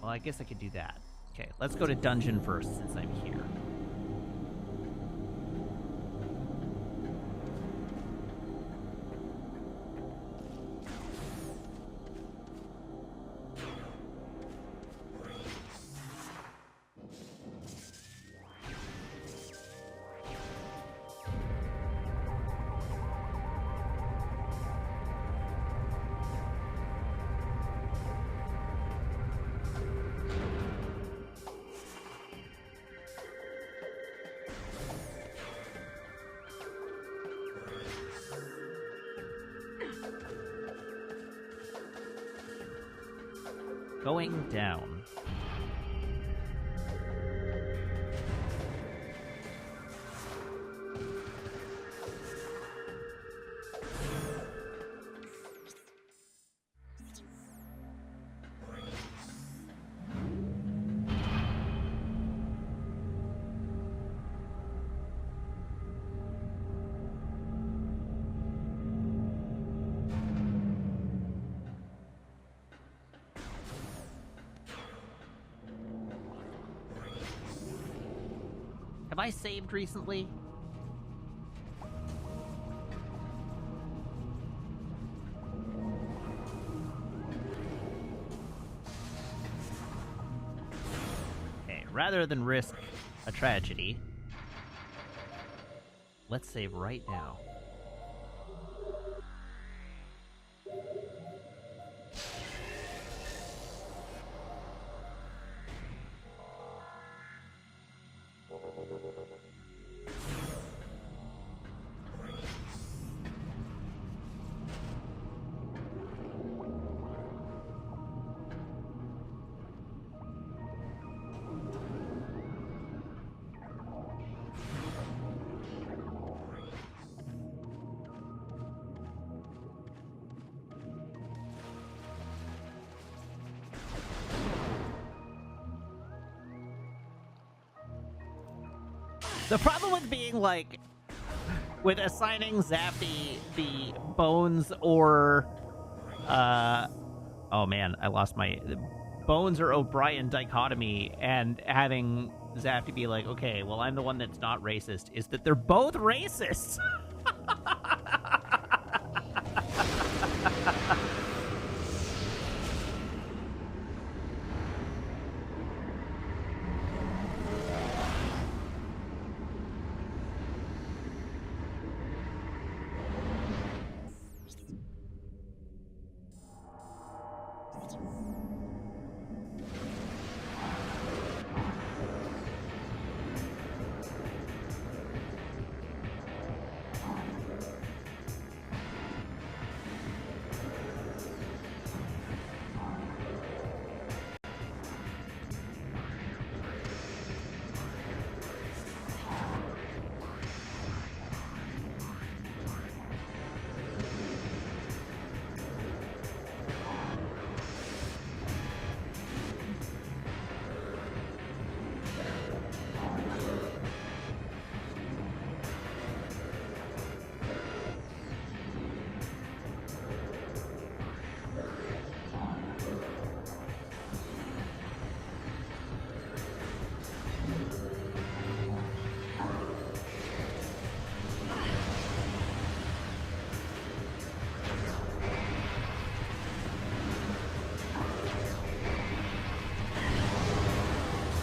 Well, I guess I could do that. Okay, let's go to Dungeon first since I'm here. Going down. Have I saved recently? Okay, rather than risk a tragedy, let's save right now. The problem with being, like, with assigning Zappy the bones or, oh man, I lost my, bones or O'Brien dichotomy, and having Zappy be like, okay, well, I'm the one that's not racist, is that they're both racist!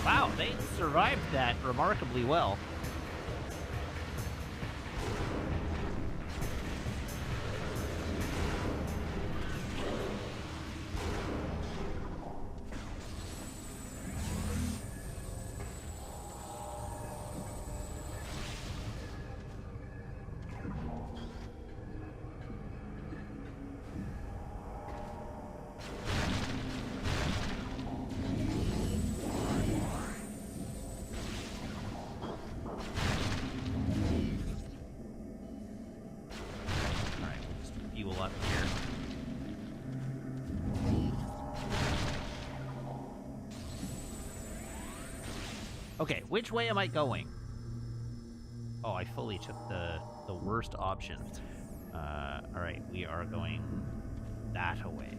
Wow, they survived that remarkably well. Up here. Okay, which way am I going? Oh, I fully took the worst option. All right, we are going that way.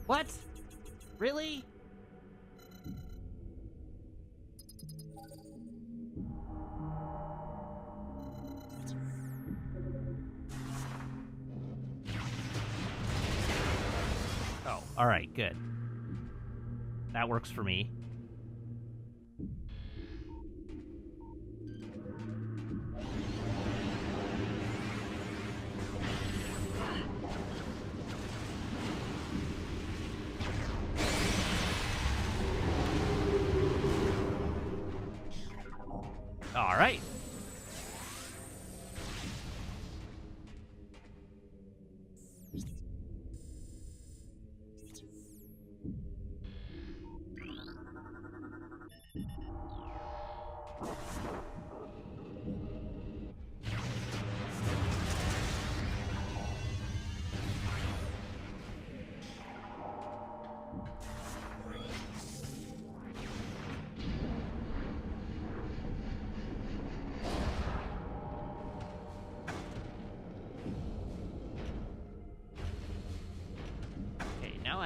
What? Really? Oh, all right, good. That works for me.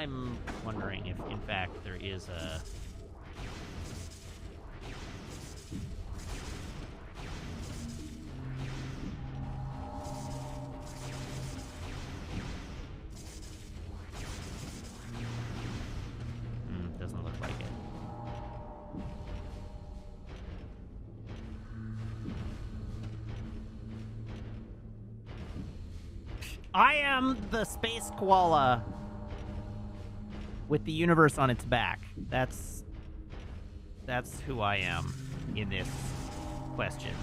I'm wondering if, in fact, there is a... doesn't look like it. I am the space koala with the universe on its back. That's who I am in this question.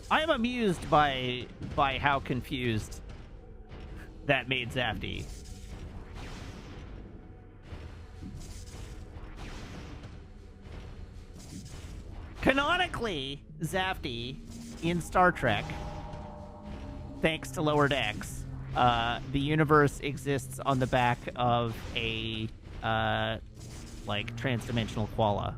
I am amused by how confused that made Zafty. Canonically, Zafty in Star Trek, thanks to Lower Decks, the universe exists on the back of a like trans-dimensional koala.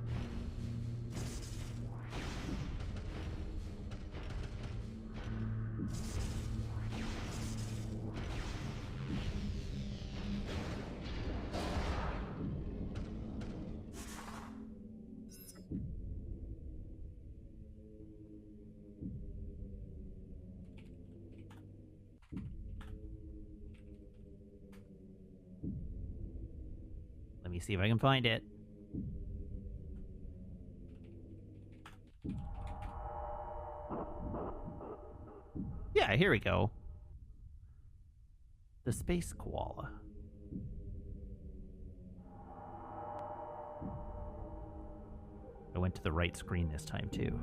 Let me see if I can find it. Yeah, here we go. The space koala. I went to the right screen this time, too.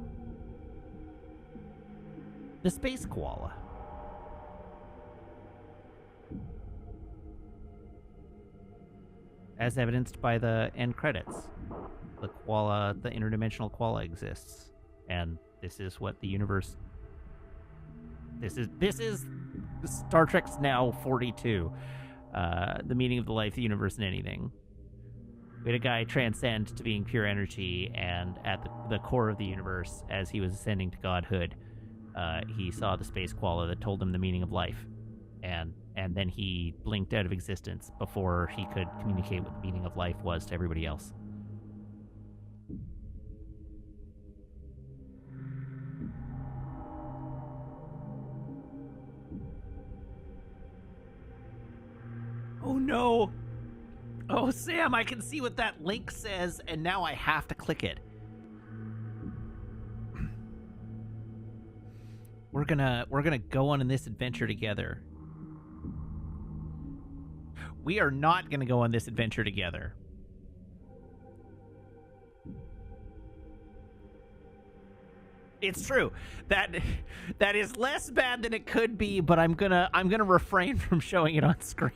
The space koala. As evidenced by the end credits, the koala, the interdimensional koala exists, and this is what the universe. This is Star Trek's now 42, the meaning of the life, the universe, and anything. We had a guy transcend to being pure energy, and at the core of the universe, as he was ascending to godhood, he saw the space koala that told him the meaning of life, and then he blinked out of existence before he could communicate what the meaning of life was to everybody else. Oh no! Oh, Sam, I can see what that link says, and now I have to click it. We're gonna go on in this adventure together. We are not gonna go on this adventure together. It's true. That is less bad than it could be, but I'm gonna refrain from showing it on screen.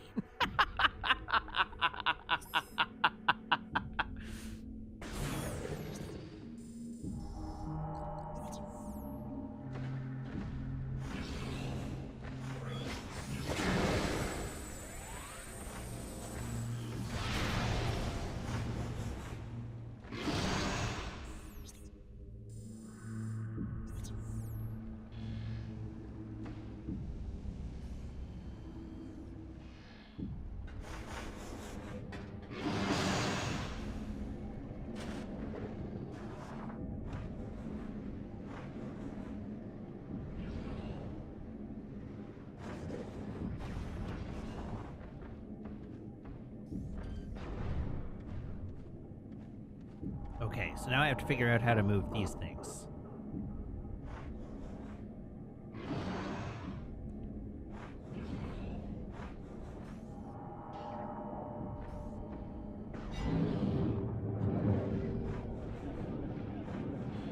Okay, so now I have to figure out how to move these things.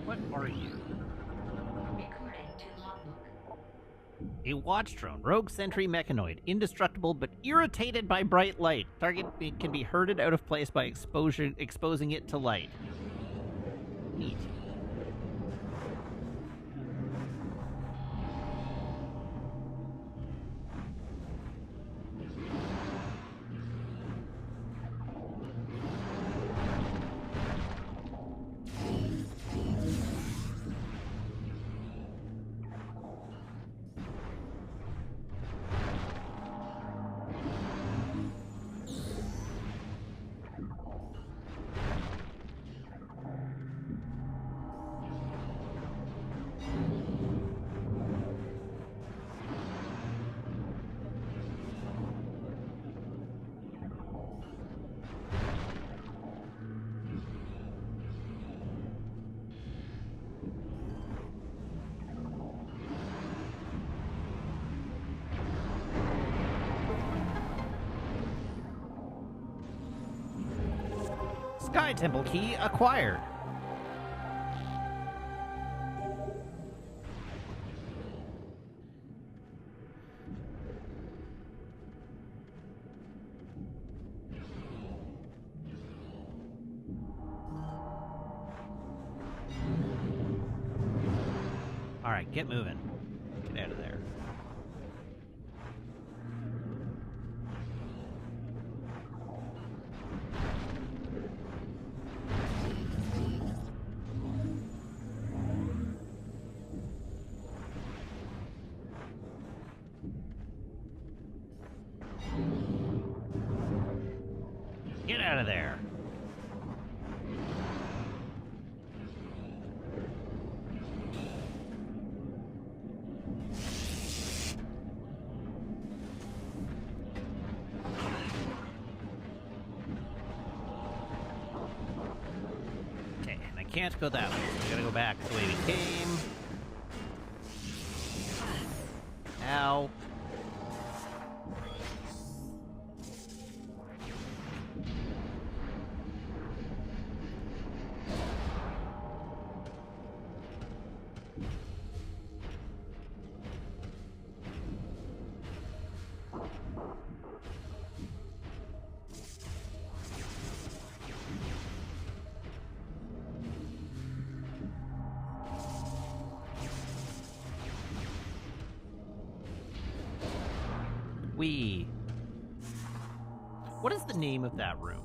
What are you? A watch drone, rogue sentry mechanoid, indestructible but irritated by bright light. Target can be herded out of place by exposing it to light. Neat. Sky Temple key acquired. All right, get moving. Get out of there. Get out of there. Okay, and I can't go that way, so we gotta go back the way we came. Ow. What is the name of that room?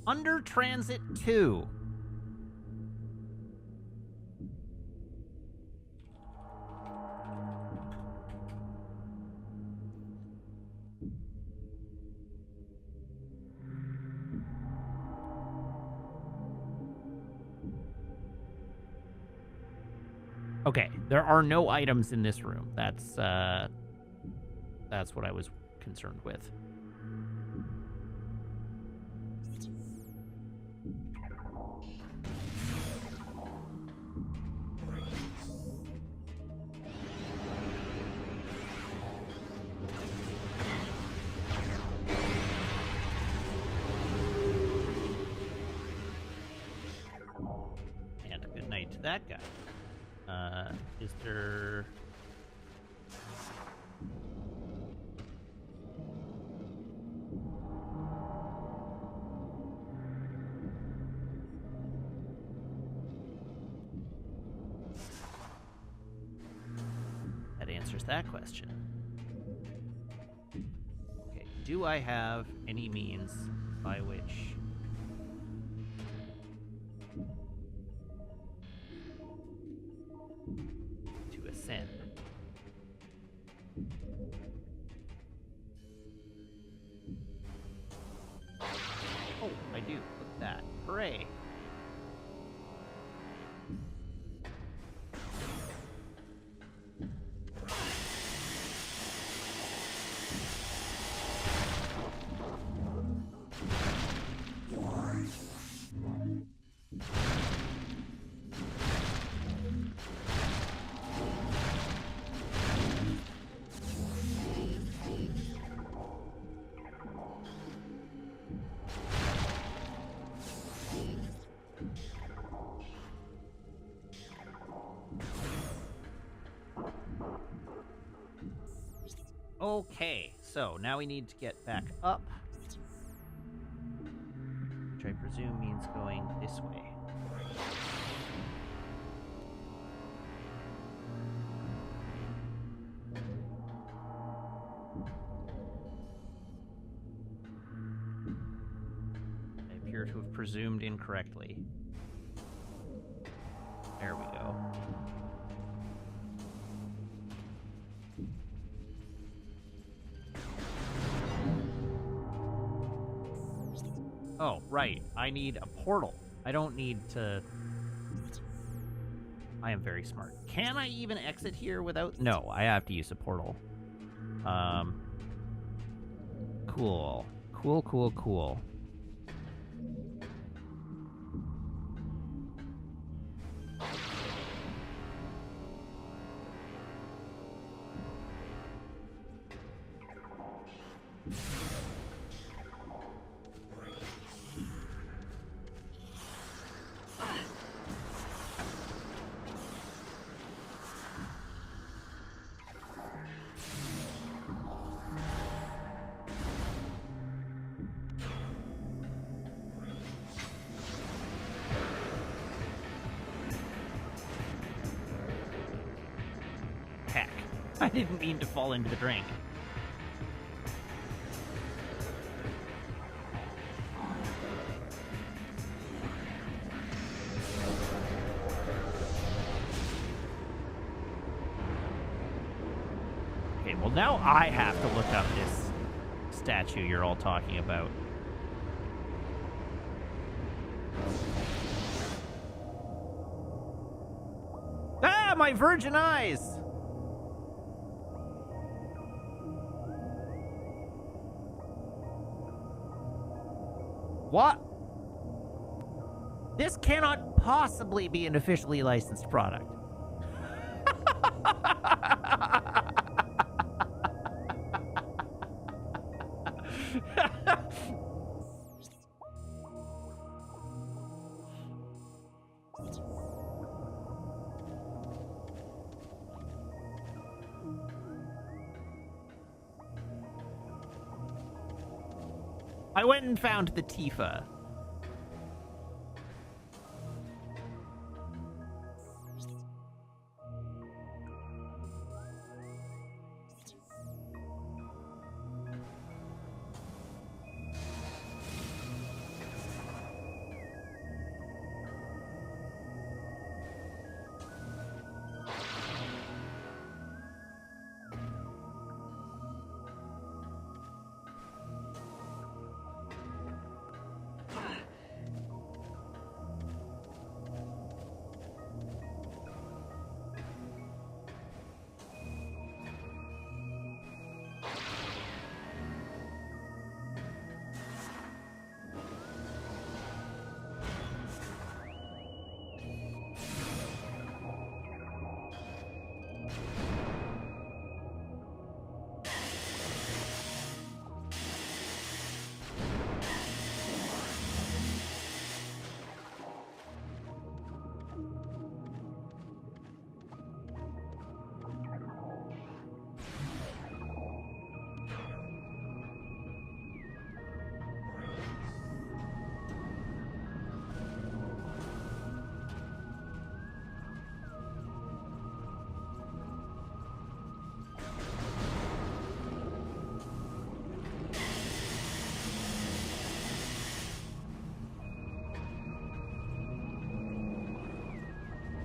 Under Transit 2. Okay, there are no items in this room. That's what I was concerned with. And a good night to that guy. Is there... That answers that question. Okay, do I have any means by which... to ascend? Oh, I do. Look at that. Hooray. Okay, so now we need to get back up, which I presume means going this way. to have presumed incorrectly. There we go. Oh, right. I need a portal. I don't need to... I am very smart. Can I even exit here without... No, I have to use a portal. Cool. Cool. Heck, I didn't mean to fall into the drink. Okay, well now I have to look up this statue you're all talking about. Ah, my virgin eyes! What? This cannot possibly be an officially licensed product. I went and found the Tifa.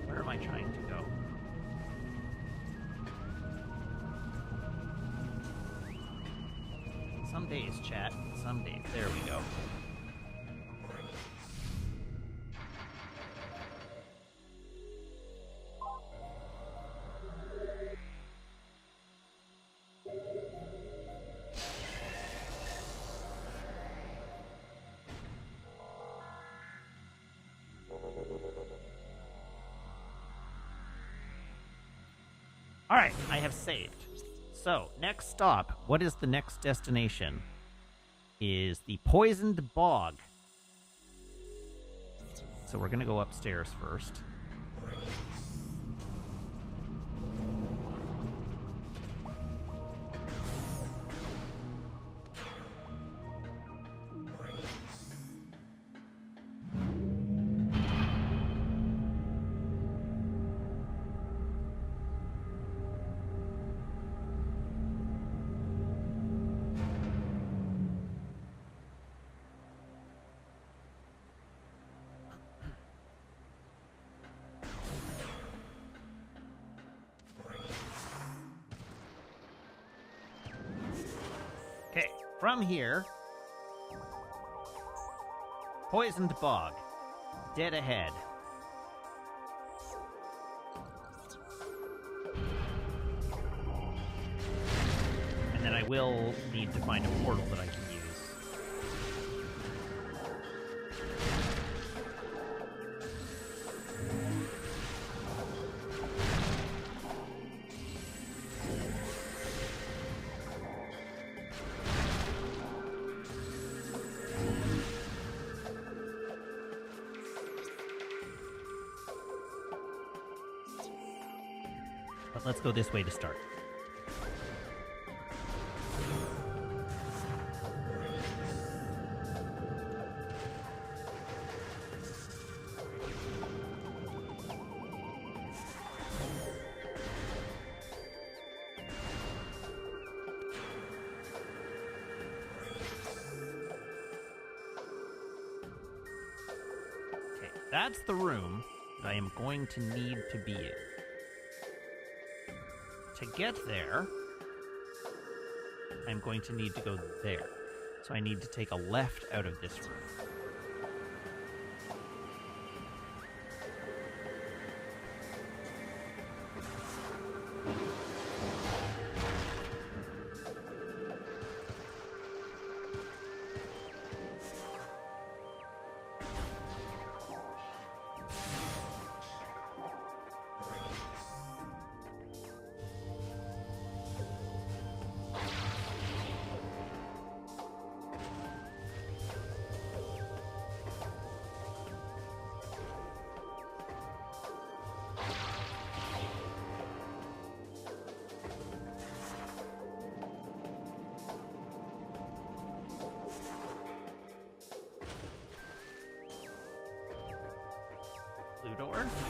Where am I trying to go? Some days, chat. Some days. There we go. Alright, I have saved. So, next stop. What is the next destination? Is the Poisoned Bog. So we're going to go upstairs first. from here, poisoned bog, dead ahead. And then I will need to find a portal that I can use. But let's go this way to start. Okay, that's the room that I am going to need to be in. To get there, I'm going to need to go there. So I need to take a left out of this room.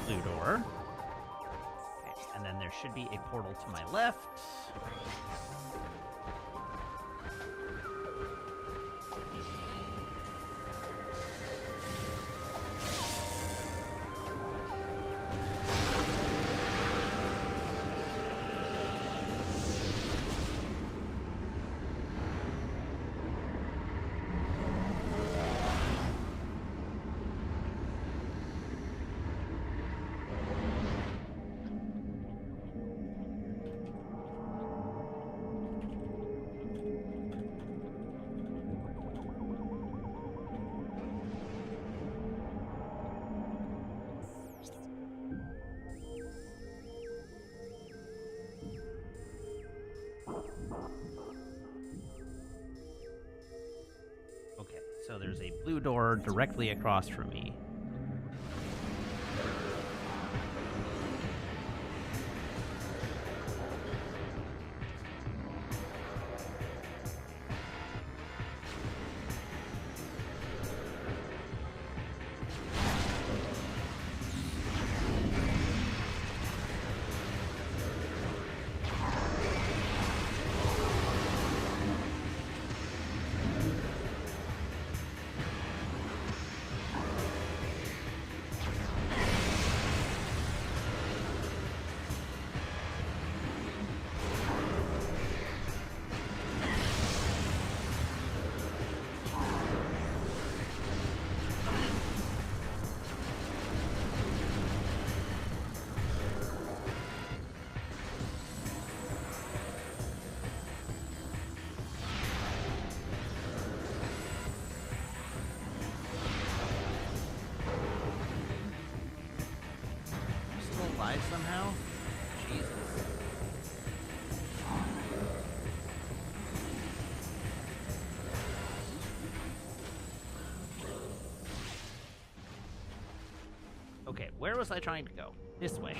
Blue door. Okay, and then there should be a portal to my left. Okay, so there's a blue door directly across from me. Somehow? Jesus. Okay, where was I trying to go? This way.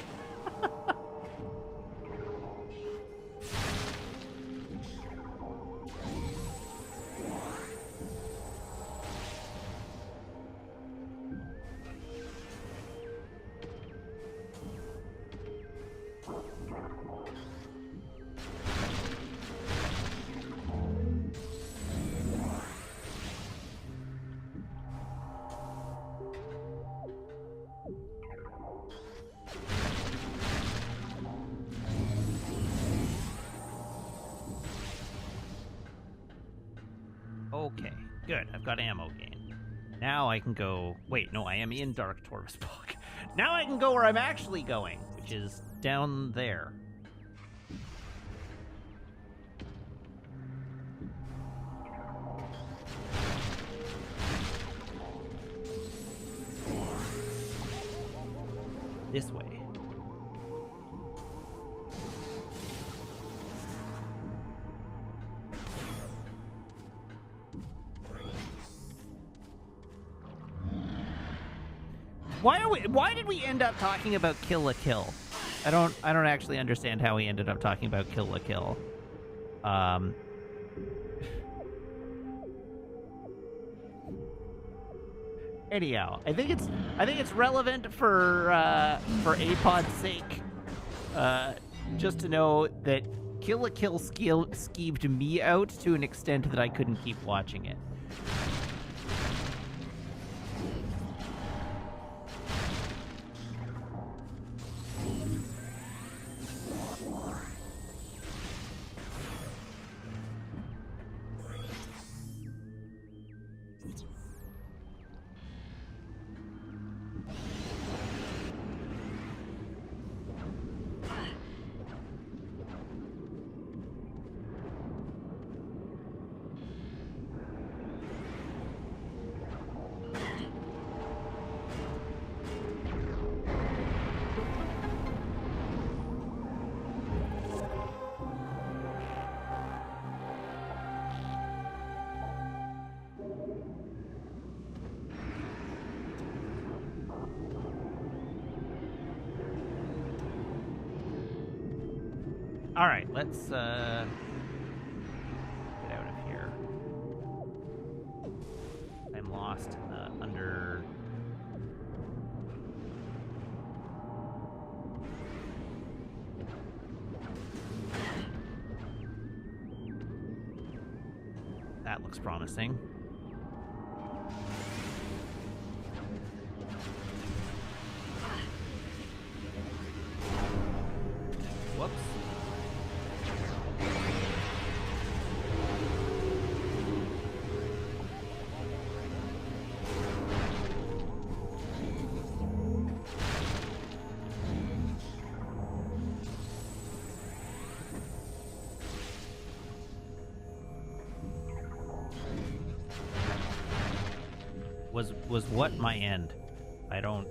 Okay, good. I've got ammo gain. Now I can go... Wait, no, I am in Dark Torvus Bog. Now I can go where I'm actually going, which is down there. This way. Why did we end up talking about Kill la Kill? I don't actually understand how we ended up talking about Kill la Kill. Anyhow, I think it's relevant for APOD's sake, just to know that Kill la Kill skeeved me out to an extent that I couldn't keep watching it. All right, let's get out of here. I'm lost under... That looks promising. Whoops. Was what my end? I don't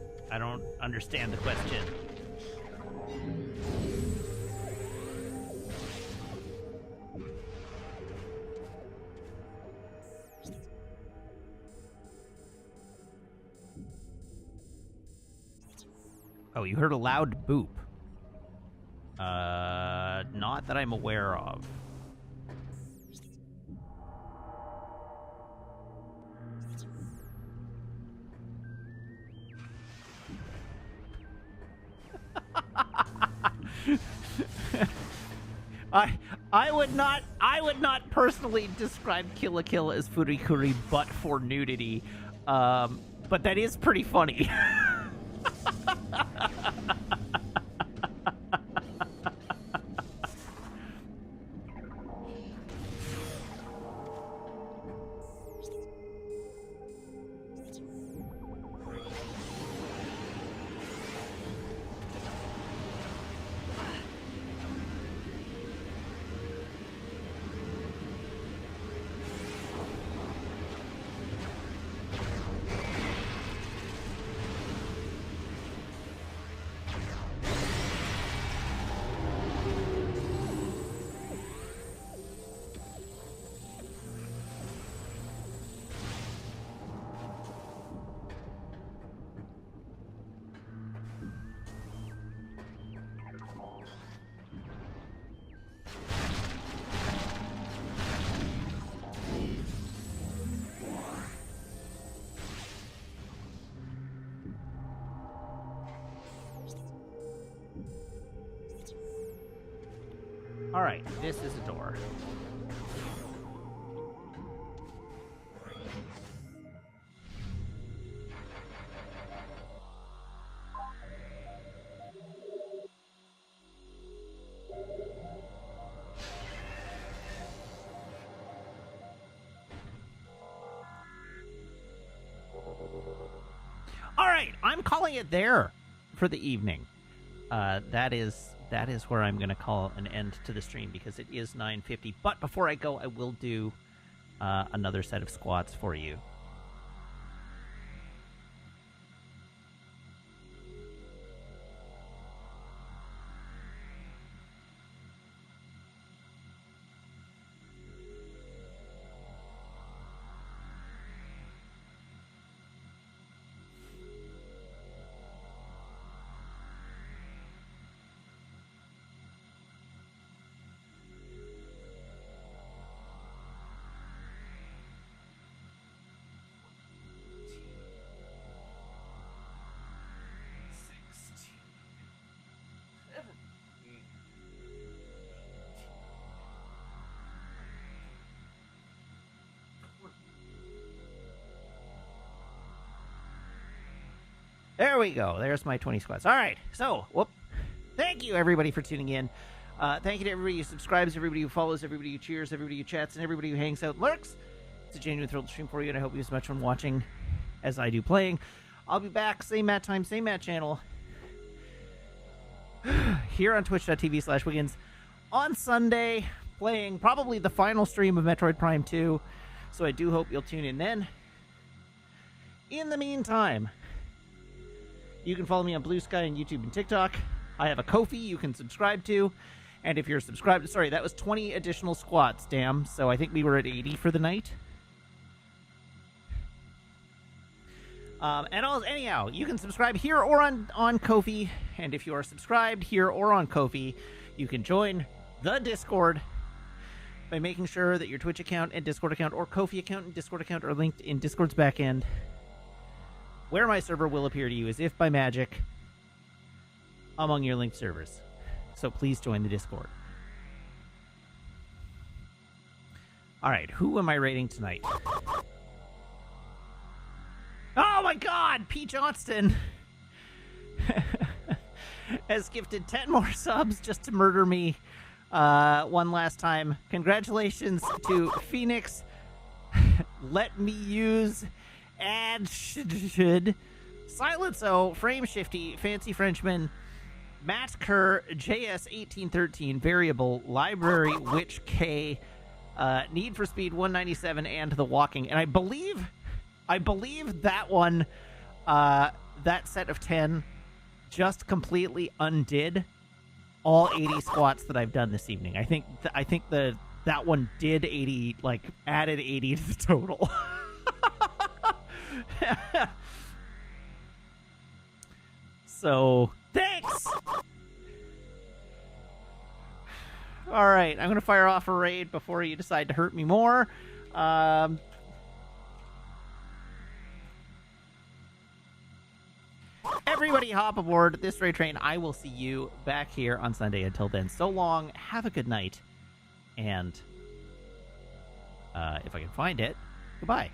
understand the question. Oh, you heard a loud boop. Not that I'm aware of. I would not personally describe Kill la Kill as furikuri but for nudity. But that is pretty funny. All right, this is a door. right, I'm calling it there for the evening. That is where I'm going to call an end to the stream because it is 9:50. But before I go, I will do another set of squats for you. There we go. There's my 20 squats. All right. So, thank you, everybody, for tuning in. Thank you to everybody who subscribes, everybody who follows, everybody who cheers, everybody who chats, and everybody who hangs out and lurks. It's a genuine thrill to stream for you, and I hope you have as much fun watching as I do playing. I'll be back, same Matt time, same Matt channel, here on twitch.tv/Wiggins on Sunday, playing probably the final stream of Metroid Prime 2. So I do hope you'll tune in then. In the meantime, you can follow me on Blue Sky and YouTube and TikTok. I have a Ko-fi you can subscribe to. And if you're subscribed... Sorry, that was 20 additional squats, damn. So I think we were at 80 for the night. Anyhow, you can subscribe here or on Ko-fi. And if you are subscribed here or on Ko-fi, you can join the Discord by making sure that your Twitch account and Discord account or Ko-fi account and Discord account are linked in Discord's backend, where my server will appear to you as if by magic among your linked servers. So please join the Discord. All right, who am I rating tonight? Oh my god, P. Johnston has gifted 10 more subs just to murder me one last time. Congratulations to Phoenix. Let me use... Ad should Silence O, Frame Shifty, Fancy Frenchman, Matt Kerr, JS1813, Variable, Library, Witch K, Need for Speed 197, and The Walking. And I believe that one, that set of 10 just completely undid all 80 squats that I've done this evening. I think that one did 80, like added 80 to the total. So, thanks! Alright, I'm going to fire off a raid before you decide to hurt me more. Everybody hop aboard this raid train. I will see you back here on Sunday. Until then, so long, have a good night, and if I can find it, goodbye.